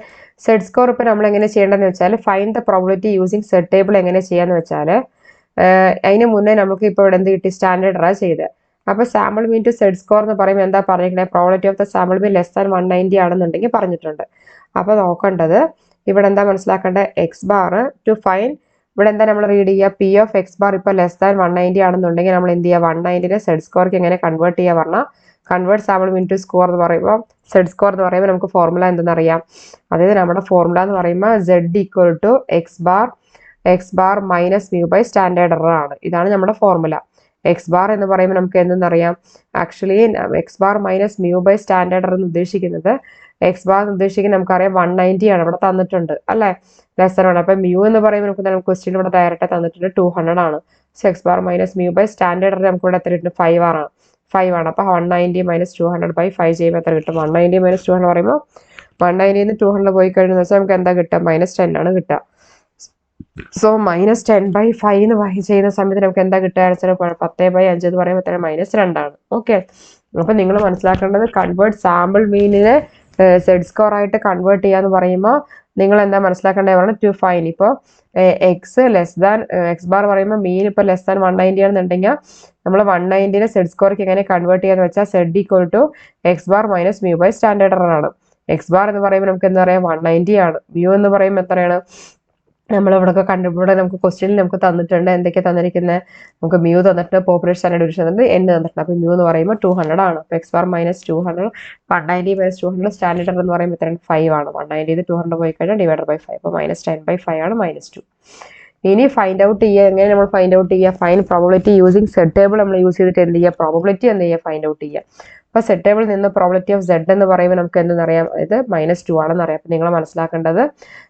സെഡ് സ്കോർ ഇപ്പൊ നമ്മൾ എങ്ങനെ ചെയ്യേണ്ടതെന്ന് വെച്ചാൽ find the probability using Z table എങ്ങനെ ചെയ്യാന്ന് വെച്ചാൽ അതിന് മുന്നേ നമുക്ക് ഇപ്പോൾ ഇവിടെ എന്ത് കിട്ടി? സ്റ്റാൻഡേർഡ് എറർ ചെയ്ത്. അപ്പൊ sample mean to Z score എന്ന് പറയുമ്പോൾ എന്താ പറഞ്ഞിരിക്കുന്നത്? Probability of the sample mean less than 190 ആണെന്നുണ്ടെങ്കിൽ പറഞ്ഞിട്ടുണ്ട്. അപ്പൊ നോക്കേണ്ടത് ഇവിടെ എന്താ മനസ്സിലാക്കേണ്ടത്? X bar to find. ഇവിടെ എന്താ നമ്മൾ റീഡ് ചെയ്യുക? പി ഓഫ് എക്സ് ബാർ ഇപ്പൊ ലെസ് ദാൻ 190 ആണെന്നുണ്ടെങ്കിൽ നമ്മൾ എന്ത് ചെയ്യുക? 190നെ സെഡ് സ്കോർക്ക് എങ്ങനെ കൺവേർട്ട് ചെയ്യുക പറഞ്ഞാൽ convert sample mean to score എന്ന് പറയുമ്പോൾ സെഡ് സ്കോർ എന്ന് പറയുമ്പോൾ നമുക്ക് ഫോർമുല എന്തെന്നറിയാം? അതായത് നമ്മുടെ ഫോർമുല എന്ന് പറയുമ്പോൾ z equal to X bar minus mu by standard error ആണ്. ഇതാണ് നമ്മുടെ ഫോർമുല. എക്സ് ബാർ എന്ന് പറയുമ്പോൾ നമുക്ക് എന്തെന്നറിയാം? Actually x bar minus mu by standard error എന്ന് ഉദ്ദേശിക്കുന്നത് എക്സ് ബാർ എന്ന് ഉദ്ദേശിക്കുന്നത് നമുക്കറിയാം 190 ആണ്. ഇവിടെ തന്നിട്ടുണ്ട് അല്ലെ? Less than 1. അപ്പൊ മ്യൂ എന്ന് പറയുമ്പോൾ നമുക്ക് ക്വസ്റ്റ്യൻ ഇവിടെ ഡയറക്റ്റ് തന്നിട്ടുണ്ട് 200 ആണ്. So X bar minus mu by standard error നമുക്ക് ഇവിടെ എത്ര കിട്ടും? 5 ആണ്. അപ്പൊ 190 മൈനസ് 200/5 ചെയ്യുമ്പോൾ എത്ര കിട്ടും? 190 മൈനസ് 200 പറയുമ്പോൾ 190 200 പോയി കഴിഞ്ഞാൽ വെച്ചാൽ നമുക്ക് എന്താ കിട്ടുക? -10 ആണ് കിട്ടുക. സോ -10/5 എന്ന് ചെയ്യുന്ന സമയത്ത് നമുക്ക് എന്താ കിട്ടുക? ആൻസർ 10/5 എന്ന് പറയുമ്പോൾ എത്ര? -2 ആണ്. ഓക്കെ. അപ്പൊ നിങ്ങൾ മനസ്സിലാക്കേണ്ടത് കൺവേർട്ട് സാമ്പിൾ മീനിനെ സെഡ് സ്കോർ ആയിട്ട് കൺവേർട്ട് ചെയ്യാന്ന് പറയുമ്പോൾ നിങ്ങൾ എന്താ മനസ്സിലാക്കേണ്ടത് പറഞ്ഞാൽ ടു ഫൈൻ. ഇപ്പോൾ എക്സ് ബാർ പറയുമ്പോൾ മീൻ ഇപ്പോൾ ലെസ് ദാൻ 190 ആണെന്നുണ്ടെങ്കിൽ നമ്മൾ 190നെ സെഡ് സ്കോർക്ക് എങ്ങനെ കൺവേർട്ട് ചെയ്യാന്ന് വെച്ചാൽ Z equal to X bar minus mu by standard error ആണ്. എക്സ് ബാർ എന്ന് പറയുമ്പോൾ നമുക്ക് എന്താ പറയാം? 190 ആണ്. മ്യൂ എന്ന് പറയുമ്പോൾ എത്രയാണ്? നമ്മളിവിടെ കണ്ടുപിടിവിടെ നമുക്ക് ക്വസ്റ്റ്യനിൽ നമുക്ക് തന്നിട്ടുണ്ട്. എന്തൊക്കെയാണ് തന്നിരിക്കുന്നത്? നമുക്ക് മ്യൂ തന്നിട്ട് പോപ്പുലേഷൻ സ്റ്റാൻഡേർഡ് ഡീവിയേഷൻ തന്നിട്ട് n തന്നിട്ടുണ്ട്. അപ്പോൾ മ്യൂ എന്ന് പറയുമ്പോൾ 200 ആണ്. അപ്പോൾ X bar minus 200 190 minus 200 standard error എന്ന് പറയുമ്പോൾ എത്രയാണ്? 5 ആണ്. 190 200 പോയി കഴിഞ്ഞാൽ ഡിവൈഡഡ് ബൈ 5. അപ്പോൾ -10/5 ആണ് -2. ഇനി ഫൈൻഡ് ഔട്ട് ചെയ്യുക. എങ്ങനെ നമ്മൾ ഫൈൻഡ് ഔട്ട് ചെയ്യുക? Find probability using Z table നമ്മൾ യൂസ് ചെയ്തിട്ട് എന്ത് ചെയ്യുക? പ്രോബിലിറ്റി എന്ത് ചെയ്യുക? ഫൈൻഡ് ഔട്ട് ചെയ്യുക. അപ്പൊ സെഡ് ടേബിൾ നിന്ന് പ്രോബിലിറ്റി ഓഫ് സെഡ് എന്ന് പറയുമ്പോൾ നമുക്ക് എന്തെന്നറിയാം? അതായത് -2 ആണെന്ന് അറിയാം. അപ്പൊ നിങ്ങൾ മനസ്സിലാക്കേണ്ടത്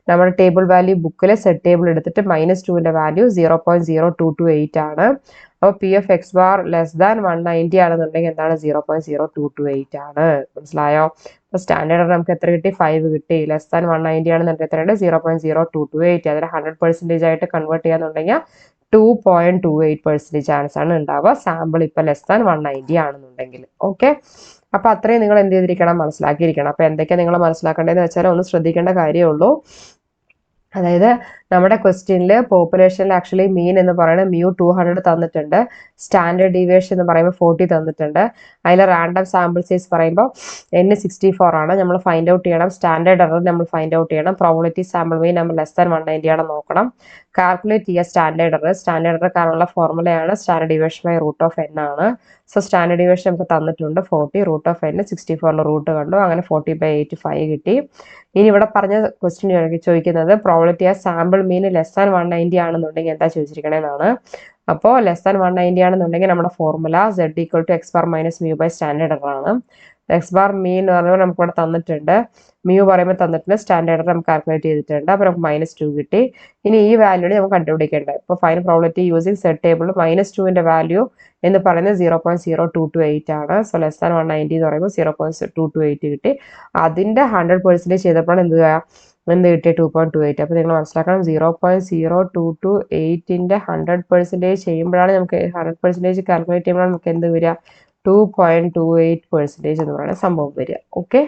നമ്മുടെ ടേബിൾ വാല്യൂ ബുക്കിലെ സെഡ് ടേബിൾ എടുത്തിട്ട് -2ന്റെ വാല്യൂ 0.0228 ആണ്. അപ്പോൾ P of X bar less than 190 ആണെന്നുണ്ടെങ്കിൽ എന്താണ്? 0.0228 ആണ്. മനസ്സിലായോ? അപ്പൊ സ്റ്റാൻഡേർഡ് നമുക്ക് എത്ര കിട്ടി? 5 കിട്ടി. ലെസ് ദാൻ 190 ആണെന്നുണ്ടെങ്കിൽ എത്രയുണ്ട്? 0.0228. അതിന് 100% ആയിട്ട് കൺവേർട്ട് ചെയ്യാന്നുണ്ടെങ്കിൽ 2.28% ചാൻസ് ആണ് ഉണ്ടാവുക സാമ്പിൾ ഇപ്പൊ ലെസ് ദാൻ 190 ആണെന്നുണ്ടെങ്കിൽ. ഓക്കെ. അപ്പൊ അത്രയും നിങ്ങൾ എന്ത് ചെയ്തിരിക്കണം? മനസ്സിലാക്കിയിരിക്കണം. അപ്പൊ എന്തൊക്കെയാണ് നിങ്ങൾ മനസ്സിലാക്കേണ്ടതെന്ന് വെച്ചാൽ ഒന്ന് ശ്രദ്ധിക്കേണ്ട കാര്യമേ ഉള്ളൂ. അതായത് നമ്മുടെ ക്വസ്റ്റ്യനിൽ പോപ്പുലേഷനിൽ ആക്ച്വലി മീൻ എന്ന് പറയുന്നത് മ്യൂ 200 തന്നിട്ടുണ്ട്. സ്റ്റാൻഡേർഡ് ഡീവിയേഷൻ എന്ന് പറയുമ്പോൾ 40 തന്നിട്ടുണ്ട്. അതിൽ റാൻഡം സാമ്പിൾ സൈസ് പറയുമ്പോൾ n 64 ആണ്. നമ്മൾ ഫൈൻഡ് ഔട്ട് ചെയ്യണം. സ്റ്റാൻഡേർഡ് എറർ നമ്മൾ ഫൈൻഡ് ഔട്ട് ചെയ്യണം. പ്രോബിലിറ്റി സാമ്പിൾ മീൻ നമ്മൾ ലെസ് ദാൻ 190 ആണ് നോക്കണം. കാൽക്കുലേറ്റ് ചെയ്യുക സ്റ്റാൻഡേർഡ് എറർ. സ്റ്റാൻഡേർഡ് എറർ കാണാനുള്ള ഫോർമുലയാണ് സ്റ്റാൻഡേർഡ് ഡീവിയേഷൻ ബൈ √n ആണ്. സോ സ്റ്റാൻഡേർഡ് ഡീവിയേഷൻ നമുക്ക് തന്നിട്ടുണ്ട് 40. √n 64 റൂട്ട് കണ്ടു. അങ്ങനെ 40/8 5 കിട്ടി. ഇനി ഇവിടെ പറഞ്ഞ ക്വസ്റ്റ്യൻ ചോദിക്കുന്നത് പ്രോബിലിറ്റി ആ സാമ്പിൾ മീൻ ലെസ് ദാൻ 190 ആണെന്നുണ്ടെങ്കിൽ എന്താ ചോദിച്ചിരിക്കണേന്നാണ്. അപ്പോൾ ലെസ് ദാൻ 190 ആണെന്നുണ്ടെങ്കിൽ നമ്മുടെ formula Z equal to X bar minus mu by standard error ആണ്. എക്സ് ബാർ മീൻ എന്ന് പറയുമ്പോൾ നമുക്ക് ഇവിടെ തന്നിട്ടുണ്ട് മ്യൂ പറയുമ്പോൾ തന്നിട്ടുണ്ട്, സ്റ്റാൻഡേർഡ് എറർ നമുക്ക് കാൽക്കുലേറ്റ് ചെയ്തിട്ടുണ്ട്. അപ്പോൾ നമുക്ക് -2 കിട്ടി. ഇനി ഈ വാല്യൂടെ നമുക്ക് കണ്ടുപിടിക്കേണ്ടത്. ഇപ്പോൾ fine probability using z table -2ന്റെ വാല്യൂ എന്ന് പറയുന്നത് 0.0228 ആണ്. സോ ലെസ് ദാൻ 190 എന്ന് പറയുമ്പോൾ 0.228 കിട്ടി. അതിന്റെ 100% ചെയ്തപ്പോൾ എന്ത് കിട്ടിയ 2.28. അപ്പോൾ നിങ്ങൾ മനസ്സിലാക്കണം 0.0228ന്റെ 100% ചെയ്യുമ്പോഴാണ് നമുക്ക് 100% കാൽക്കുലേറ്റ് ചെയ്യുമ്പോഴാണ് നമുക്ക് എന്ത് വരിക 2.28% എന്ന് പറയുന്ന സംഭവം വരിക. ഓക്കെ,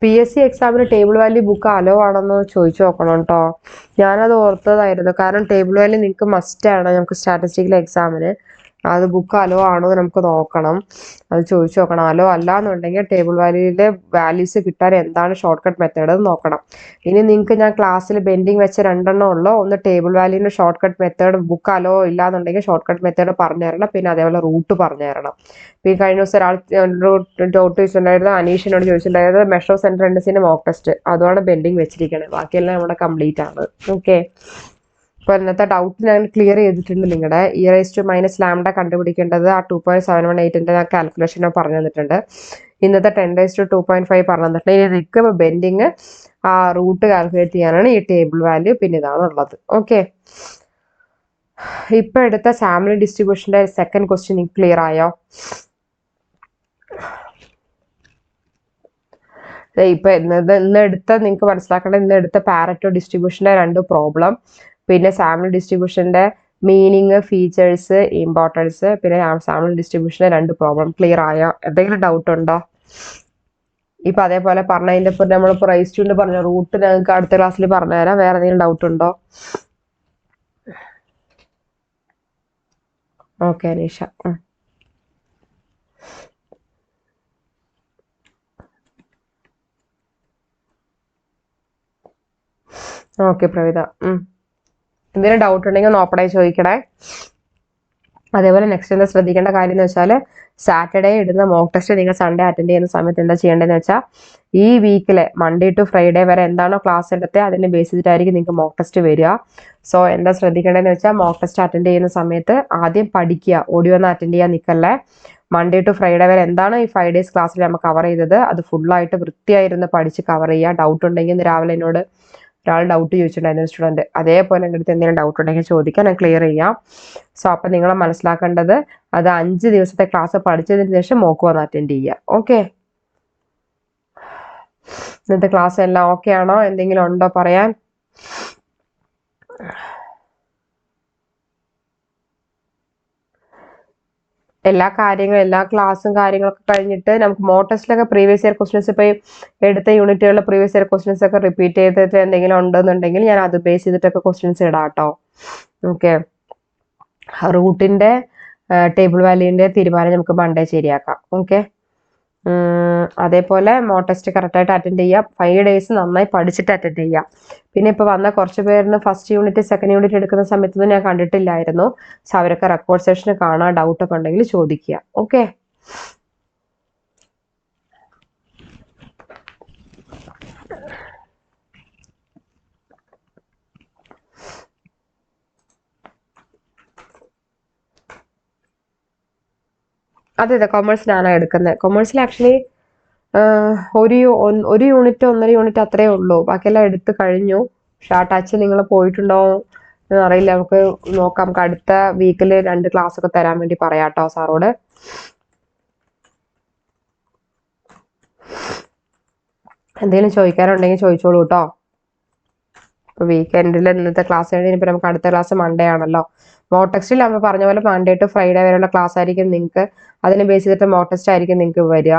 PSC എക്സാമിന് ടേബിൾ വാല്യൂ ബുക്ക് അലോ ആണെന്ന് ചോദിച്ചു നോക്കണം കേട്ടോ. ഞാനത് ഓർത്തതായിരുന്നു, കാരണം ടേബിൾ വാല്യൂ നിങ്ങൾക്ക് മസ്റ്റ് ആണ് നമുക്ക് സ്റ്റാറ്റിസ്റ്റിക്കൽ എക്സാമിന്. അത് ബുക്ക് അലോ ആണോ എന്ന് നമുക്ക് നോക്കണം, അത് ചോദിച്ചു നോക്കണം. അലോ അല്ല എന്നുണ്ടെങ്കിൽ ടേബിൾ വാല്യൂവിലെ വാല്യൂസ് കിട്ടാൻ എന്താണ് ഷോർട്ട് കട്ട് മെത്തേഡ് എന്ന് നോക്കണം. ഇനി നിങ്ങൾക്ക് ഞാൻ ക്ലാസ്സിൽ ബെൻഡിങ് വെച്ച 2 ഉള്ളൂ. ഒന്ന് ടേബിൾ വാല്യൂവിന്റെ shortcut method book allow ഇല്ല എന്നുണ്ടെങ്കിൽ ഷോർട്ട് കട്ട് മെത്തേഡ് പറഞ്ഞു തരണം, പിന്നെ അതേപോലെ റൂട്ട് പറഞ്ഞു തരണം. പിന്നെ കഴിഞ്ഞ ദിവസം ഒരാൾ ഡൗട്ട് ചോദിച്ചിട്ടുണ്ടായിരുന്നു, അനീഷിനോട് ചോദിച്ചിട്ടുണ്ടായത് മെഷോ സെന്റർ എൻഡസിന്റെ മോക്ക് ടെസ്റ്റ്, അതുമാണ് ബെൻഡിങ് വെച്ചിരിക്കുന്നത്. ബാക്കിയെല്ലാം നമ്മുടെ കംപ്ലീറ്റ് ആണ്. ഓക്കെ, അപ്പോൾ ഇന്നത്തെ ഡൗട്ട് ഞാൻ ക്ലിയർ ചെയ്തിട്ടുണ്ട്. നിങ്ങളുടെ e⁻ കണ്ടുപിടിക്കേണ്ടത് ആ 2.718ന്റെ ഞാൻ കാൽക്കുലേഷൻ പറഞ്ഞു തന്നിട്ടുണ്ട്. ഇന്നത്തെ 10⁻2.5 പറഞ്ഞു തന്നിട്ടുണ്ട്. ഇനി നിൽക്കുക ബെൻഡിങ് ആ റൂട്ട് കാൽക്കുലേറ്റ് ചെയ്യാനാണ് ഈ ടേബിൾ വാല്യൂ, പിന്നെ ഇതാണ് ഉള്ളത്. ഓക്കെ, ഇപ്പൊ എടുത്ത സാമ്പിൾ ഡിസ്ട്രിബ്യൂഷന്റെ സെക്കൻഡ് ക്വസ്റ്റ്യൻ ക്ലിയർ ആയോ? ഇപ്പൊ ഇന്ന് എടുത്ത നിങ്ങൾക്ക് മനസ്സിലാക്കേണ്ടത്, ഇന്ന് എടുത്ത പാരറ്റോ ഡിസ്ട്രിബ്യൂഷന്റെ 2 പ്രോബ്ലം, പിന്നെ സാമ്പിൾ ഡിസ്ട്രിബ്യൂഷന്റെ മീനിങ്, ഫീച്ചേഴ്സ്, ഇമ്പോർട്ടൻസ്, പിന്നെ സാമ്പിൾ ഡിസ്ട്രിബ്യൂഷന്റെ 2 പ്രോബ്ലം ക്ലിയർ ആയോ? എന്തെങ്കിലും ഡൗട്ട് ഉണ്ടോ? ഇപ്പൊ അതേപോലെ പറഞ്ഞതിന്റെ ഇപ്പൊ നമ്മളിപ്പോ റൈസ് ടു പറഞ്ഞ റൂട്ട് ഞങ്ങൾക്ക് അടുത്ത ക്ലാസ്സിൽ പറഞ്ഞുതരാം. വേറെ എന്തെങ്കിലും ഡൗട്ട് ഉണ്ടോ? ഓക്കെ അനീഷ. ഓക്കെ പ്രവിത, എന്തെങ്കിലും ഡൗട്ട് ഉണ്ടെങ്കിൽ നോപ്പണേ ചോദിക്കണേ. അതേപോലെ നെക്സ്റ്റ് എന്താ ശ്രദ്ധിക്കേണ്ട കാര്യം എന്ന് വെച്ചാൽ, സാറ്റർഡേ ഇടുന്ന മോക്ക് ടെസ്റ്റ് നിങ്ങൾ സൺഡേ അറ്റൻഡ് ചെയ്യുന്ന സമയത്ത് എന്താ ചെയ്യേണ്ടതെന്ന് വെച്ചാൽ, ഈ വീക്കിലെ മൺഡേ ടു ഫ്രൈഡേ വരെ എന്താണോ ക്ലാസ് എടുത്തത് അതിനെ ബേസ് ചെയ്തിട്ടായിരിക്കും നിങ്ങൾക്ക് മോക്ക് ടെസ്റ്റ് വരിക. സോ എന്താ ശ്രദ്ധിക്കേണ്ടതെന്ന് വെച്ചാൽ, മോക്ക് ടെസ്റ്റ് അറ്റൻഡ് ചെയ്യുന്ന സമയത്ത് ആദ്യം പഠിക്കുക, ഓടി വന്ന് അറ്റൻഡ് ചെയ്യാൻ നിൽക്കല്ലേ. മൺഡേ ടു ഫ്രൈഡേ വരെ എന്താണ് ഈ 5 days ക്ലാസ്സിൽ നമ്മൾ കവർ ചെയ്തത് അത് ഫുള്ളായിട്ട് വൃത്തിയായിരുന്ന് പഠിച്ച് കവർ ചെയ്യുക. ഡൗട്ട് ഉണ്ടെങ്കിൽ ഇന്ന് രാവിലെ എന്നോട് ഒരാൾ ഡൗട്ട് ചോദിച്ചിട്ടുണ്ടായിരുന്നു, സ്റ്റുഡൻറ്റ്. അതേപോലെ എൻ്റെ അടുത്ത് എന്തെങ്കിലും ഡൗട്ട് ഉണ്ടെങ്കിൽ ചോദിക്കാൻ, ഞാൻ ക്ലിയർ ചെയ്യാം. സോ അപ്പം നിങ്ങൾ മനസ്സിലാക്കേണ്ടത് അത് 5 ദിവസത്തെ ക്ലാസ് പഠിച്ചതിന് ശേഷം മോക്ക് വന്ന് അറ്റൻഡ് ചെയ്യുക. ഓക്കെ, ഇന്നത്തെ ക്ലാസ് എല്ലാം ഓക്കെ ആണോ? എന്തെങ്കിലും ഉണ്ടോ പറയാൻ? എല്ലാ ക്ലാസ്സും കാര്യങ്ങളൊക്കെ കഴിഞ്ഞിട്ട് നമുക്ക് മോക്ക് ടെസ്റ്റിലൊക്കെ പ്രീവിയസ് ഇയർ ക്വസ്റ്റ്യൻസ് ഇപ്പോൾ എടുത്ത യൂണിറ്റുകളിലെ പ്രീവിയസ് ഇയർ ക്വസ്റ്റ്യൻസ് ഒക്കെ റിപ്പീറ്റ് ചെയ്തിട്ട് എന്തെങ്കിലും ഉണ്ടെന്നുണ്ടെങ്കിൽ ഞാൻ അത് ബേസ് ചെയ്തിട്ടൊക്കെ ക്വസ്റ്റ്യൻസ് ഇടാം കേട്ടോ. ഓക്കെ, റൂട്ടിന്റെ ടേബിൾ വാല്യൂവിന്റെ തീരുമാനം നമുക്ക് മൺഡേ ശരിയാക്കാം. ഓക്കെ, അതേപോലെ മോക്ക് ടെസ്റ്റ് കറക്റ്റായിട്ട് അറ്റൻഡ് ചെയ്യുക. 5 days നന്നായി പഠിച്ചിട്ട് അറ്റൻഡ് ചെയ്യുക. പിന്നെ ഇപ്പോൾ വന്ന കുറച്ച് പേരിന് ഫസ്റ്റ് യൂണിറ്റ് സെക്കൻഡ് യൂണിറ്റ് എടുക്കുന്ന സമയത്തൊന്നും ഞാൻ കണ്ടിട്ടില്ലായിരുന്നു. സോ അവരൊക്കെ റെക്കോർഡ് സെഷൻ കാണാൻ ഡൗട്ടൊക്കെ ഉണ്ടെങ്കിൽ ചോദിക്കുക. ഓക്കെ, അതെ കൊമേഴ്സിനാണ് എടുക്കുന്നത്. കൊമേഴ്സിൽ ആക്ച്വലി ഒരു യൂണിറ്റ് 1.5 യൂണിറ്റ് അത്രേ ഉള്ളൂ. ബാക്കിയെല്ലാം എടുത്ത് കഴിഞ്ഞു. പക്ഷെ ആ ടച്ച് നിങ്ങൾ പോയിട്ടുണ്ടോ എന്നറിയില്ല. നമുക്ക് നോക്കാം. നമുക്ക് അടുത്ത വീക്കിൽ 2 ക്ലാസ് ഒക്കെ തരാൻ വേണ്ടി പറയാം കേട്ടോ സാറോട്. എന്തെങ്കിലും ചോദിക്കാനുണ്ടെങ്കിൽ ചോദിച്ചോളൂ കേട്ടോ. ഇപ്പോൾ വീക്കെൻഡിൽ ഇന്നത്തെ ക്ലാസ് കഴിഞ്ഞ് ഇനിയിപ്പോൾ നമുക്ക് അടുത്ത ക്ലാസ് മൺഡേ ആണല്ലോ. മോക്ക് ടെസ്റ്റിൽ നമ്മൾ പറഞ്ഞ പോലെ മൺഡേ ടു ഫ്രൈഡേ വരെയുള്ള ക്ലാസ് ആയിരിക്കും നിങ്ങൾക്ക്. അതിനെ ബേസ് ചെയ്തിട്ട് മോക്ക് ടെസ്റ്റ് ആയിരിക്കും നിങ്ങൾക്ക് വരിക.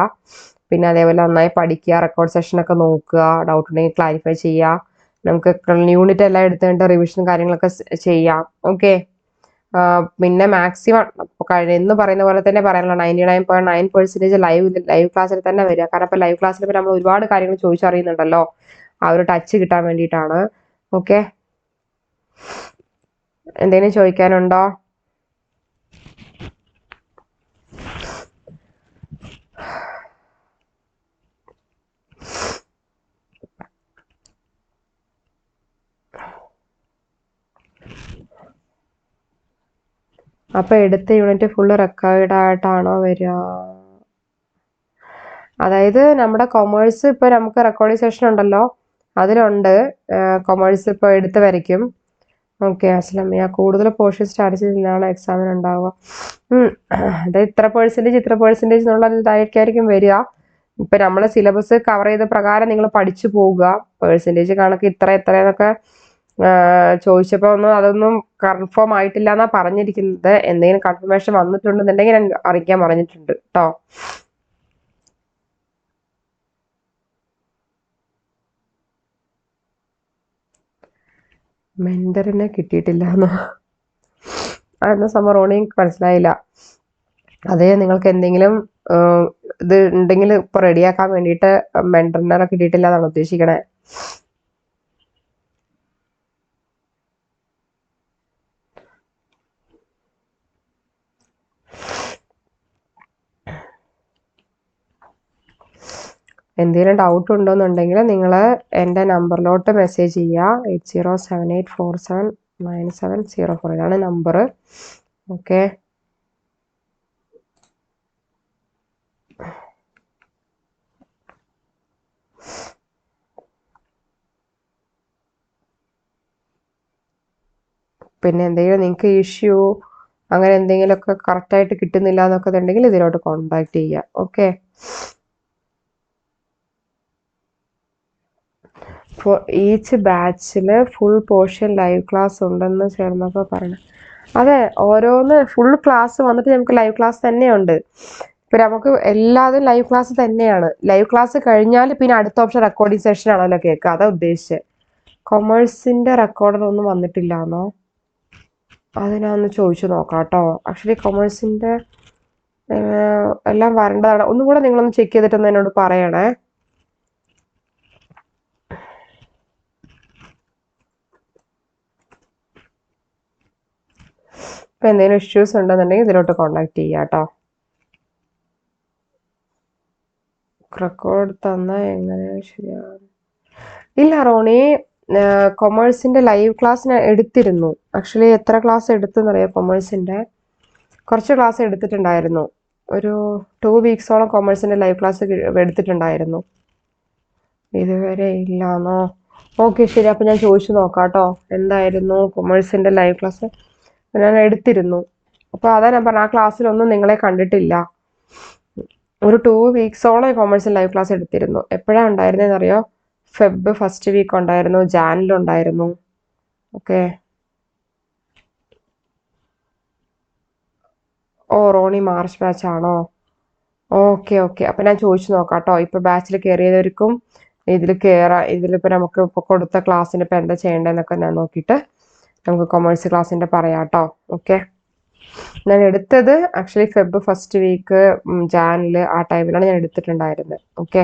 പിന്നെ അതേപോലെ നന്നായി പഠിക്കുക, റെക്കോർഡ് സെഷനൊക്കെ നോക്കുക, ഡൗട്ട് ഉണ്ടെങ്കിൽ ക്ലാരിഫൈ ചെയ്യുക. നമുക്ക് യൂണിറ്റ് എല്ലാം എടുത്തുകൊണ്ട് റിവിഷൻ കാര്യങ്ങളൊക്കെ ചെയ്യാം. ഓക്കെ, പിന്നെ മാക്സിമം എന്ന് പറയുന്ന പോലെ തന്നെ പറയാനുള്ള 99.9% ലൈവ് ക്ലാസ്സിൽ തന്നെ വരിക. കാരണം ഇപ്പോൾ ലൈവ് ക്ലാസ്സിൽ ഇപ്പോൾ നമ്മൾ ഒരുപാട് കാര്യങ്ങൾ ചോദിച്ചറിയുന്നുണ്ടല്ലോ, ആ ഒരു ടച്ച് കിട്ടാൻ വേണ്ടിയിട്ടാണ്. ഓക്കെ, എന്തെങ്കിലും ചോദിക്കാനുണ്ടോ? അപ്പൊ എടുത്ത യൂണിറ്റ് ഫുള്ള് റെക്കോർഡ് ആയിട്ടാണോ വരിക? അതായത് നമ്മുടെ കൊമേഴ്സ് ഇപ്പൊ നമുക്ക് റെക്കോർഡിംഗ് സെഷൻ ഉണ്ടല്ലോ, അതിലുണ്ട് കൊമേഴ്സ് ഇപ്പൊ എടുത്ത് വരയ്ക്കും. ഓക്കെ അസ്ലമിയ, കൂടുതൽ പോർഷൻ സ്റ്റാർട്ട് ചെയ്താണ് എക്സാമിന് ഉണ്ടാവുക. അത് ഇത്ര പെർസെൻറ്റേജ് എന്നുള്ള ഇതായിരിക്കും വരിക. ഇപ്പൊ നമ്മളെ സിലബസ് കവർ ചെയ്ത പ്രകാരം നിങ്ങൾ പഠിച്ചു പോവുക. പെർസെൻറ്റേജ് കണക്ക് ഇത്ര എന്നൊക്കെ ചോദിച്ചപ്പോ അതൊന്നും കൺഫേം ആയിട്ടില്ല എന്നാ പറഞ്ഞിരിക്കുന്നത്. എന്തെങ്കിലും കൺഫർമേഷൻ വന്നിട്ടുണ്ടെന്നുണ്ടെങ്കിൽ ഞാൻ അറിയിക്കാൻ പറഞ്ഞിട്ടുണ്ട് കേട്ടോ. മെന്ററിനെ കിട്ടിയിട്ടില്ല എന്നോ? അതെന്നാ സംഭവം റോണി മനസ്സിലായില്ല. അതെ, നിങ്ങൾക്ക് എന്തെങ്കിലും ഇത് ഉണ്ടെങ്കിൽ ഇപ്പൊ റെഡിയാക്കാൻ വേണ്ടിയിട്ട് മെന്ററിനെ കിട്ടിയിട്ടില്ല എന്നാണ് ഉദ്ദേശിക്കണേ. എന്തെങ്കിലും ഡൗട്ട് ഉണ്ടോന്നുണ്ടെങ്കിൽ നിങ്ങൾ എൻ്റെ നമ്പറിലോട്ട് മെസ്സേജ് ചെയ്യുക. 8078479704 ഇതാണ് നമ്പർ. ഓക്കെ, പിന്നെ എന്തെങ്കിലും നിങ്ങൾക്ക് ഇഷ്യൂ അങ്ങനെ എന്തെങ്കിലുമൊക്കെ കറക്റ്റായിട്ട് കിട്ടുന്നില്ല എന്നൊക്കെ ഉണ്ടെങ്കിൽ ഇതിലോട്ട് കോൺടാക്ട് ചെയ്യുക. ഓക്കെ, ഈച്ച് ബാച്ചിൽ ഫുൾ പോർഷൻ ലൈവ് ക്ലാസ് ഉണ്ടെന്ന് ചേർന്നപ്പോൾ പറഞ്ഞു. അതെ, ഓരോന്ന് ഫുൾ ക്ലാസ് വന്നിട്ട് നമുക്ക് ലൈവ് ക്ലാസ് തന്നെയുണ്ട്. ഇപ്പൊ നമുക്ക് എല്ലാതും ലൈവ് ക്ലാസ് തന്നെയാണ്. ലൈവ് ക്ലാസ് കഴിഞ്ഞാൽ പിന്നെ അടുത്ത ഓപ്ഷൻ റെക്കോർഡിംഗ് സെഷൻ ആണല്ലോ കേൾക്കുക. അതാ ഉദ്ദേശിച്ചത്. കൊമേഴ്സിന്റെ റെക്കോർഡർ ഒന്നും വന്നിട്ടില്ലാന്നോ? അത് ഞാൻ ഒന്ന് ചോദിച്ചു നോക്കാം കേട്ടോ. ആക്ച്വലി കൊമേഴ്സിന്റെ എല്ലാം വരേണ്ടതാണ്. ഒന്നും കൂടെ നിങ്ങളൊന്ന് ചെക്ക് ചെയ്തിട്ടൊന്ന് എന്നോട് പറയണേ. ഇപ്പൊ എന്തെങ്കിലും ഇഷ്യൂസ് ഉണ്ടെന്നുണ്ടെങ്കിൽ ഇതിലോട്ട് കോണ്ടാക്ട് ചെയ്യാം കേട്ടോ. റെക്കോർഡ് തന്ന എങ്ങനെ ശരിയാണ്? ഇല്ല റോണി, കൊമേഴ്സിന്റെ ലൈവ് ക്ലാസ് ഞാൻ എടുത്തിരുന്നു. ആക്ച്വലി എത്ര ക്ലാസ് എടുത്തെന്നറിയാം? കൊമേഴ്സിന്റെ കുറച്ച് ക്ലാസ് എടുത്തിട്ടുണ്ടായിരുന്നു. ഒരു 2 വീക്സോളം കൊമേഴ്സിന്റെ ലൈവ് ക്ലാസ് എടുത്തിട്ടുണ്ടായിരുന്നു. ഇതുവരെ ഇല്ലാന്നോ? ഓക്കെ ശരി, അപ്പൊ ഞാൻ ചോദിച്ചു നോക്കാം കേട്ടോ. എന്തായിരുന്നു കൊമേഴ്സിന്റെ ലൈവ് ക്ലാസ്? ഞാൻ എടുത്തിരുന്നു. അപ്പൊ അതാ ഞാൻ പറഞ്ഞ, ആ ക്ലാസ്സിലൊന്നും നിങ്ങളെ കണ്ടിട്ടില്ല. ഒരു 2 വീക്സോളം കൊമേഴ്സിൽ ലൈവ് ക്ലാസ് എടുത്തിരുന്നു. എപ്പോഴാണ് ഉണ്ടായിരുന്നതെന്ന് അറിയോ? ഫെബ് ഫസ്റ്റ് വീക്ക് ഉണ്ടായിരുന്നു, ജാനിലുണ്ടായിരുന്നു. ഓക്കെ. ഓ റോണി മാർച്ച് ബാച്ച് ആണോ? ഓക്കെ ഓക്കെ, അപ്പൊ ഞാൻ ചോദിച്ചു നോക്കാം കേട്ടോ. ഇപ്പൊ ബാച്ചിൽ കയറിയവർക്കും ഇതിലിപ്പോ നമുക്ക് ഇപ്പൊ കൊടുത്ത ക്ലാസ്സിന് ഇപ്പൊ എന്താ ചെയ്യേണ്ടതെന്നൊക്കെ ഞാൻ നോക്കിയിട്ട് നമുക്ക് കൊമേഴ്സ് ക്ലാസ്സിന്റെ പറയാം കേട്ടോ. ഓക്കെ, ഞാൻ എടുത്തത് ആക്ച്വലി ഫെബ് ഫസ്റ്റ് വീക്ക് ജാനില് ആ ടൈമിലാണ് ഞാൻ എടുത്തിട്ടുണ്ടായിരുന്നത്. ഓക്കെ,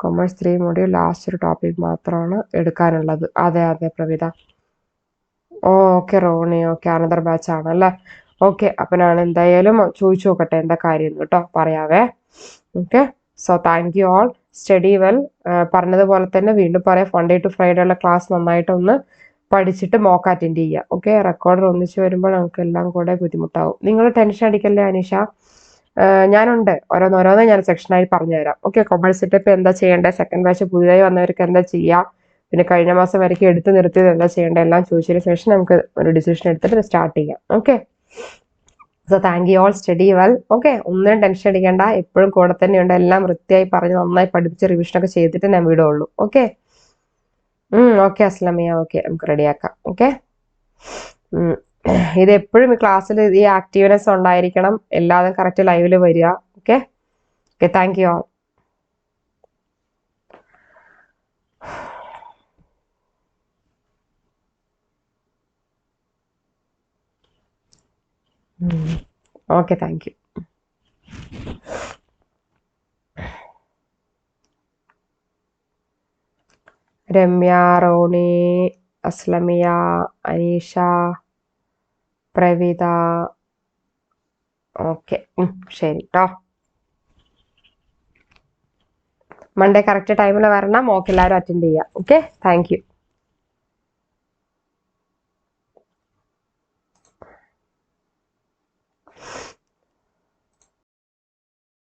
കൊമേഴ്സ് 3 മൊഡ്യൂൾ ലാസ്റ്റ് ഒരു ടോപ്പിക് മാത്രമാണ് എടുക്കാനുള്ളത്. അതെ അതെ Pravitha. Okay Roni, okay another batch ആണല്ലേ. ഓക്കെ, അപ്പൊ ഞാൻ എന്തായാലും ചോദിച്ചു നോക്കട്ടെ എന്താ കാര്യം കേട്ടോ, പറയാവേ. Okay, so thank you all, study well. പറഞ്ഞതുപോലെ തന്നെ വീണ്ടും പറയാം, Monday to Friday ഉള്ള ക്ലാസ് നന്നായിട്ടൊന്ന് പഠിച്ചിട്ട് മോക്ക് അറ്റൻഡ് ചെയ്യുക. ഓക്കെ, റെക്കോർഡർ ഒന്നിച്ച് വരുമ്പോൾ നമുക്ക് എല്ലാം കൂടെ ബുദ്ധിമുട്ടാവും. നിങ്ങൾ ടെൻഷൻ അടിക്കല്ലേ അനീഷ, ഞാനുണ്ട്. ഓരോന്നോരോന്ന് ഞാൻ സെക്ഷനായി പറഞ്ഞുതരാം. ഓക്കെ, കൊമേഴ്സിന്റെ ഇപ്പൊ എന്താ ചെയ്യേണ്ടത്, സെക്കൻഡ് ബാച്ച് പുതിയതായി വന്നവർക്ക് എന്താ ചെയ്യാം, പിന്നെ കഴിഞ്ഞ മാസം വരയ്ക്ക് എടുത്ത് നിർത്തിയത് എന്താ ചെയ്യേണ്ടത്, എല്ലാം ചോദിച്ചതിന് ശേഷം നമുക്ക് ഒരു ഡിസിഷൻ എടുത്തിട്ട് സ്റ്റാർട്ട് ചെയ്യാം. Okay, so thank you all, study well. Okay, ഒന്നും ടെൻഷൻ അടിക്കേണ്ട, എപ്പോഴും കൂടെ തന്നെയുണ്ട്. എല്ലാം വൃത്തിയായി പറഞ്ഞ് നന്നായി പഠിപ്പിച്ച് റിവിഷനൊക്കെ ചെയ്തിട്ട് ഞാൻ വിടുള്ളൂ. ഓക്കെ ഓക്കെ അസ്ലമിയ, ഓക്കെ നമുക്ക് റെഡിയാക്കാം. ഓക്കെ, ഇത് എപ്പോഴും ഈ ക്ലാസ്സിൽ ഈ ആക്റ്റീവ്നെസ് ഉണ്ടായിരിക്കണം. എല്ലാതും കറക്റ്റ് ലൈവില് വരിക. Okay okay, thank you all. Okay, thank you. Ramya, Roni, Aslamiya, Aneesha, Pravitha. Okay ശരി കേട്ടോ. മൺഡേ കറക്റ്റ് ടൈമിൽ വരണം. ഓക്കെ, എല്ലാവരും അറ്റൻഡ് ചെയ്യാം. Okay, thank U.